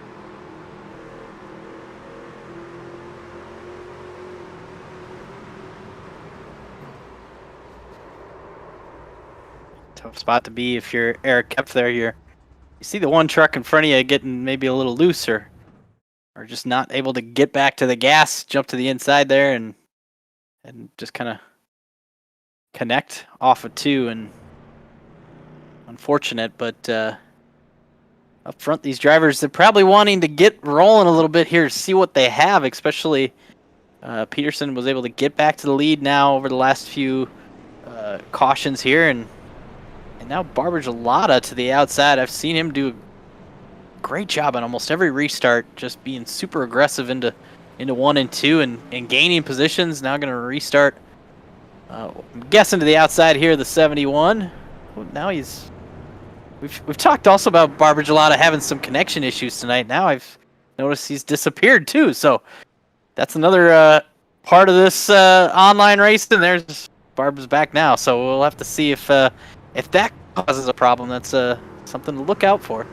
Tough spot to be if you're Eric Kempf there. You see the one truck in front of you getting maybe a little looser, or just not able to get back to the gas, jump to the inside there, and just kind of connect off of 2. And unfortunate, but up front, these drivers, they're probably wanting to get rolling a little bit here, see what they have, especially Peterson was able to get back to the lead now over the last few cautions here, and now Barbagelata to the outside. I've seen him do a great job on almost every restart, just being super aggressive into 1 and 2 and gaining positions. Now going to restart. I'm guessing to the outside here, the 71. Well, now we've talked also about Barbagelata having some connection issues tonight. Now I've noticed he's disappeared too. So that's another part of this online race. And there's Barb's back now. So we'll have to see if that causes a problem. That's something to look out for.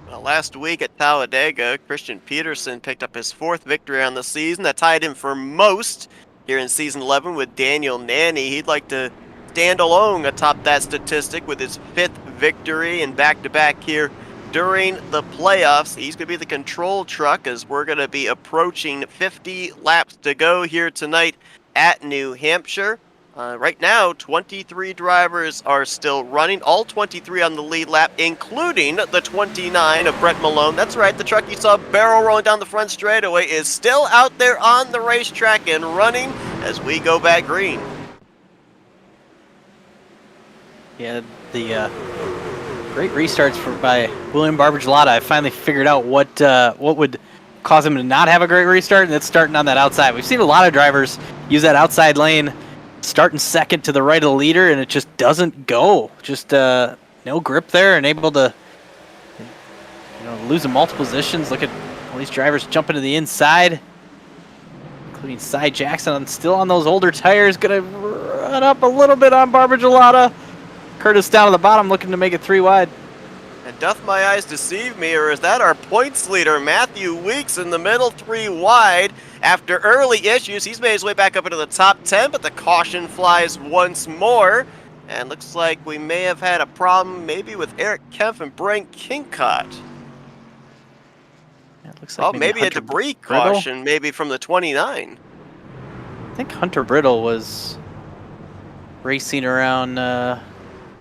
Well, last week at Talladega, Christian Peterson picked up his 4th victory on the season. That tied him for most here in Season 11 with Daniel Nanny. He'd like to stand alone atop that statistic with his 5th victory and back-to-back here during the playoffs. He's going to be the control truck as we're going to be approaching 50 laps to go here tonight at New Hampshire. Right now, 23 drivers are still running, all 23 on the lead lap, including the 29 of Brett Malone. That's right, the truck you saw barrel rolling down the front straightaway is still out there on the racetrack and running as we go back green. Yeah, the great restarts by William Barber-Gelata. I finally figured out what would cause him to not have a great restart, and that's starting on that outside. We've seen a lot of drivers use that outside lane, starting second to the right of the leader, and it just doesn't go. Just no grip there, and able to lose in multiple positions. Look at all these drivers jumping to the inside, including Cy Jackson, still on those older tires. Gonna run up a little bit on Barber-Gelata. Curtis down at the bottom, looking to make it 3 wide. And doth my eyes deceive me, or is that our points leader, Matthew Weeks, in the middle, 3 wide? After early issues, he's made his way back up into the top 10, but the caution flies once more. And looks like we may have had a problem maybe with Eric Kempf and Brent Kincott. Yeah, it looks like maybe a Hunter debris Brittle? caution, maybe from the 29. I think Hunter Brittle was racing around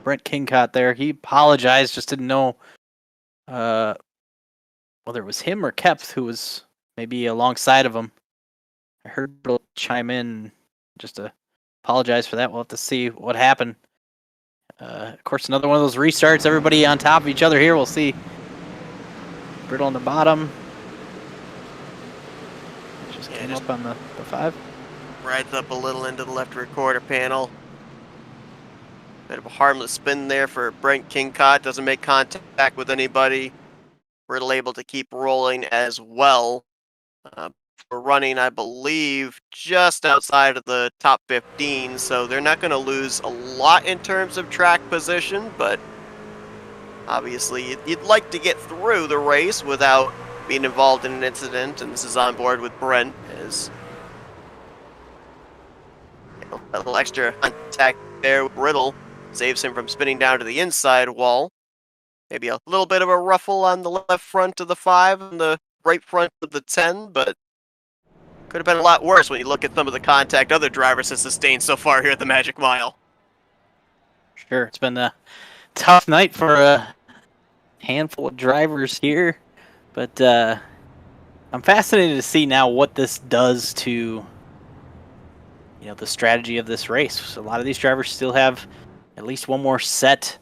Brent Kincott there. He apologized, just didn't know whether it was him or Kempf who was maybe alongside of him. I heard Brittle chime in just to apologize for that. We'll have to see what happened. Of course, another one of those restarts. Everybody on top of each other here. We'll see Brittle on the bottom. Just came up on the 5. Rides up a little into the left rear quarter panel. Bit of a harmless spin there for Brent Kincott. Doesn't make contact with anybody. Brittle able to keep rolling as well. We're running, I believe, just outside of the top 15, so they're not going to lose a lot in terms of track position, but obviously you'd like to get through the race without being involved in an incident, and this is on board with Brent as a little extra contact there with Brittle saves him from spinning down to the inside wall. Maybe a little bit of a ruffle on the left front of the 5 and the right front of the 10, but could have been a lot worse when you look at some of the contact other drivers have sustained so far here at the Magic Mile. Sure, it's been a tough night for a handful of drivers here, but I'm fascinated to see now what this does to the strategy of this race. So a lot of these drivers still have at least one more set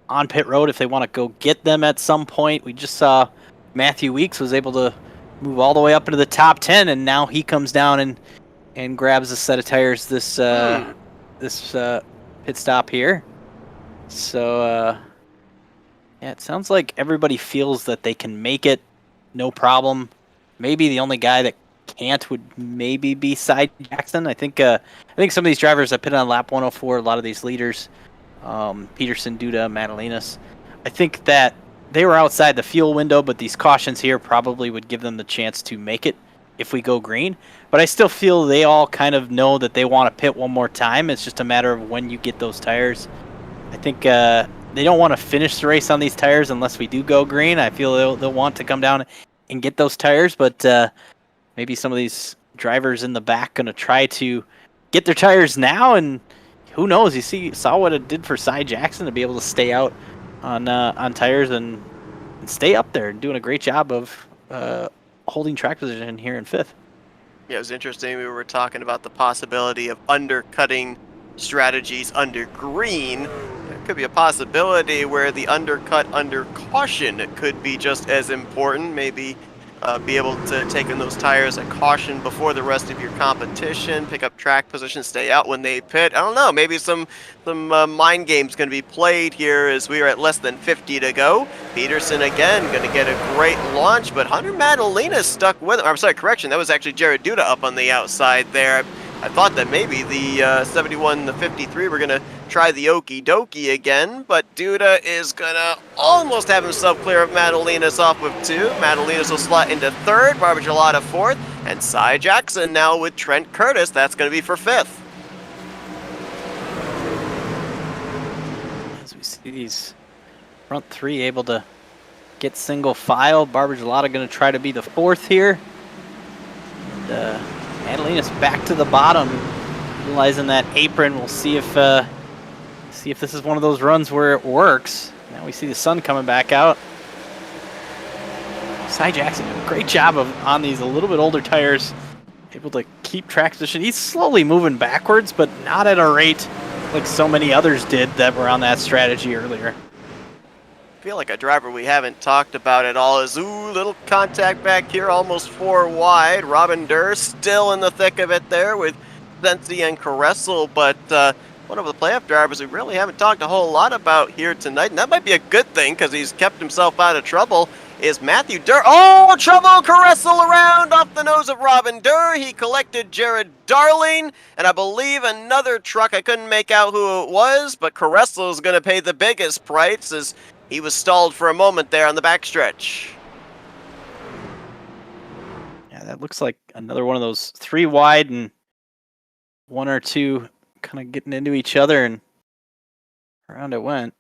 on pit road if they want to go get them at some point. We just saw Matthew Weeks was able to move all the way up into the top 10, and now he comes down and grabs a set of tires this pit stop here. So yeah, it sounds like everybody feels that they can make it, no problem. Maybe the only guy that can't would maybe be Cy Jackson. I think some of these drivers that pitted on lap 104, a lot of these leaders, Peterson, Duda, Madalinas, I think that they were outside the fuel window, but these cautions here probably would give them the chance to make it if we go green. But I still feel they all kind of know that they want to pit one more time. It's just a matter of when you get those tires. I think they don't want to finish the race on these tires unless we do go green. I feel they'll want to come down and get those tires, but maybe some of these drivers in the back going to try to get their tires now, and who knows? You saw what it did for Cy Jackson to be able to stay out on tires and stay up there and doing a great job of holding track position here in 5th. Yeah, it was interesting. We were talking about the possibility of undercutting strategies under green. There could be a possibility where the undercut under caution could be just as important. Maybe be able to take in those tires at caution before the rest of your competition, pick up track position, stay out when they pit. I don't know, maybe some mind games going to be played here as we are at less than 50 to go. Peterson again going to get a great launch, but Hunter Madalena stuck with him. I'm sorry, correction, that was actually Jared Duda up on the outside there. I thought that maybe the 71, the 53 were going to try the okie dokie again, but Duda is going to almost have himself clear of Madalenas off with 2. Madalenas will slot into 3rd, Barber-Gelata 4th, and Cy Jackson now with Trent Curtis. That's going to be for 5th. As we see these front 3 able to get single file, Barber-Gelata going to try to be the 4th here. And, Madalena's back to the bottom. utilizing that apron. We'll see if this is one of those runs where it works. Now we see the sun coming back out. Cy Jackson, great job on these a little bit older tires, able to keep track position. He's slowly moving backwards, but not at a rate like so many others did that were on that strategy earlier. I feel like a driver we haven't talked about at all is, little contact back here, almost 4 wide. Robin Durr still in the thick of it there with Sensi and Caressel, but one of the playoff drivers we really haven't talked a whole lot about here tonight, and that might be a good thing because he's kept himself out of trouble, is Matthew Durr. Oh, trouble! Caressel around off the nose of Robin Durr. He collected Jared Darling, and I believe another truck. I couldn't make out who it was, but Caressel is going to pay the biggest price as he was stalled for a moment there on the backstretch. Yeah, that looks like another one of those 3 wide and 1 or 2 kind of getting into each other, and around it went.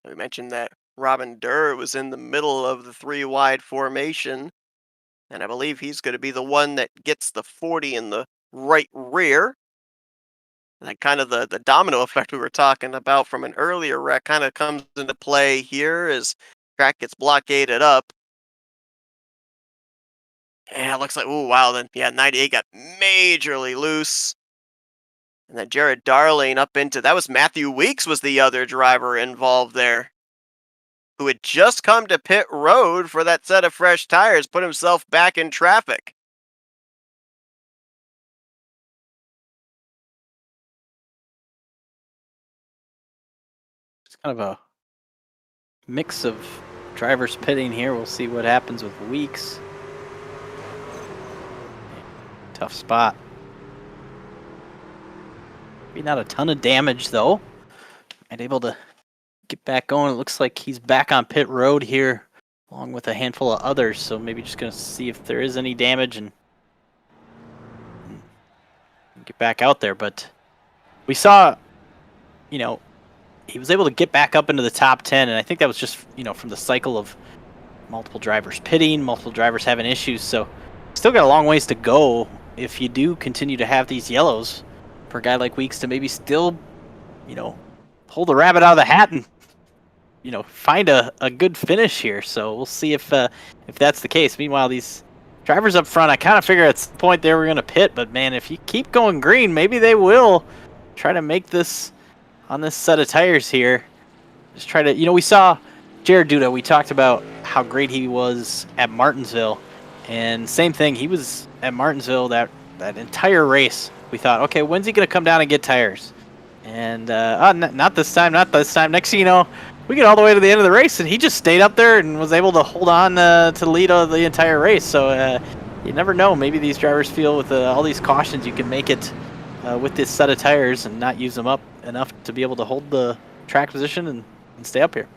We mentioned that Robin Durr was in the middle of the 3 wide formation, and I believe he's going to be the one that gets the 40 in the right rear. And that kind of the domino effect we were talking about from an earlier wreck kind of comes into play here as track gets blockaded up. And it looks like, ooh, wow, then, yeah, 98 got majorly loose. And then Jared Darling up into, that was Matthew Weeks was the other driver involved there, who had just come to pit road for that set of fresh tires, put himself back in traffic. It's kind of a mix of drivers pitting here. We'll see what happens with Weeks. Tough spot. Maybe not a ton of damage though. And able to get back going. It looks like he's back on pit road here, along with a handful of others. So maybe just gonna see if there is any damage and get back out there. But we saw, he was able to get back up into the top 10, and I think that was just, from the cycle of multiple drivers pitting, multiple drivers having issues. So still got a long ways to go if you do continue to have these yellows for a guy like Weeks to maybe still, pull the rabbit out of the hat and, find a good finish here. So we'll see if that's the case. Meanwhile, these drivers up front, I kind of figure at some point they were going to pit, but man, if you keep going green, maybe they will try to make this on this set of tires here. Just try to, we saw Jared Duda. We talked about how great he was at Martinsville, and same thing. He was at Martinsville that entire race. We thought, okay, when's he going to come down and get tires? And not this time, not this time. Next thing you know, we get all the way to the end of the race, and he just stayed up there and was able to hold on to lead the entire race. So you never know. Maybe these drivers feel with all these cautions, you can make it with this set of tires and not use them up enough to be able to hold the track position and stay up here.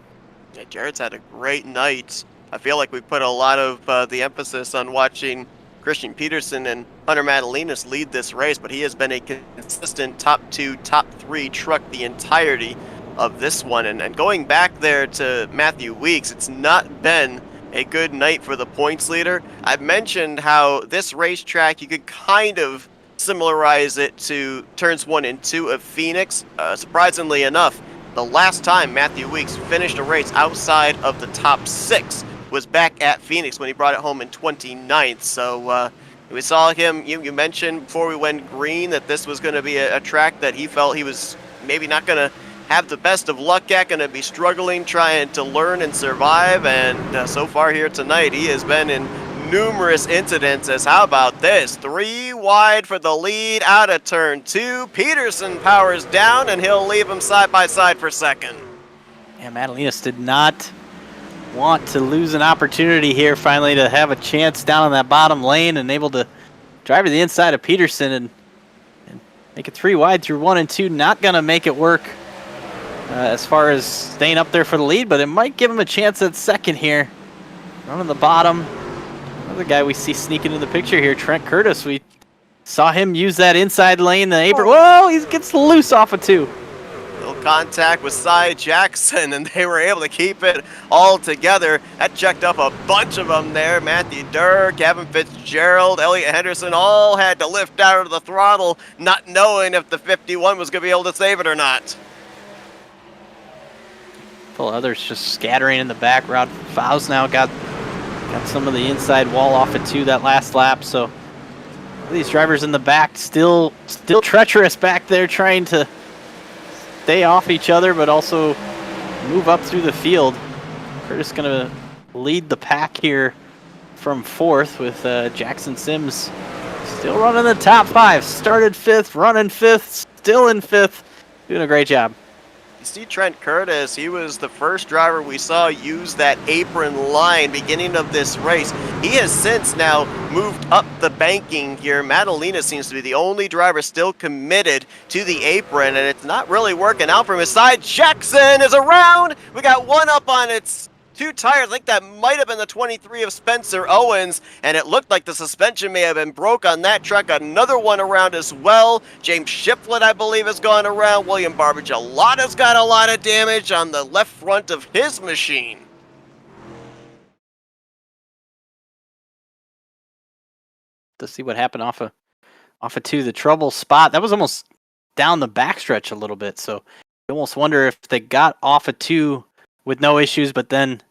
Yeah, Jared's had a great night. I feel like we put a lot of the emphasis on watching Christian Peterson and Hunter Madalinas lead this race, but he has been a consistent top 2, top 3 truck the entirety of this one. And going back there to Matthew Weeks, it's not been a good night for the points leader. I've mentioned how this racetrack, you could kind of similarize it to turns 1 and 2 of Phoenix. Surprisingly enough, the last time Matthew Weeks finished a race outside of the top 6 was back at Phoenix when he brought it home in 29th. So we saw him, you mentioned before we went green that this was going to be a track that he felt he was maybe not going to have the best of luck at, going to be struggling, trying to learn and survive. And so far here tonight, he has been in numerous incidences. How about this? 3 wide for the lead out of turn 2. Peterson powers down, and he'll leave him side by side for second. Yeah, Madalinas did not want to lose an opportunity here finally to have a chance down on that bottom lane and able to drive to the inside of Peterson and make it 3 wide through 1 and 2. Not going to make it work as far as staying up there for the lead, but it might give him a chance at second here. Running the bottom. Another guy we see sneaking in the picture here, Trent Curtis. We saw him use that inside lane, the apron. Whoa, he gets loose off of 2. Little contact with Cy Jackson, and they were able to keep it all together. That checked up a bunch of them there. Matthew Durr, Kevin Fitzgerald, Elliot Henderson all had to lift out of the throttle, not knowing if the 51 was going to be able to save it or not. Full others just scattering in the back. Rod Fowles now got some of the inside wall off at 2 that last lap. So these drivers in the back still treacherous back there, trying to stay off each other, but also move up through the field. Curtis going to lead the pack here from 4th with Jackson Sims still running the top 5. Started 5th, running 5th, still in 5th, doing a great job. You see Trent Curtis, he was the first driver we saw use that apron line beginning of this race. He has since now moved up the banking here. Madalena seems to be the only driver still committed to the apron, and it's not really working out from his side. Jackson is around. We got one up on its 2 tires. I think that might have been the 23 of Spencer Owens, and it looked like the suspension may have been broke on that truck. Another one around as well. James Shiflett, I believe, has gone around. William Barbagelato's got a lot of damage on the left front of his machine. To see what happened off of 2, the trouble spot. That was almost down the backstretch a little bit, so you almost wonder if they got off of 2 with no issues, but then,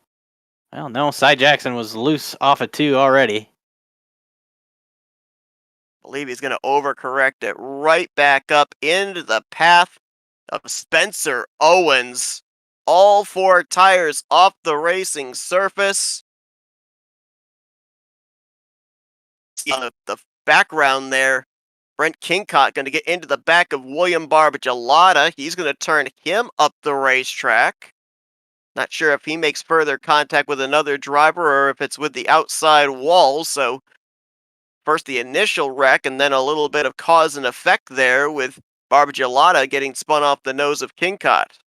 well, no, Cy Jackson was loose off of 2 already. I believe he's going to overcorrect it right back up into the path of Spencer Owens. All 4 tires off the racing surface. On the background there, Brent Kincott going to get into the back of William Barbagelata. He's going to turn him up the racetrack. Not sure if he makes further contact with another driver or if it's with the outside wall. So first the initial wreck and then a little bit of cause and effect there with Barbagelata getting spun off the nose of Kincott.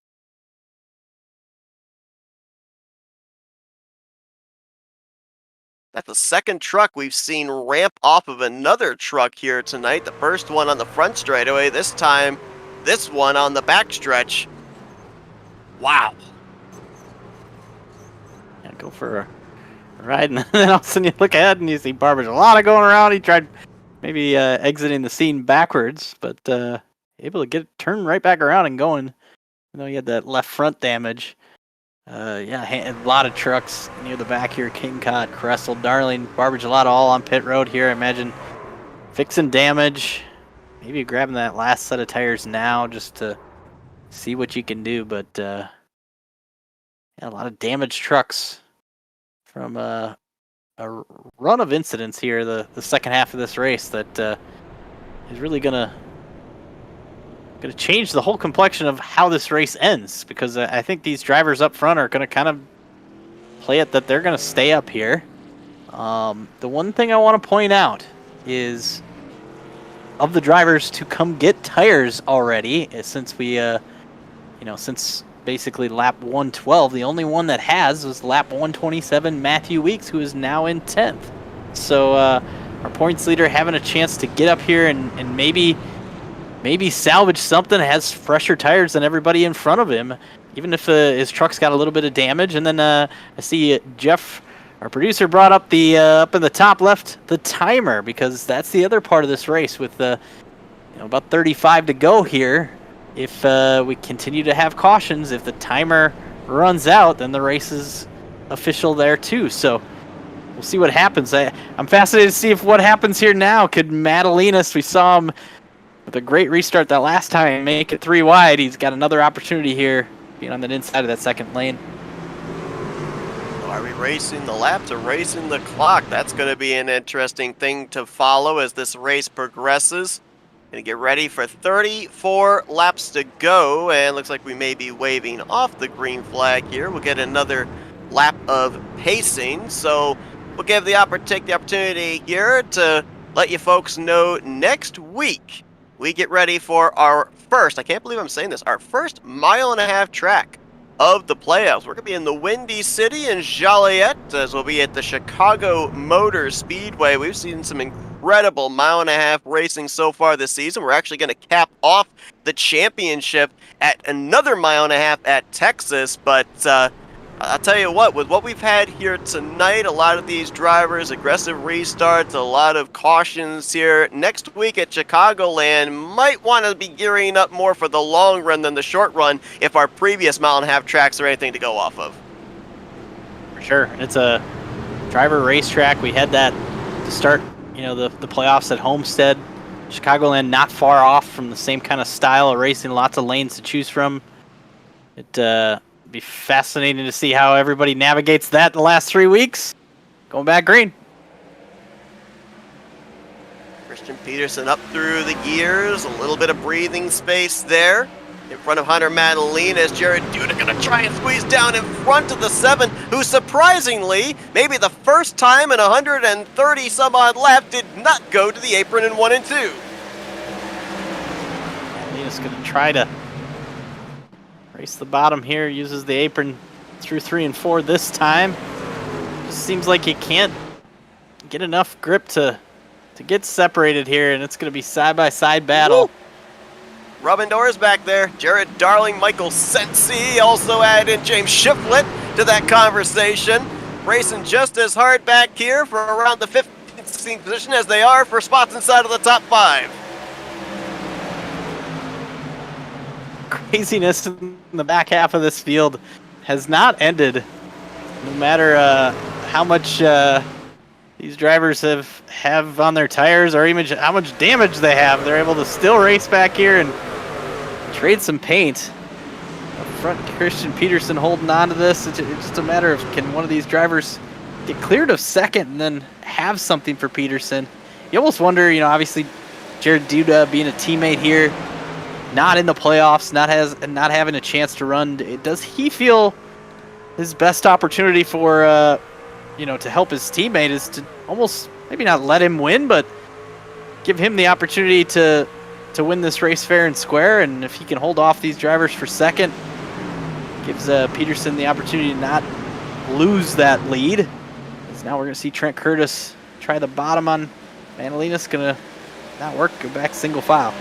That's the second truck we've seen ramp off of another truck here tonight. The first one on the front straightaway, this time this one on the backstretch. Wow. Go for a ride, and then all of a sudden you look ahead and you see Barbagelata going around. He tried maybe exiting the scene backwards, but able to get turned right back around and going. You know, he had that left front damage. Yeah, a lot of trucks near the back here. Kincott, Cressel, Darling, Barbagelata all on pit road here. I imagine fixing damage, maybe grabbing that last set of tires now just to see what you can do. But yeah, a lot of damaged trucks from a run of incidents here, the second half of this race, that is really gonna change the whole complexion of how this race ends, because I think these drivers up front are gonna kind of play it that they're gonna stay up here. The one thing I want to point out is, of the drivers to come get tires already, since we since basically lap 112, the only one that has was lap 127, Matthew Weeks, who is now in 10th. So our points leader having a chance to get up here and maybe salvage something, has fresher tires than everybody in front of him, even if his truck's got a little bit of damage. And then I see Jeff, our producer, brought up the up in the top left the timer, because that's the other part of this race with about 35 to go here. If we continue to have cautions, if the timer runs out, then the race is official there too. So we'll see what happens. I'm fascinated to see if what happens here now. Could Madalenas, we saw him with a great restart that last time, make it 3 wide. He's got another opportunity here, being on the inside of that second lane. Are we racing the laps or racing the clock? That's going to be an interesting thing to follow as this race progresses. Going to get ready for 34 laps to go, and looks like we may be waving off the green flag here. We'll get another lap of pacing, so we'll take the opportunity here to let you folks know next week we get ready for our first, I can't believe I'm saying this, our first 1.5 mile track of the playoffs. We're going to be in the Windy City in Joliet, as we'll be at the Chicago Motor Speedway. We've seen some incredible 1.5 mile racing so far this season. We're actually going to cap off the championship at another mile and a half at Texas. But I'll tell you what, with what we've had here tonight, a lot of these drivers, aggressive restarts, a lot of cautions here. Next week at Chicagoland, might want to be gearing up more for the long run than the short run if our previous mile and a half tracks are anything to go off of. For sure. It's a driver racetrack. We had that to start, the playoffs at Homestead. Chicagoland not far off from the same kind of style of racing, lots of lanes to choose from. It be fascinating to see how everybody navigates that the last 3 weeks. Going back green. Christian Peterson up through the gears, a little bit of breathing space there. In front of Hunter Madalena as Jared Duda going to try and squeeze down in front of the 7, who surprisingly, maybe the first time in 130 some odd laps, did not go to the apron in 1 and 2. Madalena's going to try to race the bottom here, uses the apron through 3 and 4 this time. Just seems like he can't get enough grip to get separated here, and it's going to be side-by-side battle. Woo! Rubbing doors back there. Jared Darling, Michael Sensi, also add in James Shiflett to that conversation. Racing just as hard back here for around the 15th, 16th position as they are for spots inside of the top 5. Craziness in the back half of this field has not ended. No matter how much these drivers have on their tires, or even how much damage they have, they're able to still race back here and trade some paint. Up front, Christian Peterson holding on to this. It's just a matter of, can one of these drivers get cleared of second and then have something for Peterson? You almost wonder, obviously Jared Duda being a teammate here, not in the playoffs, not having a chance to run. Does he feel his best opportunity for to help his teammate is to almost maybe not let him win, but give him the opportunity to win this race fair and square? And if he can hold off these drivers for second, gives Peterson the opportunity to not lose that lead. Because now we're going to see Trent Curtis try the bottom on Madalena's going to not work, go back single file.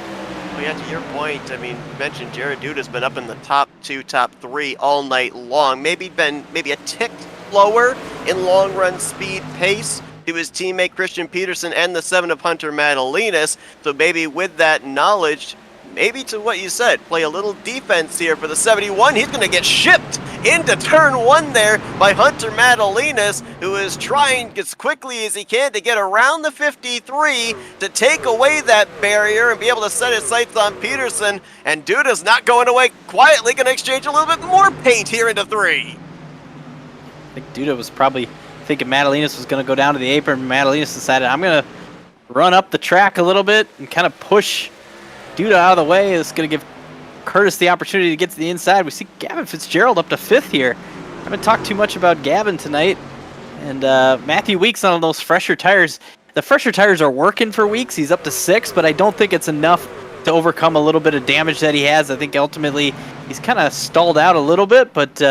Well, yeah, to your point, I mean, you mentioned Jared Duda's been up in the top 2, top 3 all night long. Maybe a tick slower in long run speed pace to his teammate Christian Peterson and the 7 of Hunter Madalenas. So maybe with that knowledge, maybe to what you said, play a little defense here for the 71. He's going to get shipped into turn 1 there by Hunter Madalenas, who is trying as quickly as he can to get around the 53 to take away that barrier and be able to set his sights on Peterson. And Duda's not going away quietly, going to exchange a little bit more paint here into 3. I think Duda was probably thinking Madalenas was going to go down to the apron. Madalenas decided, I'm going to run up the track a little bit and kind of push Duda out of the way. It's going to give Curtis the opportunity to get to the inside. We see Gavin Fitzgerald up to 5th here. I haven't talked too much about Gavin tonight. And Matthew Weeks on those fresher tires. The fresher tires are working for Weeks. He's up to 6th, but I don't think it's enough to overcome a little bit of damage that he has. I think ultimately he's kind of stalled out a little bit, but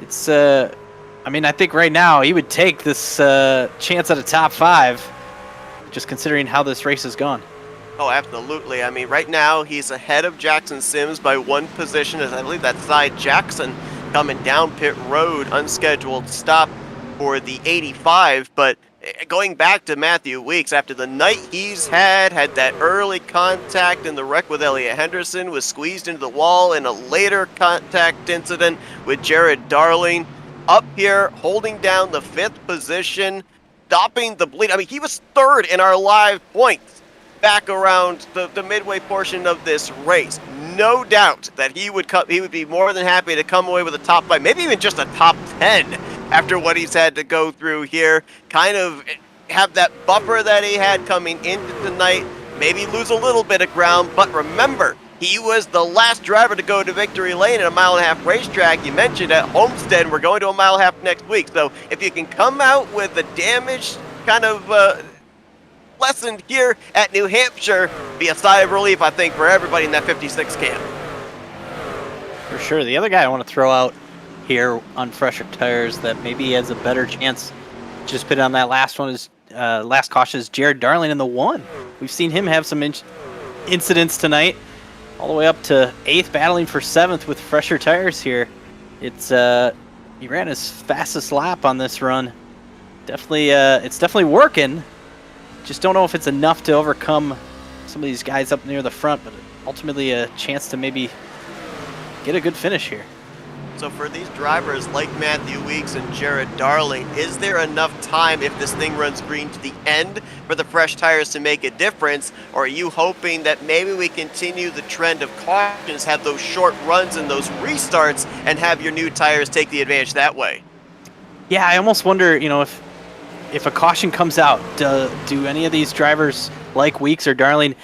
it's I think right now he would take this chance at a top 5, just considering how this race has gone. Oh, absolutely. I mean, right now he's ahead of Jackson Sims by 1 position, as I believe that's Cy Jackson coming down pit road, unscheduled stop for the 85. But going back to Matthew Weeks, after the night he's had that early contact in the wreck with Elliott Henderson, was squeezed into the wall in a later contact incident with Jared Darling, up here holding down the 5th position, stopping the bleed. I mean, he was 3rd in our live points back around the midway portion of this race. No doubt that he would be more than happy to come away with a top 5, maybe even just a top 10 after what he's had to go through here. Kind of have that buffer that he had coming into tonight, maybe lose a little bit of ground, but remember, he was the last driver to go to victory lane at a mile and a half racetrack. You mentioned at Homestead, we're going to a mile and a half next week. So if you can come out with the damage kind of lessened here at New Hampshire, be a sigh of relief, I think, for everybody in that 56 camp. For sure. The other guy I want to throw out here on fresher tires that maybe has a better chance, just put on that last one, is last caution, is Jared Darling in the 1. We've seen him have some incidents tonight. all the way up to 8th, battling for 7th with fresher tires here. It's he ran his fastest lap on this run. Definitely, it's definitely working. Just don't know if it's enough to overcome some of these guys up near the front, but ultimately a chance to maybe get a good finish here. So for these drivers like Matthew Weeks and Jared Darling, is there enough time if this thing runs green to the end for the fresh tires to make a difference? Or are you hoping that maybe we continue the trend of cautions, have those short runs and those restarts, and have your new tires take the advantage that way? Yeah, I almost wonder, you know, if a caution comes out, do any of these drivers like Weeks or Darling,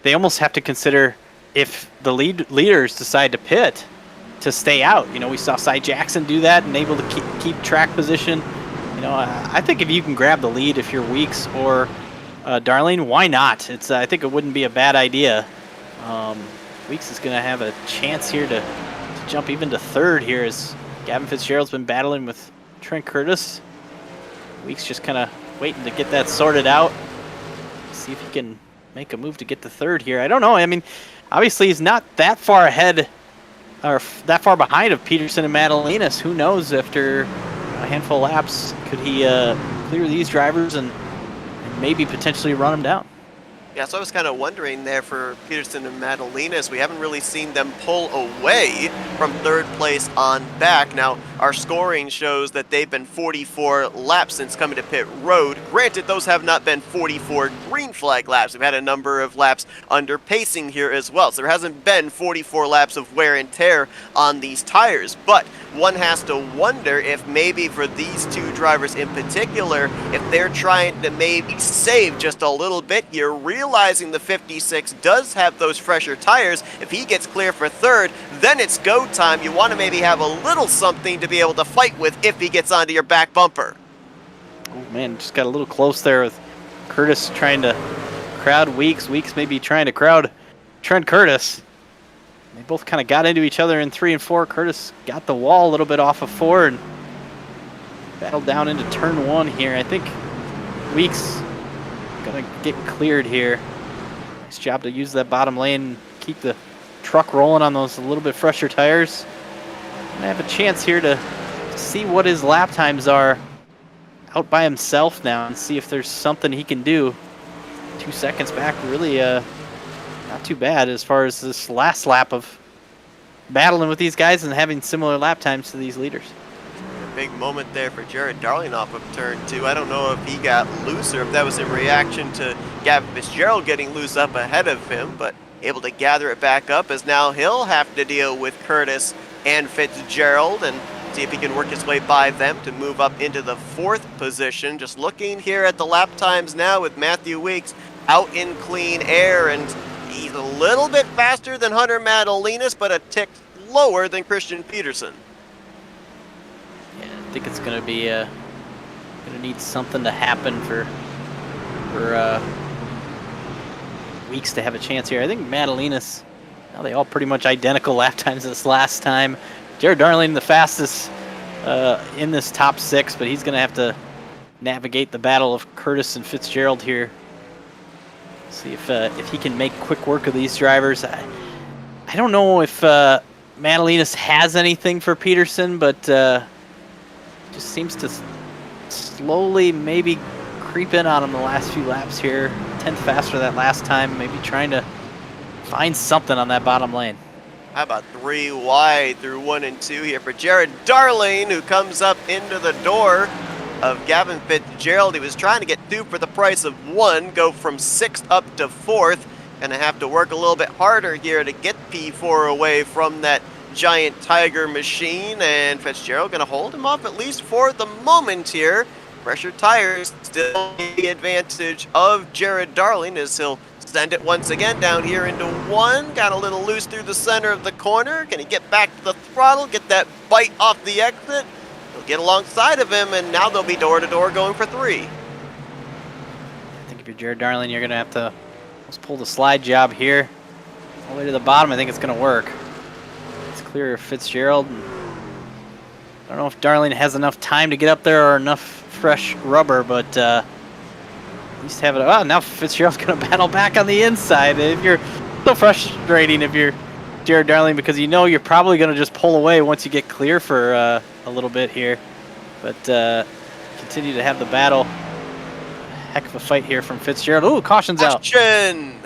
they almost have to consider if the leaders decide to pit, to stay out. You know, we saw Cy Jackson do that and able to keep track position. You know, I think if you can grab the lead, if you're Weeks or Darling, why not? I think it wouldn't be a bad idea. Weeks is going to have a chance here to jump even to 3rd here, as Gavin Fitzgerald's been battling with Trent Curtis. Weeks just kind of waiting to get that sorted out. See if he can make a move to get to 3rd here. I don't know. I mean, obviously he's not that far ahead or that far behind of Peterson and Madalinas. Who knows, after a handful of laps, could he clear these drivers and maybe potentially run them down? Yeah, so I was kind of wondering there for Peterson and Madalinas, we haven't really seen them pull away from 3rd place on back. Now, our scoring shows that they've been 44 laps since coming to pit road. Granted, those have not been 44 green flag laps. We've had a number of laps under pacing here as well. So there hasn't been 44 laps of wear and tear on these tires. But one has to wonder if maybe for these two drivers in particular, if they're trying to maybe save just a little bit, you're realizing the 56 does have those fresher tires. If he gets clear for 3rd, then it's go time. You want to maybe have a little something to be able to fight with if he gets onto your back bumper. Oh man, just got a little close there with Curtis trying to crowd Weeks. Weeks maybe trying to crowd Trent Curtis. They both kind of got into each other in 3 and 4. Curtis got the wall a little bit off of 4 and battled down into turn 1 here. I think Weeks gonna get cleared here. Nice job to use that bottom lane, keep the truck rolling on those a little bit fresher tires. Gonna have a chance here to see what his lap times are out by himself now and see if there's something he can do. 2 seconds back, really not too bad as far as this last lap of battling with these guys and having similar lap times to these leaders. A big moment there for Jared Darling off of turn 2. I don't know if he got loose or if that was in reaction to Gavin Fitzgerald getting loose up ahead of him, but able to gather it back up as now he'll have to deal with Curtis and Fitzgerald and see if he can work his way by them to move up into the 4th position. Just looking here at the lap times now with Matthew Weeks out in clean air, and he's a little bit faster than Hunter Madalinas, but a tick lower than Christian Peterson. Yeah, I think it's going to be going to need something to happen for Weeks to have a chance here. I think Madalinas, now they all pretty much identical lap times this last time. Jared Darling the fastest in this top 6, but he's going to have to navigate the battle of Curtis and Fitzgerald here. See if he can make quick work of these drivers. I don't know if Madalinas has anything for Peterson, but just seems to slowly maybe creep in on him the last few laps here. 10th faster that last time, maybe trying to find something on that bottom lane. How about 3 wide through 1 and 2 here for Jared Darling, who comes up into the door of Gavin Fitzgerald. He was trying to get 2 for the price of 1, go from 6th up to 4th. Gonna have to work a little bit harder here to get P4 away from that giant Tiger machine, and Fitzgerald gonna hold him off at least for the moment here. Pressure tires still the advantage of Jared Darling as he'll send it once again down here into 1. Got a little loose through the center of the corner. Can he get back to the throttle, get that bite off the exit? He'll get alongside of him, and now they'll be door to door going for 3. I think if you're Jared Darling, you're going to have to almost pull the slide job here all the way to the bottom. I think it's going to work. It's clear of Fitzgerald. I don't know if Darling has enough time to get up there or enough fresh rubber, but at least have it. Oh, now Fitzgerald's going to battle back on the inside. If you're So frustrating if you're Jared Darling, because you know you're probably going to just pull away once you get clear for a little bit here. But continue to have the battle. Heck of a fight here from Fitzgerald. Ooh, caution's out. Caution!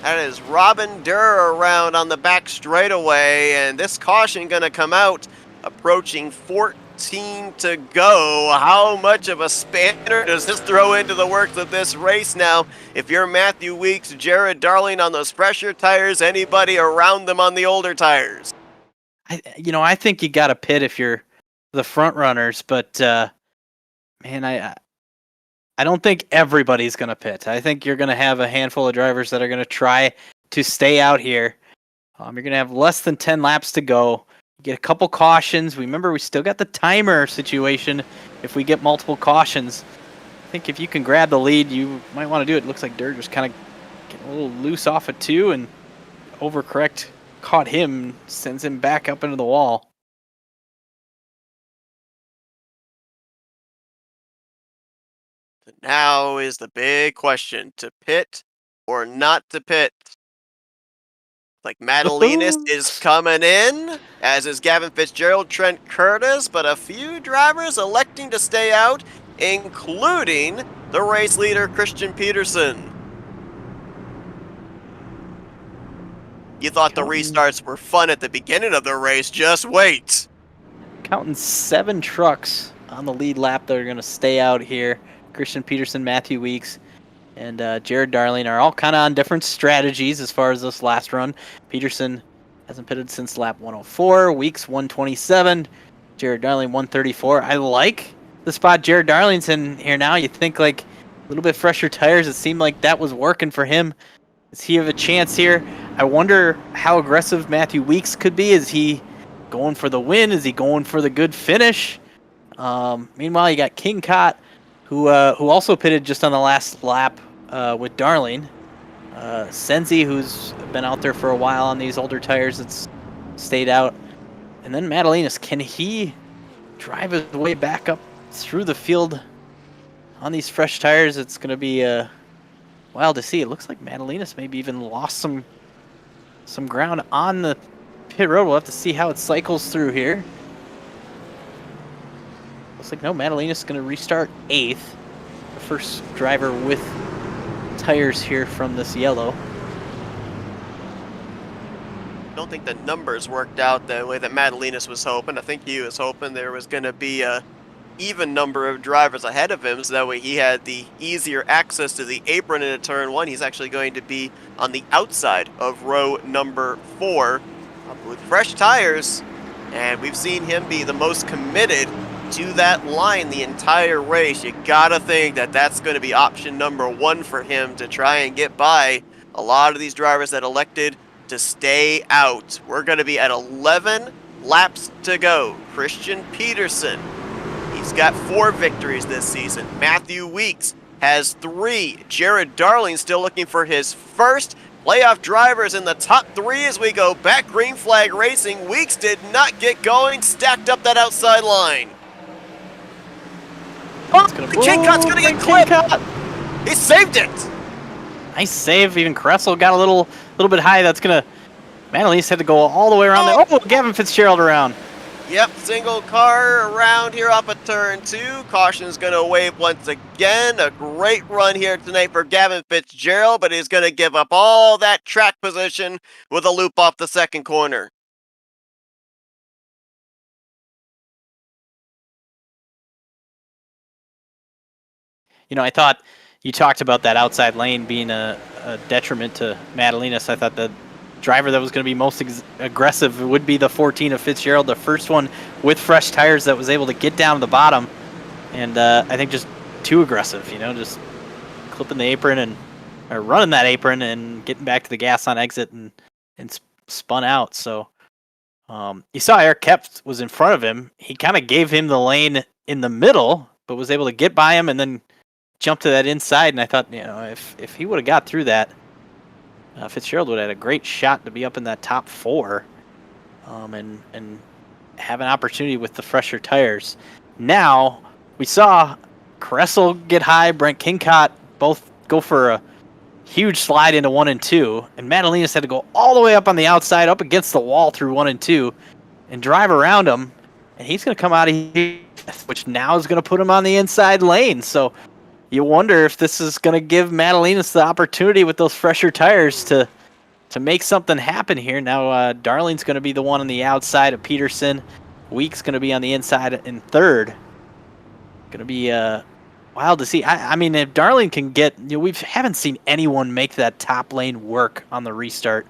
That is Robin Durr around on the back straightaway, and this caution going to come out approaching 14 to go. How much of a spanner does this throw into the works of this race now? If you're Matthew Weeks, Jared Darling on those fresher tires, anybody around them on the older tires? I think you got to pit if you're the front runners, but man, I don't think everybody's going to pit. I think you're going to have a handful of drivers that are going to try to stay out here. You're going to have less than 10 laps to go. You get a couple cautions. Remember, we still got the timer situation if we get multiple cautions. I think if you can grab the lead, you might want to do it. It looks like Dirk was kind of getting a little loose off it too, and overcorrect caught him, sends him back up into the wall. Now is the big question, to pit or not to pit. Like Madalinas is coming in, as is Gavin Fitzgerald, Trent Curtis, but a few drivers electing to stay out, including the race leader, Christian Peterson. You thought the restarts were fun at the beginning of the race, just wait. Counting 7 trucks on the lead lap that are going to stay out here. Christian Peterson, Matthew Weeks, and Jared Darling are all kind of on different strategies as far as this last run. Peterson hasn't pitted since lap 104, Weeks 127, Jared Darling 134. I like the spot Jared Darling's in here now. You think like a little bit fresher tires. It seemed like that was working for him. Does he have a chance here? I wonder how aggressive Matthew Weeks could be. Is he going for the win? Is he going for the good finish? Meanwhile, you got King Cott, who also pitted just on the last lap with Darling. Senzi, who's been out there for a while on these older tires, that's stayed out. And then Madalinas, can he drive his way back up through the field on these fresh tires? It's going to be wild to see. It looks like Madalinas maybe even lost some ground on the pit road. We'll have to see how it cycles through here. Looks like no, Madalina's going to restart 8th. The first driver with tires here from this yellow. I don't think the numbers worked out the way that Madalinas was hoping. I think he was hoping there was going to be a even number of drivers ahead of him, so that way he had the easier access to the apron into turn 1. He's actually going to be on the outside of row number 4 with fresh tires, and we've seen him be the most committed to that line the entire race. You gotta think that that's going to be option number 1 for him to try and get by a lot of these drivers that elected to stay out. We're going to be at 11 laps to go. Christian Peterson, he's got 4 victories this season. Matthew Weeks has 3. Jared Darling still looking for his first. Playoff drivers in the top 3 as we go back. Green flag racing. Weeks did not get going. Stacked up that outside line. Oh, the King Cut's going to get clipped. He saved it. Nice save. Even Kressel got a little bit high. That's going to... Madalinas had to go all the way around there. Oh, Gavin Fitzgerald around. Yep, single car around here up at turn 2. Caution's going to wave once again. A great run here tonight for Gavin Fitzgerald, but he's going to give up all that track position with a loop off the second corner. I thought you talked about that outside lane being a detriment to Madalinas. I thought the driver that was going to be most aggressive would be the 14 of Fitzgerald, the first one with fresh tires that was able to get down to the bottom. And I think just too aggressive, just clipping the apron or running that apron and getting back to the gas on exit and spun out. So you saw Eric Kepf was in front of him. He kind of gave him the lane in the middle, but was able to get by him and then jump to that inside. And I thought, if he would have got through that, Fitzgerald would have had a great shot to be up in that top 4 and have an opportunity with the fresher tires. Now, we saw Kressel get high, Brent Kincott both go for a huge slide into 1 and 2, and Madalenas had to go all the way up on the outside, up against the wall through 1 and 2, and drive around him. And he's going to come out of here, which now is going to put him on the inside lane. So you wonder if this is going to give Madalenas the opportunity with those fresher tires to make something happen here. Now Darling's going to be the one on the outside of Peterson. Weeks going to be on the inside in third. Going to be wild to see. I mean, if Darling can get, we haven't seen anyone make that top lane work on the restart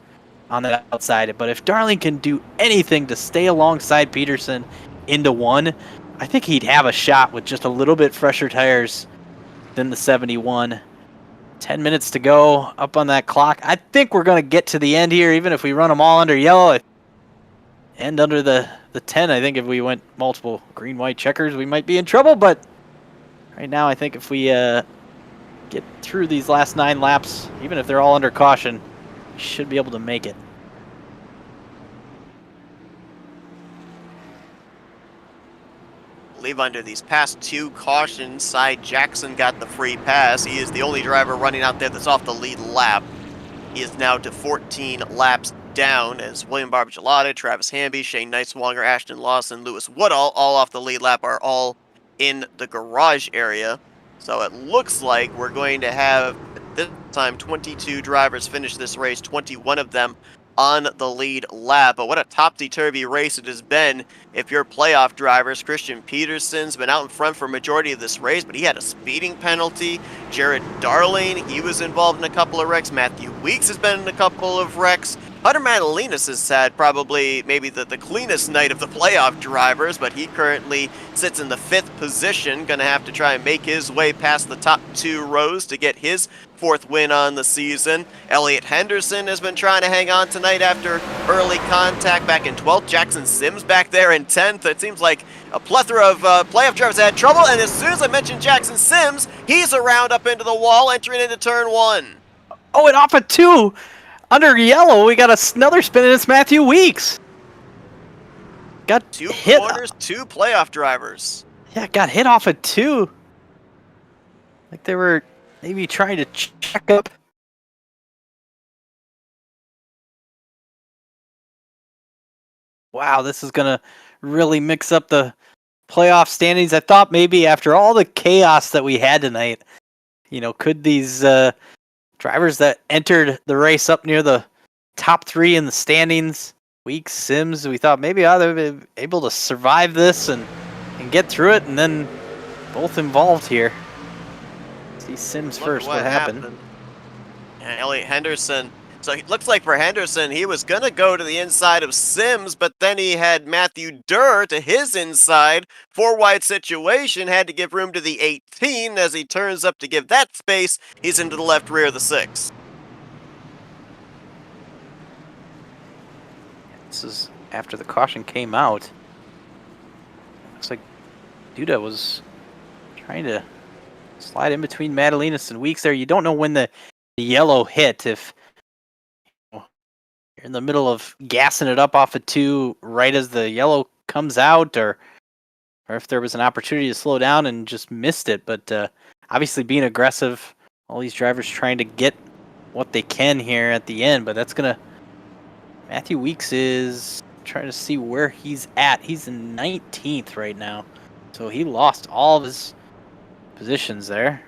on the outside. But if Darling can do anything to stay alongside Peterson into 1, I think he'd have a shot with just a little bit fresher tires than the 71. 10 minutes to go up on that clock. I think we're going to get to the end here, even if we run them all under yellow. And under the 10, I think if we went multiple green-white checkers, we might be in trouble. But right now, I think if we get through these last 9 laps, even if they're all under caution, we should be able to make it. I believe under these past 2 cautions, Cy Jackson got the free pass. He is the only driver running out there that's off the lead lap. He is now to 14 laps down as William Barbagelata, Travis Hamby, Shane Neiswanger, Ashton Lawson, Lewis Woodall, all off the lead lap, are all in the garage area. So it looks like we're going to have, at this time, 22 drivers finish this race, 21 of them on the lead lap. But what a topsy-turvy race it has been if you're playoff drivers. Christian Peterson's been out in front for a majority of this race, but he had a speeding penalty. Jared Darling, he was involved in a couple of wrecks. Matthew Weeks has been in a couple of wrecks. Hunter Madalenas has had probably maybe the cleanest night of the playoff drivers, but he currently sits in the 5th position, going to have to try and make his way past the top 2 rows to get his 4th win on the season. Elliott Henderson has been trying to hang on tonight after early contact back in 12th. Jackson Sims back there in 10th. It seems like a plethora of playoff drivers had trouble, and as soon as I mentioned Jackson Sims, he's around up into the wall, entering into turn 1. Oh, and off of 2, under yellow, we got another spin, and it's Matthew Weeks. Got 2 hit. corners, 2 playoff drivers. Yeah, got hit off of 2. Like they were maybe trying to check up. Wow, this is going to really mix up the playoff standings. I thought maybe after all the chaos that we had tonight, could these drivers that entered the race up near the top 3 in the standings, Weeks, Sims, we thought maybe they'd be able to survive this and get through it, and then both involved here. See Sims first, what happened? And Elliott Henderson. So it looks like for Henderson, he was going to go to the inside of Sims, but then he had Matthew Durr to his inside. 4-wide situation, had to give room to the 18 as he turns up to give that space. He's into the left rear of the 6. This is after the caution came out. Looks like Duda was trying to slide in between Madalenas and Weeks there. You don't know when the yellow hit, if you're in the middle of gassing it up off of 2 right as the yellow comes out, or if there was an opportunity to slow down and just missed it. But obviously being aggressive, all these drivers trying to get what they can here at the end, but that's going to... Matthew Weeks is trying to see where he's at. He's in 19th right now, so he lost all of his positions there.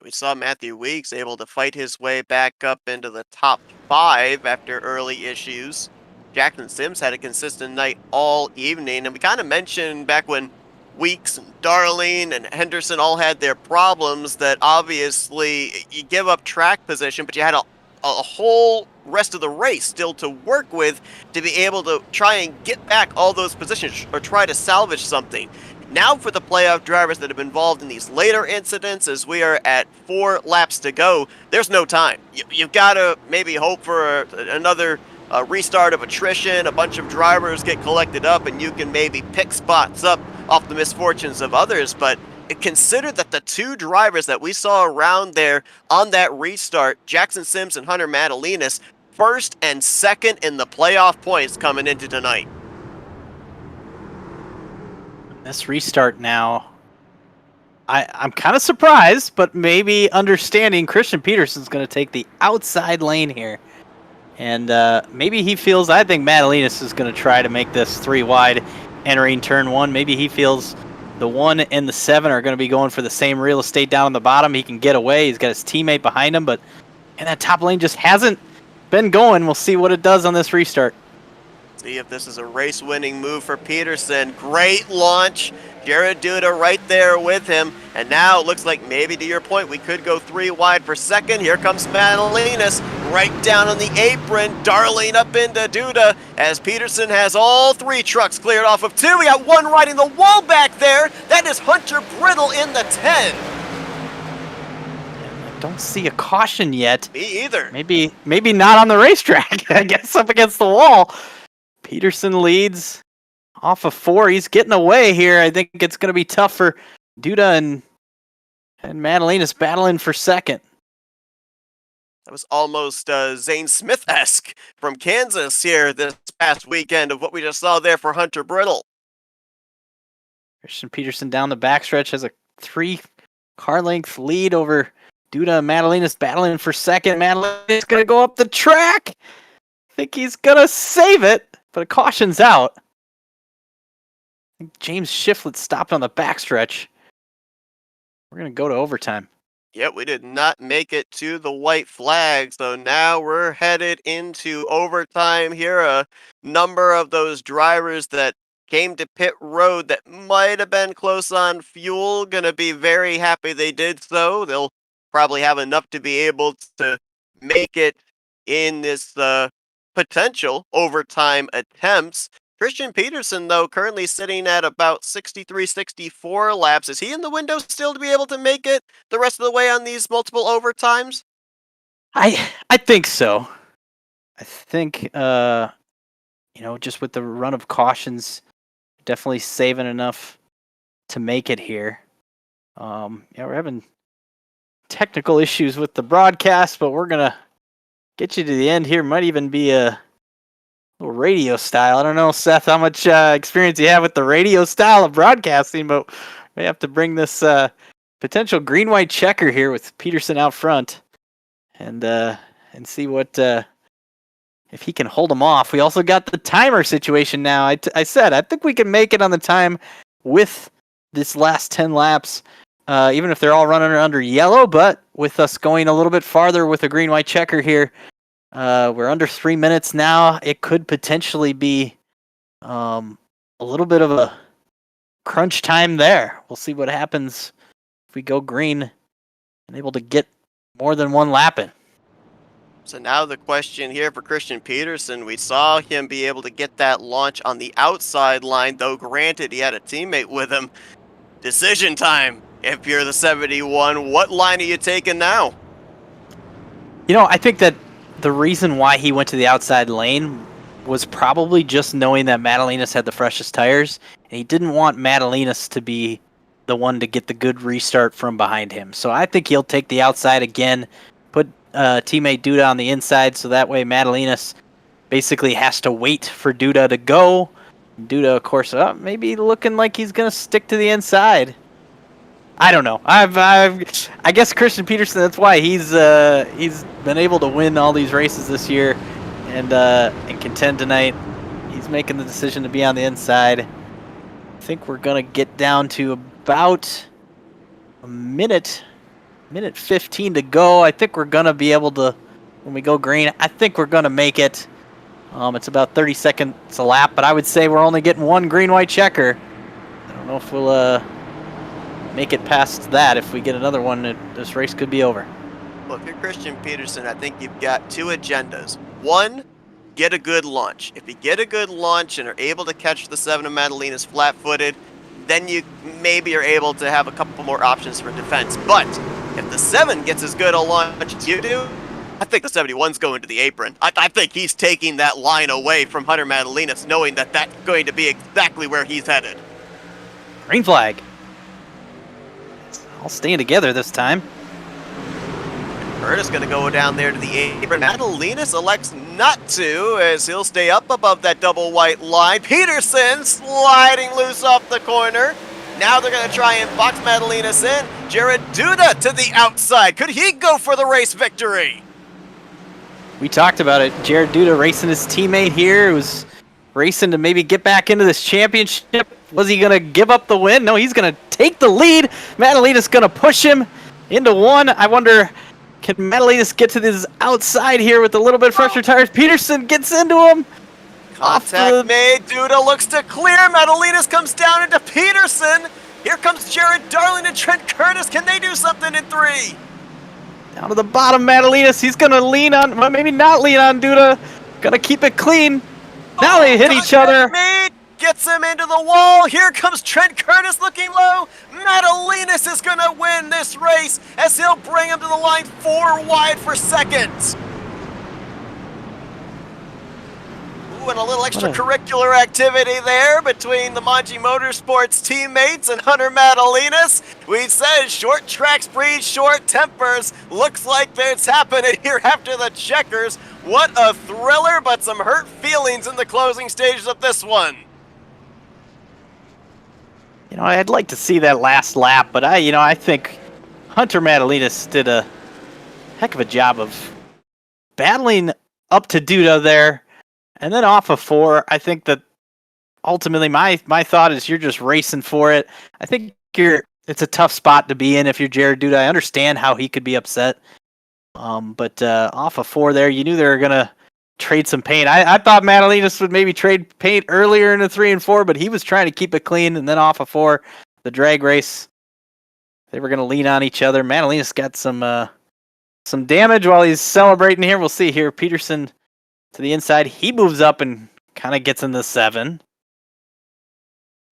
We saw Matthew Weeks able to fight his way back up into the top 5 after early issues. Jackson Sims had a consistent night all evening, and we kind of mentioned back when Weeks and Darling and Henderson all had their problems that obviously you give up track position, but you had a whole rest of the race still to work with to be able to try and get back all those positions or try to salvage something. Now for the playoff drivers that have been involved in these later incidents, as we are at 4 laps to go, there's no time. You've got to maybe hope for another restart of attrition, a bunch of drivers get collected up, and you can maybe pick spots up off the misfortunes of others. But consider that the 2 drivers that we saw around there on that restart, Jackson Sims and Hunter Madalenas, 1st and 2nd in the playoff points coming into tonight. This restart now, I'm kind of surprised, but maybe understanding Christian Peterson's going to take the outside lane here. And maybe he feels, I think Madalinas is going to try to make this 3 wide entering turn 1. Maybe he feels the 1 and the 7 are going to be going for the same real estate down on the bottom. He can get away. He's got his teammate behind him, but and that top lane just hasn't been going. We'll see what it does on this restart. See if this is a race-winning move for Peterson. Great launch. Jared Duda right there with him. And now it looks like maybe to your point, we could go 3 wide for second. Here comes Madalinas right down on the apron, darling up into Duda as Peterson has all 3 trucks cleared off of 2. We got 1 riding the wall back there. That is Hunter Brittle in the 10. I don't see a caution yet. Me either. Maybe not on the racetrack. I guess up against the wall. Peterson leads off of 4. He's getting away here. I think it's going to be tough for Duda and Madalinas battling for second. That was almost Zane Smith-esque from Kansas here this past weekend of what we just saw there for Hunter Brittle. Christian Peterson down the backstretch has a 3-car length lead over Duda and Madalinas battling for second. Madalinas going to go up the track. I think he's going to save it. But a caution's out. I think James Shiflett stopped on the backstretch. We're going to go to overtime. Yep, we did not make it to the white flag, so now we're headed into overtime here. A number of those drivers that came to pit road that might have been close on fuel, going to be very happy they did so. They'll probably have enough to be able to make it in this potential overtime attempts. Christian Peterson, though, currently sitting at about 63, 64 laps. Is he in the window still to be able to make it the rest of the way on these multiple overtimes? I think so. I think, just with the run of cautions, definitely saving enough to make it here. We're having technical issues with the broadcast, but we're going to get you to the end here. Might even be a little radio style. I don't know, Seth, how much experience you have with the radio style of broadcasting, but we have to bring this potential green-white checker here with Peterson out front and see what if he can hold him off. We also got the timer situation now. I said I think we can make it on the time with this last 10 laps, even if they're all running under yellow, but with us going a little bit farther with a green-white checker here, we're under 3 minutes now. It could potentially be a little bit of a crunch time there. We'll see what happens if we go green and able to get more than 1 lap in. So now the question here for Christian Peterson, we saw him be able to get that launch on the outside line, though granted he had a teammate with him. Decision time. If you're the 71, what line are you taking now? I think that the reason why he went to the outside lane was probably just knowing that Madalinas had the freshest tires, and he didn't want Madalinas to be the one to get the good restart from behind him. So I think he'll take the outside again, put teammate Duda on the inside, so that way Madalinas basically has to wait for Duda to go. Duda, of course, maybe looking like he's going to stick to the inside. I don't know. I guess Christian Peterson, that's why he's been able to win all these races this year and contend tonight. He's making the decision to be on the inside. I think we're going to get down to about a minute 15 to go. I think we're going to be able to, when we go green, I think we're going to make it. It's about 30 seconds a lap, but I would say we're only getting 1 green-white checker. I don't know if we'll make it past that. If we get another one, this race could be over. Well, if you're Christian Peterson, I think you've got 2 agendas. 1, get a good launch. If you get a good launch and are able to catch the 7 of Madalinas flat-footed, then you maybe are able to have a couple more options for defense. But if the 7 gets as good a launch as you do, I think the 71's going to the apron. I think he's taking that line away from Hunter Madalinas, knowing that that's going to be exactly where he's headed. Green flag. It's all staying together this time. Curtis going to go down there to the apron. Madalinas elects not to, as he'll stay up above that double white line. Peterson sliding loose off the corner. Now they're going to try and box Madalinas in. Jared Duda to the outside. Could he go for the race victory? We talked about it. Jared Duda racing his teammate here, who's racing to maybe get back into this championship. Was he going to give up the win? No, he's going to take the lead. Madalina's going to push him into one. I wonder, can Madalinas get to this outside here with a little bit fresher tires? Peterson gets into him. Contact made. Duda looks to clear. Madalinas comes down into Peterson. Here comes Jared Darling and Trent Curtis. Can they do something in 3? Down to the bottom, Madalinas. He's going to lean on, well, maybe not lean on Duda. Going to keep it clean. Now they hit each other. Made gets him into the wall. Here comes Trent Curtis looking low. Madalinas is going to win this race as he'll bring him to the line 4 wide for second. Ooh, and a little extracurricular activity there between the Manji Motorsports teammates and Hunter Madalinas. We said short tracks breed short tempers. Looks like it's happening here after the checkers. What a thriller, but some hurt feelings in the closing stages of this one. You know, I'd like to see that last lap, but I think Hunter Madalinas did a heck of a job of battling up to Duda there. And then off of 4, I think that ultimately my thought is you're just racing for it. I think it's a tough spot to be in if you're Jared Duda. I understand how he could be upset. But off of 4 there, you knew they were going to trade some paint. I thought Madalinas would maybe trade paint earlier in the 3 and 4, but he was trying to keep it clean. And then off of 4, the drag race, they were going to lean on each other. Madalinas got some damage while he's celebrating here. We'll see here. Peterson to the inside. He moves up and kind of gets in the 7.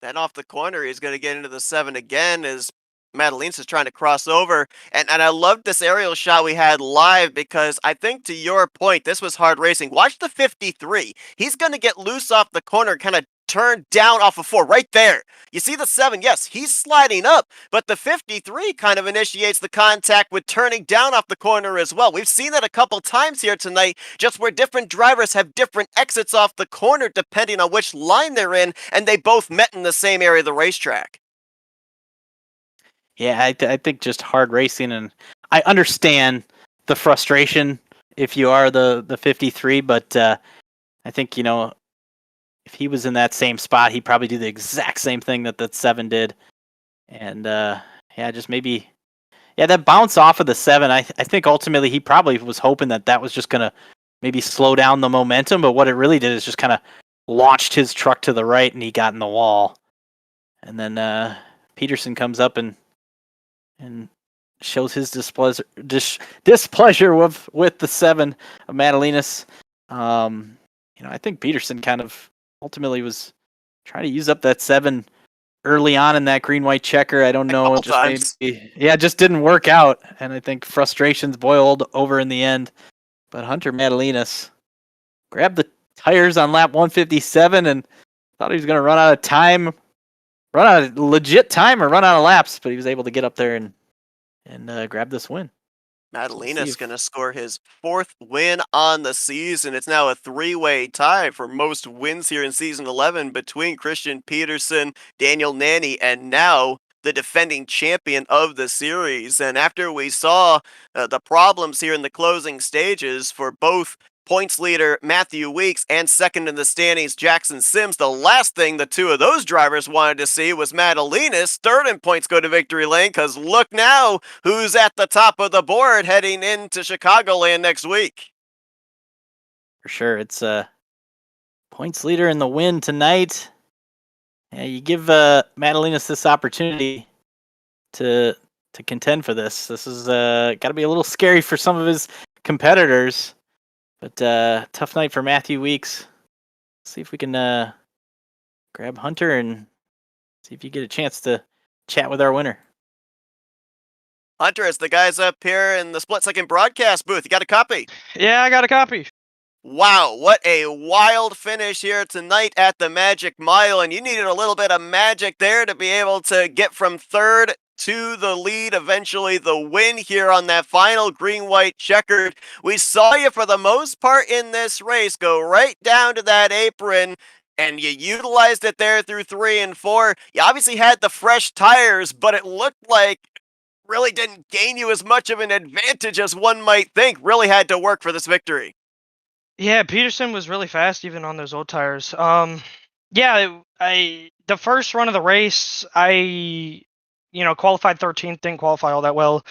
Then off the corner, he's going to get into the 7 again as Madalinas is trying to cross over. And I loved this aerial shot we had live because I think to your point, this was hard racing. Watch the 53. He's going to get loose off the corner, kind of turn down off of 4 right there. You see the 7, yes, he's sliding up, but the 53 kind of initiates the contact with turning down off the corner as well. We've seen that a couple times here tonight, just where different drivers have different exits off the corner depending on which line they're in, and they both met in the same area of the racetrack. Yeah, I think just hard racing, and I understand the frustration if you are the 53, but I think, if he was in that same spot, he'd probably do the exact same thing that 7 did. And just maybe, that bounce off of the 7, I think ultimately he probably was hoping that was just going to maybe slow down the momentum, but what it really did is just kind of launched his truck to the right and he got in the wall. And then Peterson comes up and shows his displeasure with the 7 of Madalinas. I think Peterson kind of ultimately was trying to use up that 7 early on in that green-white checker. I don't know. It just didn't work out. And I think frustrations boiled over in the end. But Hunter Madalinas grabbed the tires on lap 157 and thought he was going to run out of time, run out of legit time or run out of laps. But he was able to get up there and grab this win. Madalinas going to score his 4th win on the season. It's now a 3-way tie for most wins here in Season 11 between Christian Peterson, Daniel Nanny, and now the defending champion of the series. And after we saw the problems here in the closing stages for both points leader Matthew Weeks and second in the standings Jackson Sims, the last thing the 2 of those drivers wanted to see was Madalinas third in points go to victory lane, because look now who's at the top of the board heading into Chicagoland next week. For sure, it's points leader in the win tonight. Yeah, you give Madalinas this opportunity to contend for this. This is got to be a little scary for some of his competitors. But tough night for Matthew Weeks. See if we can grab Hunter and see if you get a chance to chat with our winner. Hunter, it's the guys up here in the split-second broadcast booth. You got a copy? Yeah, I got a copy. Wow, what a wild finish here tonight at the Magic Mile, and you needed a little bit of magic there to be able to get from third to the lead, eventually the win here on that final green-white checkered. We saw you for the most part in this race go right down to that apron and you utilized it there through 3 and 4. You obviously had the fresh tires, but it looked like really didn't gain you as much of an advantage as one might think. Really had to work for this victory. Yeah, Peterson was really fast even on those old tires. Yeah, I the first run of the race, I qualified 13th, didn't qualify all that well.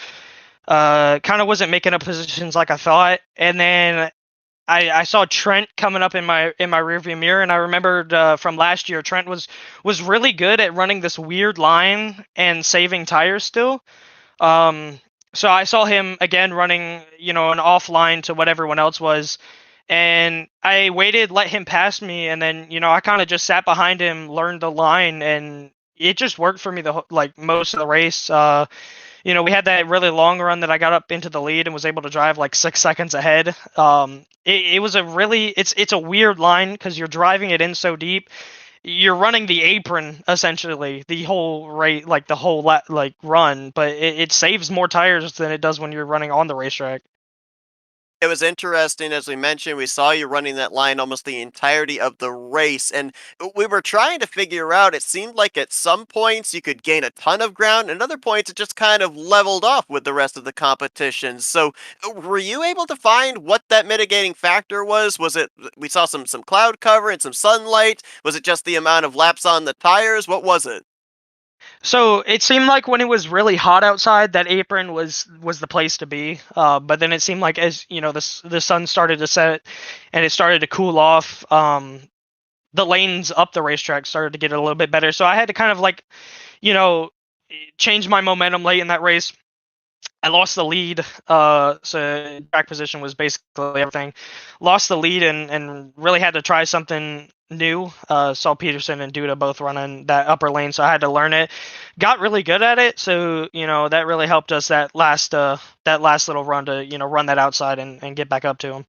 Kind of wasn't making up positions like I thought, and then I saw Trent coming up in my rearview mirror, and I remembered from last year Trent was really good at running this weird line and saving tires still. So I saw him again running, an offline to what everyone else was, and I waited, let him pass me, and then I kind of just sat behind him, learned the line, and it just worked for me most of the race. We had that really long run that I got up into the lead and was able to drive like 6 seconds ahead. It was it's a weird line because you're driving it in so deep. You're running the apron essentially the whole rate, like the whole run, but it saves more tires than it does when you're running on the racetrack. It was interesting, as we mentioned, we saw you running that line almost the entirety of the race, and we were trying to figure out, it seemed like at some points you could gain a ton of ground, and other points it just kind of leveled off with the rest of the competition. So, were you able to find what that mitigating factor was? Was it, we saw some cloud cover and some sunlight? Was it just the amount of laps on the tires? What was it? So it seemed like when it was really hot outside, that apron was the place to be. But then it seemed like as the sun started to set and it started to cool off, the lanes up the racetrack started to get a little bit better. So I had to kind of change my momentum late in that race. I lost the lead, so track position was basically everything. Lost the lead and really had to try something new. Saw Peterson and Duda both running that upper lane, so I had to learn it. Got really good at it, so that really helped us that last little run to run that outside and get back up to him.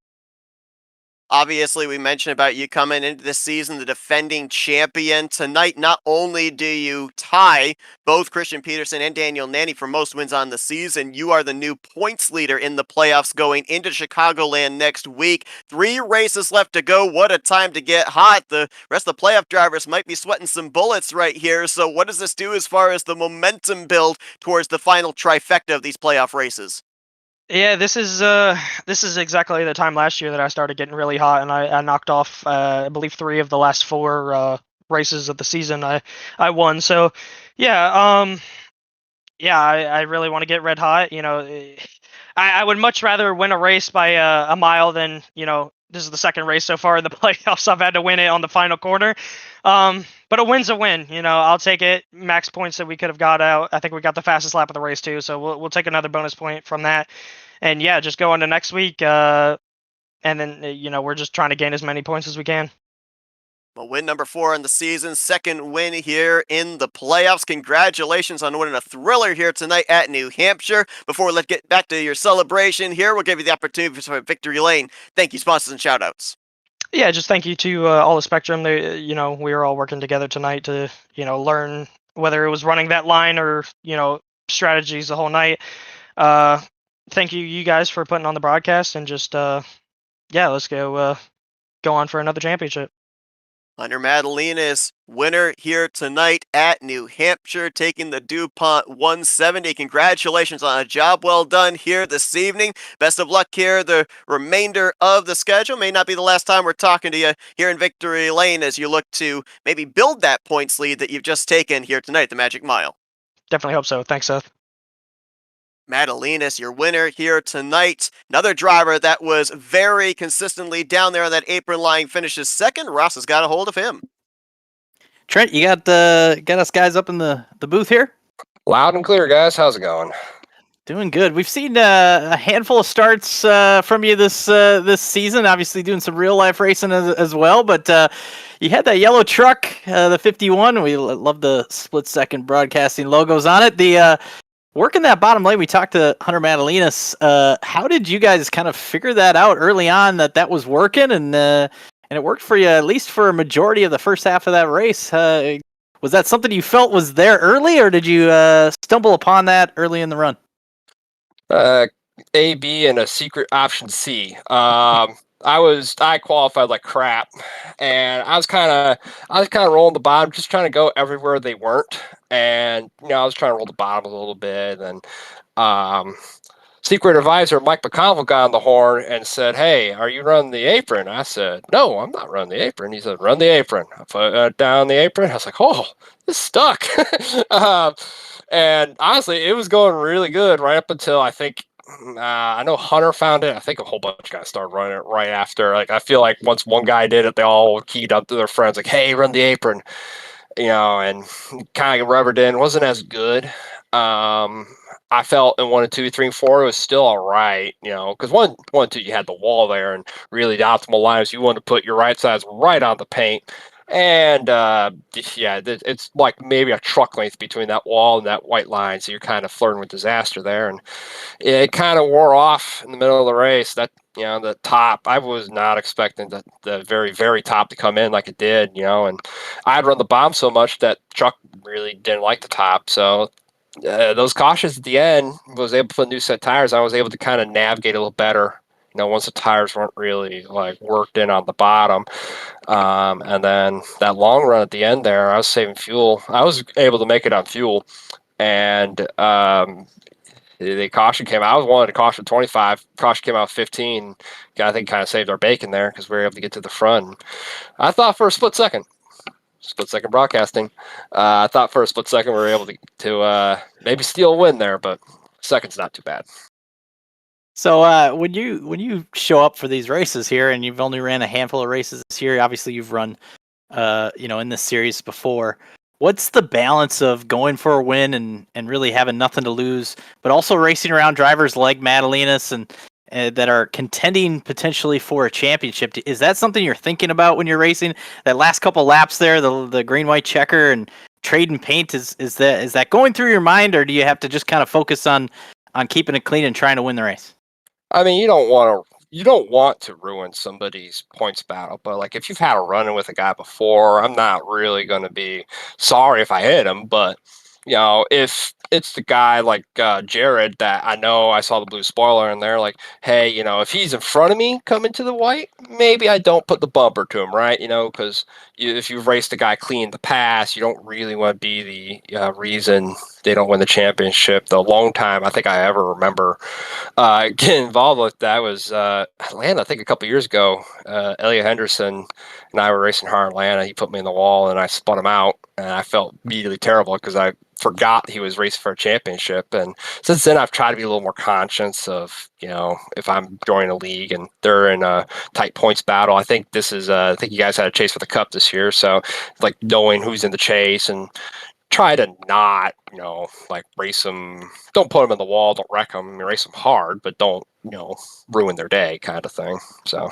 Obviously, we mentioned about you coming into this season, the defending champion. Tonight, not only do you tie both Christian Peterson and Daniel Nanny for most wins on the season, you are the new points leader in the playoffs going into Chicagoland next week. 3 races left to go. What a time to get hot. The rest of the playoff drivers might be sweating some bullets right here. So what does this do as far as the momentum build towards the final trifecta of these playoff races? Yeah, this is exactly the time last year that I started getting really hot, and I knocked off I believe 3 of the last 4 races of the season I won. So yeah, I really want to get red hot. I would much rather win a race by a mile than this is the second race so far in the playoffs I've had to win it on the final corner. But a win's a win. I'll take it. Max points that we could have got out. I think we got the fastest lap of the race too, so we'll take another bonus point from that. And yeah, just go into next week, and then we're just trying to gain as many points as we can. Well, win number 4 in the season, second win here in the playoffs. Congratulations on winning a thriller here tonight at New Hampshire. Before we get back to your celebration here, we'll give you the opportunity for victory lane. Thank you, sponsors and shoutouts. Yeah, just thank you to all the Spectrum. We were all working together tonight to learn whether it was running that line or strategies the whole night. Thank you guys for putting on the broadcast, and just let's go on for another championship. Hunter Madalena, winner here tonight at New Hampshire, taking the Dupont 170. Congratulations on a job well done here this evening. Best of luck here the remainder of the schedule. May not be the last time we're talking to you here in Victory Lane as you look to maybe build that points lead that you've just taken here tonight at the Magic Mile. Definitely hope so. Thanks, Seth. Madalena, your winner here tonight. Another driver that was very consistently down there on that apron line, finishes second. Ross has got a hold of him. Trent, you got us guys up in the booth here? Loud and clear, guys. How's it going? Doing good. We've seen a handful of starts from you this season. Obviously, doing some real life racing as well. But you had that yellow truck, the 51. We love the split second broadcasting logos on it. The working that bottom lane, we talked to Hunter Madalena. How did you guys kind of figure that out early on that was working, and it worked for you at least for a majority of the first half of that race? Was that something you felt was there early, or did you stumble upon that early in the run? A, B, and a secret option C. I qualified like crap, and I was kind of rolling the bottom, just trying to go everywhere they weren't, and I was trying to roll the bottom a little bit, and secret advisor Mike McConville got on the horn and said, "Hey, are you running the apron?" I said, "No, I'm not running the apron." He said, "Run the apron." I put down the apron. I was like, "Oh, this stuck." And honestly, it was going really good right up until I think I know Hunter found it. I think a whole bunch of guys started running it right after. Like I feel like once one guy did it, they all keyed up to their friends like, "Hey, run the apron," and kind of rubbered in. It wasn't as good. I felt in 1 and 2, 3 and 4 it was still all right, because one and 2 you had the wall there, and really the optimal line is you want to put your right sides right on the paint, and it's like maybe a truck length between that wall and that white line, so you're kind of flirting with disaster there, and it kind of wore off in the middle of the race. That the top, I was not expecting the very very top to come in like it did, and I'd run the bomb so much that truck really didn't like the top, so those cautions at the end was able to put new set tires. I was able to kind of navigate a little better. Once the tires weren't really like worked in on the bottom, and then that long run at the end there, I was saving fuel. I was able to make it on fuel, and the caution came out. I was wanted to caution 25. Caution came out 15. I think kind of saved our bacon there because we were able to get to the front. I thought for a split second broadcasting. I thought for a split second we were able to maybe steal a win there, but second's not too bad. So when you show up for these races here, and you've only ran a handful of races this year, obviously you've run, in this series before. What's the balance of going for a win and really having nothing to lose, but also racing around drivers like Madalinas and that are contending potentially for a championship? Is that something you're thinking about when you're racing? That last couple laps there, the green white checker and trading paint, is that going through your mind, or do you have to just kind of focus on keeping it clean and trying to win the race? I mean, you don't want to ruin somebody's points battle, but like if you've had a run-in with a guy before, I'm not really going to be sorry if I hit him. But if it's the guy like Jared that I know I saw the blue spoiler in there, like, hey, if he's in front of me coming to the white, maybe I don't put the bumper to him, right? Because if you've raced a guy clean in the past, you don't really want to be the reason they don't win the championship. The long time I think I ever remember getting involved with that was Atlanta. I think a couple years ago, Elliot Henderson and I were racing hard in Atlanta. He put me in the wall, and I spun him out, and I felt immediately terrible because I forgot he was racing for a championship. And since then, I've tried to be a little more conscious of, if I'm joining a league and they're in a tight points battle. I think this is, I think you guys had a chase for the cup this year, so like knowing who's in the chase and try to not, like race them. Don't put them in the wall. Don't wreck them. Race them hard, but don't, ruin their day, kind of thing. So,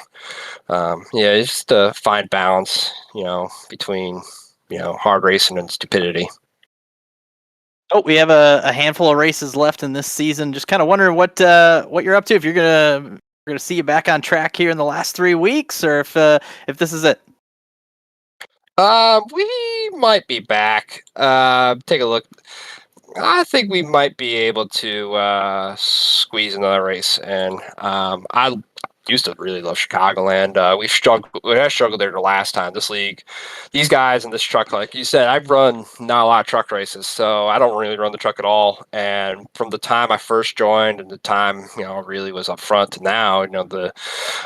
just to find balance, between, hard racing and stupidity. Oh, we have a handful of races left in this season. Just kind of wondering what you're up to. If you're gonna see you back on track here in the last 3 weeks, or if this is it. We might be back. Take a look. I think we might be able to squeeze another race, and I used to really love Chicagoland. We had struggled there the last time. This league, these guys in this truck, like you said, I've run not a lot of truck races, so I don't really run the truck at all. And from the time I first joined and the time really was up front to now, the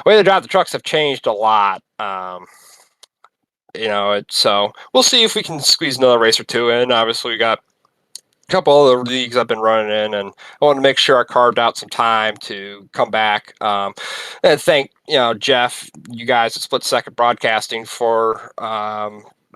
way they drive the trucks have changed a lot. So we'll see if we can squeeze another race or two in. Obviously, we got a couple other leagues I've been running in, and I want to make sure I carved out some time to come back. And thank Jeff, you guys at Split Second Broadcasting for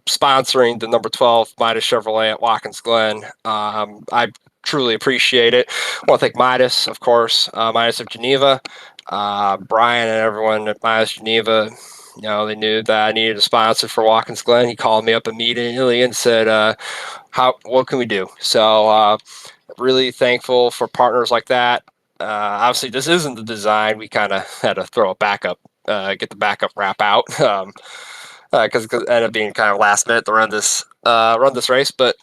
sponsoring the number 12 Midas Chevrolet at Watkins Glen. I truly appreciate it. I want to thank Midas, of course, Midas of Geneva, Brian and everyone at Midas Geneva. They knew that I needed a sponsor for Watkins Glen. He called me up immediately and said, what can we do? So really thankful for partners like that. Obviously, this isn't the design. We kind of had to throw a backup, get the backup wrap out because it ended up being kind of last minute to run this race. But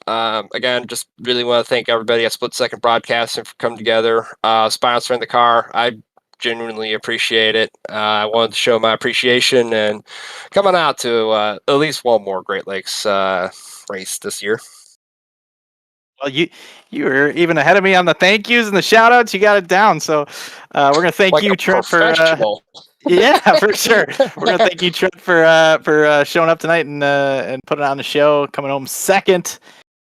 again, just really want to thank everybody at Split Second Broadcasting for coming together, sponsoring the car. I genuinely appreciate it. I wanted to show my appreciation and coming out to at least one more Great Lakes race this year. Well, you were even ahead of me on the thank yous and the shout outs. You got it down. So we're gonna thank you, Trent, for yeah, for sure. We're gonna thank you, Trent, for showing up tonight and putting on the show, coming home second,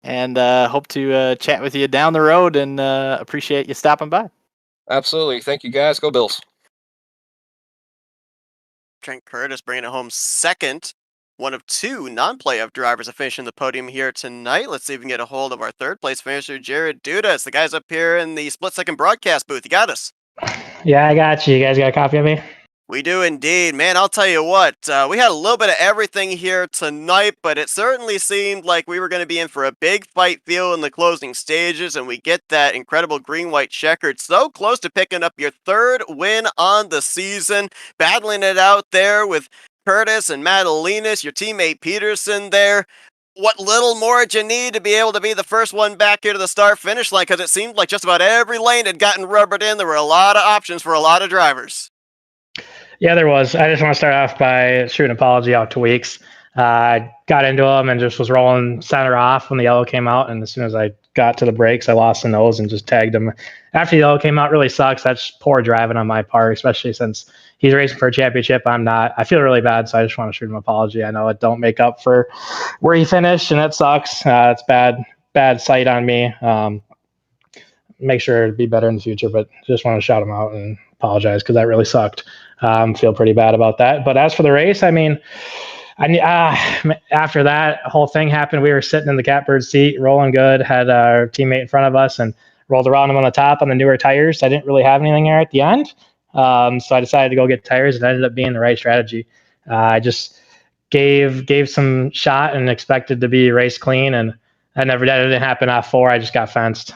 and hope to chat with you down the road. And appreciate you stopping by. Absolutely, thank you guys. Go Bills. Trent Curtis bringing it home second. One of two non-playoff drivers to finish in the podium here tonight. Let's see if we can get a hold of our third place finisher, Jared Dudas. The guy's up here in the split-second broadcast booth. You got us. Yeah, I got you. You guys got a copy of me? We do indeed. Man, I'll tell you what, we had a little bit of everything here tonight, but it certainly seemed like we were going to be in for a big fight feel in the closing stages, and we get that incredible green-white checkered so close to picking up your third win on the season, battling it out there with Curtis and Madalinas, your teammate Peterson there. What little more did you need to be able to be the first one back here to the start-finish line? Because it seemed like just about every lane had gotten rubbered in. There were a lot of options for a lot of drivers. Yeah, there was. I just want to start off by shooting an apology out to Weeks. I got into him and just was rolling center off when the yellow came out. And as soon as I got to the brakes, I lost the nose and just tagged him. After the yellow came out, really sucks. That's poor driving on my part, especially since he's racing for a championship. I'm not. I feel really bad, so I just want to shoot him an apology. I know it don't make up for where he finished, and that sucks. It's bad sight on me. Make sure to be better in the future, but just want to shout him out and apologize because that really sucked. Feel pretty bad about that. But as for the race, I mean, after that whole thing happened, we were sitting in the catbird seat, rolling good, had our teammate in front of us and rolled around him on the top on the newer tires. I didn't really have anything there at the end. So I decided to go get tires. It ended up being the right strategy. I just gave some shot and expected to be race clean, and I never did. It didn't happen off 4. I just got fenced.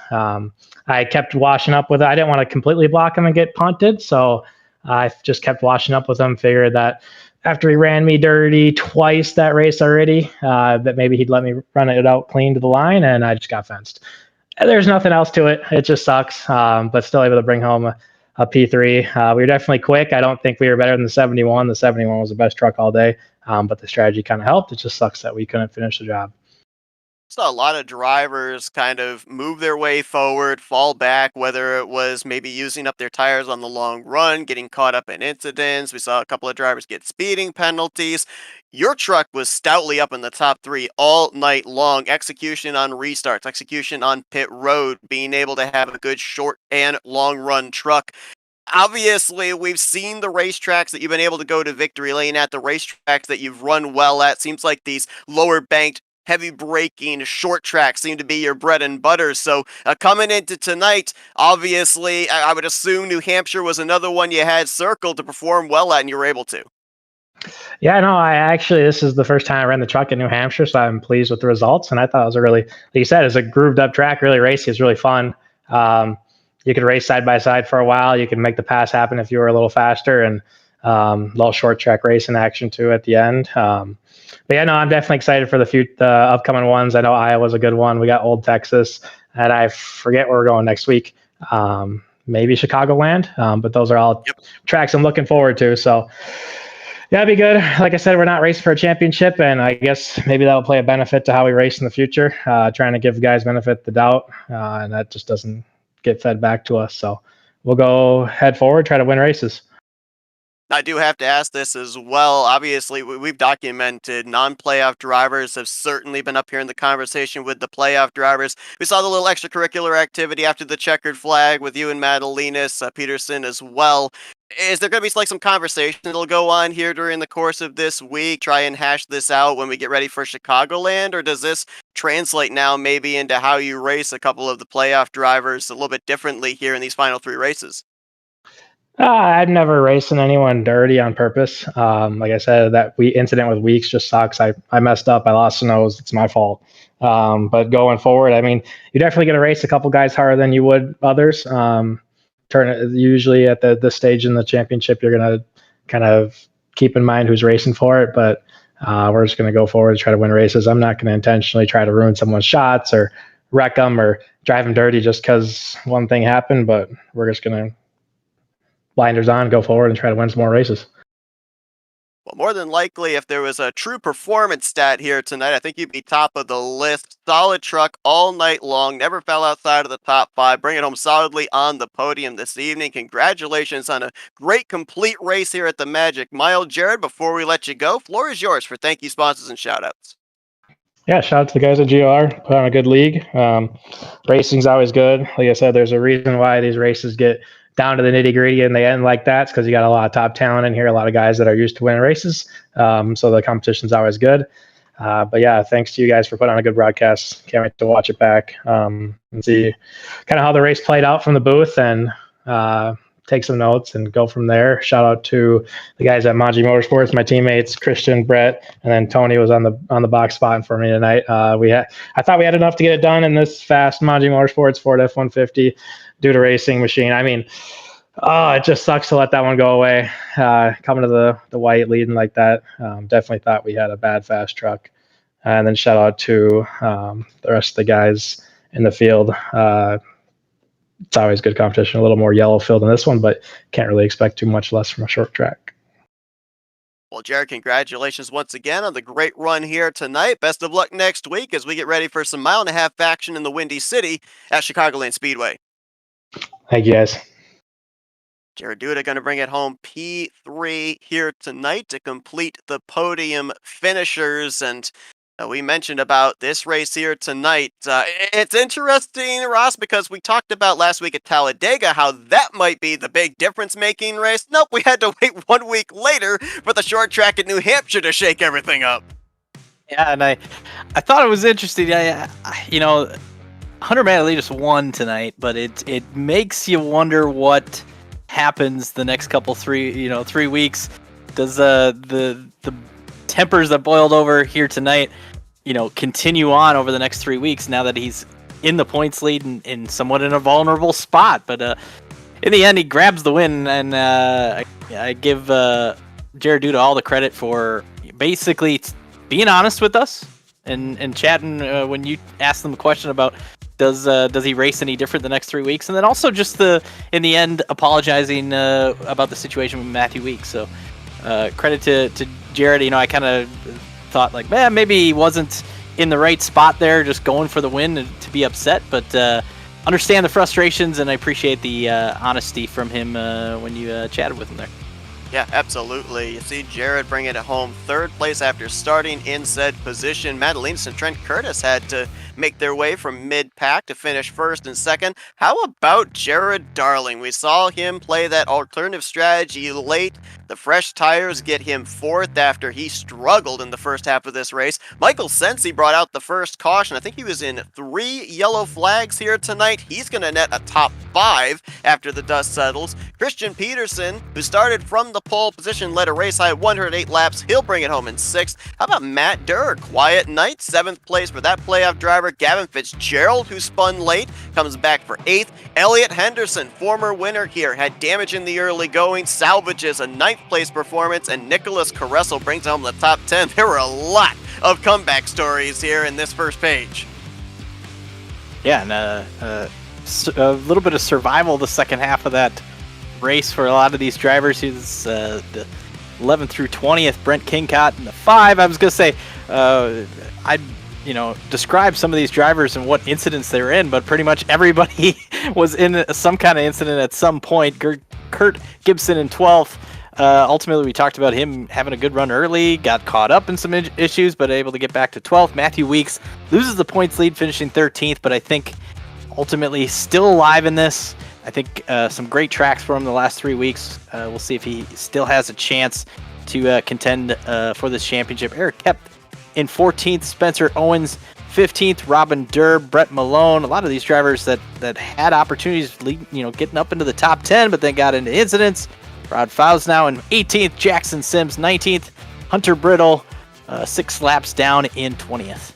I kept washing up with it. I didn't want to completely block him and get punted, so I just kept washing up with him. Figured that after he ran me dirty twice that race already, that maybe he'd let me run it out clean to the line, and I just got fenced. There's nothing else to it. It just sucks, but still able to bring home a P3. We were definitely quick. I don't think we were better than the 71. The 71 was the best truck all day, but the strategy kind of helped. It just sucks that we couldn't finish the job. Saw a lot of drivers kind of move their way forward, fall back, whether it was maybe using up their tires on the long run, getting caught up in incidents. We saw a couple of drivers get speeding penalties. Your truck was stoutly up in the top 3 all night long. Execution on restarts, execution on pit road, being able to have a good short and long run truck. Obviously, we've seen the racetracks that you've been able to go to victory lane at, the racetracks that you've run well at. Seems like these lower banked, heavy braking short tracks seem to be your bread and butter. So coming into tonight, obviously, I would assume New Hampshire was another one you had circled to perform well at, and you were able to. Yeah, no, this is the first time I ran the truck in New Hampshire, so I'm pleased with the results. And I thought it was like you said, it's a grooved up track, really racy. It's really fun. You could race side by side for a while. You could make the pass happen if you were a little faster, and a little short track racing action too at the end. But yeah, no, I'm definitely excited for the upcoming ones. I know Iowa's a good one. We got Old Texas, and I forget where we're going next week. Maybe Chicagoland, but those are all tracks I'm looking forward to. So yeah, it'd be good. Like I said, we're not racing for a championship, and I guess maybe that'll play a benefit to how we race in the future. Trying to give guys benefit of the doubt, and that just doesn't get fed back to us. So we'll go head forward, try to win races. I do have to ask this as well. Obviously, we've documented non-playoff drivers have certainly been up here in the conversation with the playoff drivers. We saw the little extracurricular activity after the checkered flag with you and Madalinas, Peterson as well. Is there going to be like some conversation that'll go on here during the course of this week, try and hash this out when we get ready for Chicagoland, or does this translate now maybe into how you race a couple of the playoff drivers a little bit differently here in these final 3 races? I've never racing anyone dirty on purpose. Like I said, that incident with Weeks just sucks. I messed up. I lost the nose. It's my fault. But going forward, I mean, you're definitely going to race a couple guys harder than you would others. Usually at this stage in the championship, you're going to kind of keep in mind who's racing for it. But we're just going to go forward and try to win races. I'm not going to intentionally try to ruin someone's shots or wreck them or drive them dirty just because one thing happened. But we're just going to blinders on, go forward, and try to win some more races. Well, more than likely, if there was a true performance stat here tonight, I think you'd be top of the list. Solid truck all night long, never fell outside of the top 5. Bring it home solidly on the podium this evening. Congratulations on a great complete race here at the Magic Mile. Jared, before we let you go, floor is yours for thank you, sponsors, and shout-outs. Yeah, shout out to the guys at GLR. Put on a good league. Racing's always good. Like I said, there's a reason why these races get down to the nitty gritty and they end like that. It's because you got a lot of top talent in here, a lot of guys that are used to winning races. So the competition's always good. But yeah, thanks to you guys for putting on a good broadcast. Can't wait to watch it back and see kind of how the race played out from the booth and take some notes and go from there. Shout out to the guys at Hampshire Motor Sports, my teammates Christian, Brett, and then Tony was on the box spot for me tonight. I thought we had enough to get it done in this fast Hampshire Motor Sports Ford F-150 due to racing machine. I mean, it just sucks to let that one go away. Coming to the white leading like that, definitely thought we had a bad fast truck. And then shout out to the rest of the guys in the field. It's always good competition, a little more yellow filled in this one, but can't really expect too much less from a short track. Well, Jared, congratulations once again on the great run here tonight. Best of luck next week as we get ready for some 1.5 mile action in the Windy City at Chicagoland Speedway. Thank you, guys. Jared Duda going to bring it home P3 here tonight to complete the podium finishers. And we mentioned about this race here tonight. It's interesting, Ross, because we talked about last week at Talladega how that might be the big difference-making race. Nope, we had to wait 1 week later for the short track at New Hampshire to shake everything up. Yeah, and I thought it was interesting. Hunter Madley just won tonight, but it makes you wonder what happens the next couple 3 weeks. Does the tempers that boiled over here tonight, continue on over the next 3 weeks now that he's in the points lead and in somewhat in a vulnerable spot? But in the end, he grabs the win, and I give Jared Duda all the credit for basically being honest with us and chatting when you asked them a question about does he race any different the next 3 weeks, and then also just in the end apologizing about the situation with Matthew Weeks. So credit to Jared. I kind of thought like, man, maybe he wasn't in the right spot there, just going for the win and to be upset, but understand the frustrations, and I appreciate the honesty from him when you chatted with him there. Yeah, absolutely. You see Jared bringing it home third place after starting in said position. Madelinas and Trent Curtis had to make their way from mid-pack to finish first and second. How about Jared Darling? We saw him play that alternative strategy late. The fresh tires get him fourth after he struggled in the first half of this race. Michael Sensi brought out the first caution. I think he was in 3 yellow flags here tonight. He's going to net a top 5 after the dust settles. Christian Peterson, who started from the pole position, led a race high 108 laps. He'll bring it home in 6th. How about Matt Durr? Quiet night, 7th place for that playoff driver. Gavin Fitzgerald, who spun late, comes back for 8th. Elliot Henderson, former winner here, had damage in the early going, salvages a 9th place performance, and Nicholas Caressel brings home the top 10. There were a lot of comeback stories here in this first page. Yeah, and a little bit of survival the second half of that race for a lot of these drivers. He's the 11th through 20th, Brent Kingcott in the 5. I was going to say, I'd describe some of these drivers and what incidents they were in, but pretty much everybody was in some kind of incident at some point. Kurt Gibson in 12th. Ultimately, we talked about him having a good run early, got caught up in some issues, but able to get back to 12th. Matthew Weeks loses the points lead, finishing 13th, but I think ultimately still alive in this. I think some great tracks for him the last 3 weeks. We'll see if he still has a chance to contend for this championship. Eric Kep in 14th, Spencer Owens 15th, Robin Durr, Brett Malone. A lot of these drivers that had opportunities, getting up into the top 10, but then got into incidents. Rod Fowles now in 18th, Jackson Sims 19th, Hunter Brittle 6 laps down in 20th.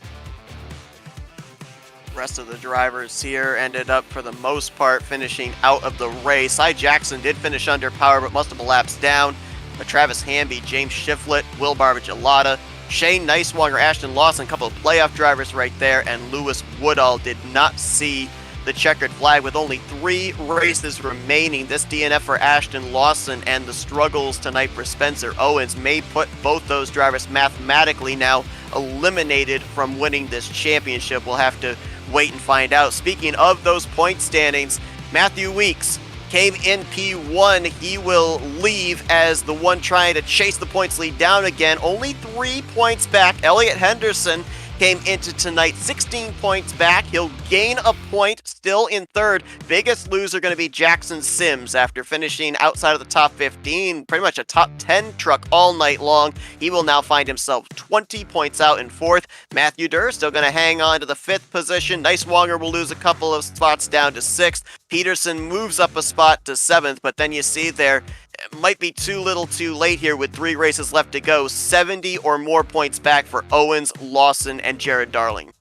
Rest of the drivers here ended up, for the most part, finishing out of the race. Cy Jackson did finish under power, but multiple laps down. But Travis Hamby, James Shiflett, Will Barbage-Alata, Shane Neiswanger, Ashton Lawson, a couple of playoff drivers right there, and Lewis Woodall did not see the checkered flag with only 3 races remaining. This DNF for Ashton Lawson and the struggles tonight for Spencer Owens may put both those drivers mathematically now eliminated from winning this championship. We'll have to wait and find out. Speaking of those point standings, Matthew Weeks came in P1. He will leave as the one trying to chase the points lead down again. Only 3 points back. Elliot Henderson came into tonight 16 points back. He'll gain a point, still in third. Biggest loser going to be Jackson Sims after finishing outside of the top 15, pretty much a top 10 truck all night long. He will now find himself 20 points out in fourth. Matthew Durr still going to hang on to the 5th position. Nicewanger will lose a couple of spots down to 6th. Peterson moves up a spot to 7th, but then you see there, it might be too little too late here with 3 races left to go. 70 or more points back for Owens, Lawson, and Jared Darling.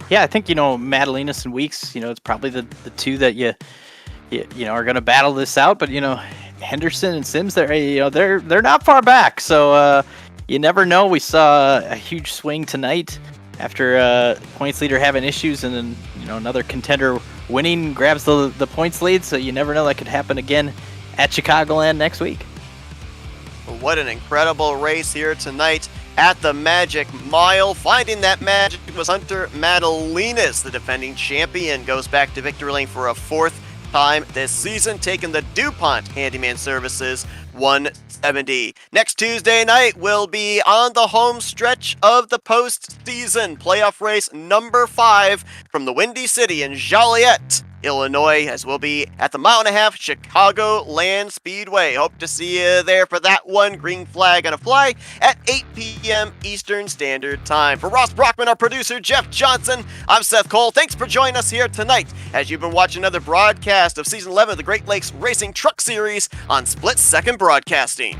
Yeah, I think, Madalinas and Weeks, it's probably the 2 that you are going to battle this out. But, Henderson and Sims, they're not far back. So you never know. We saw a huge swing tonight after points leader having issues, and then, another contender winning grabs the points lead. So you never know, that could happen again at Chicagoland next week. What an incredible race here tonight at the Magic Mile. Finding that magic was Hunter Madalinas. The defending champion goes back to victory lane for a 4th time this season, taking the Dupont Handyman Services 170. Next Tuesday night will be on the home stretch of the postseason playoff race number 5 from the Windy City in Joliet, Illinois, as we'll be at the 1.5 mile Chicagoland Speedway. Hope to see you there for that one. Green flag on a fly at 8 p.m. Eastern Standard Time. For Ross Brockman, our producer, Jeff Johnson, I'm Seth Cole. Thanks for joining us here tonight as you've been watching another broadcast of Season 11 of the Great Lakes Racing Truck Series on Split Second Broadcasting.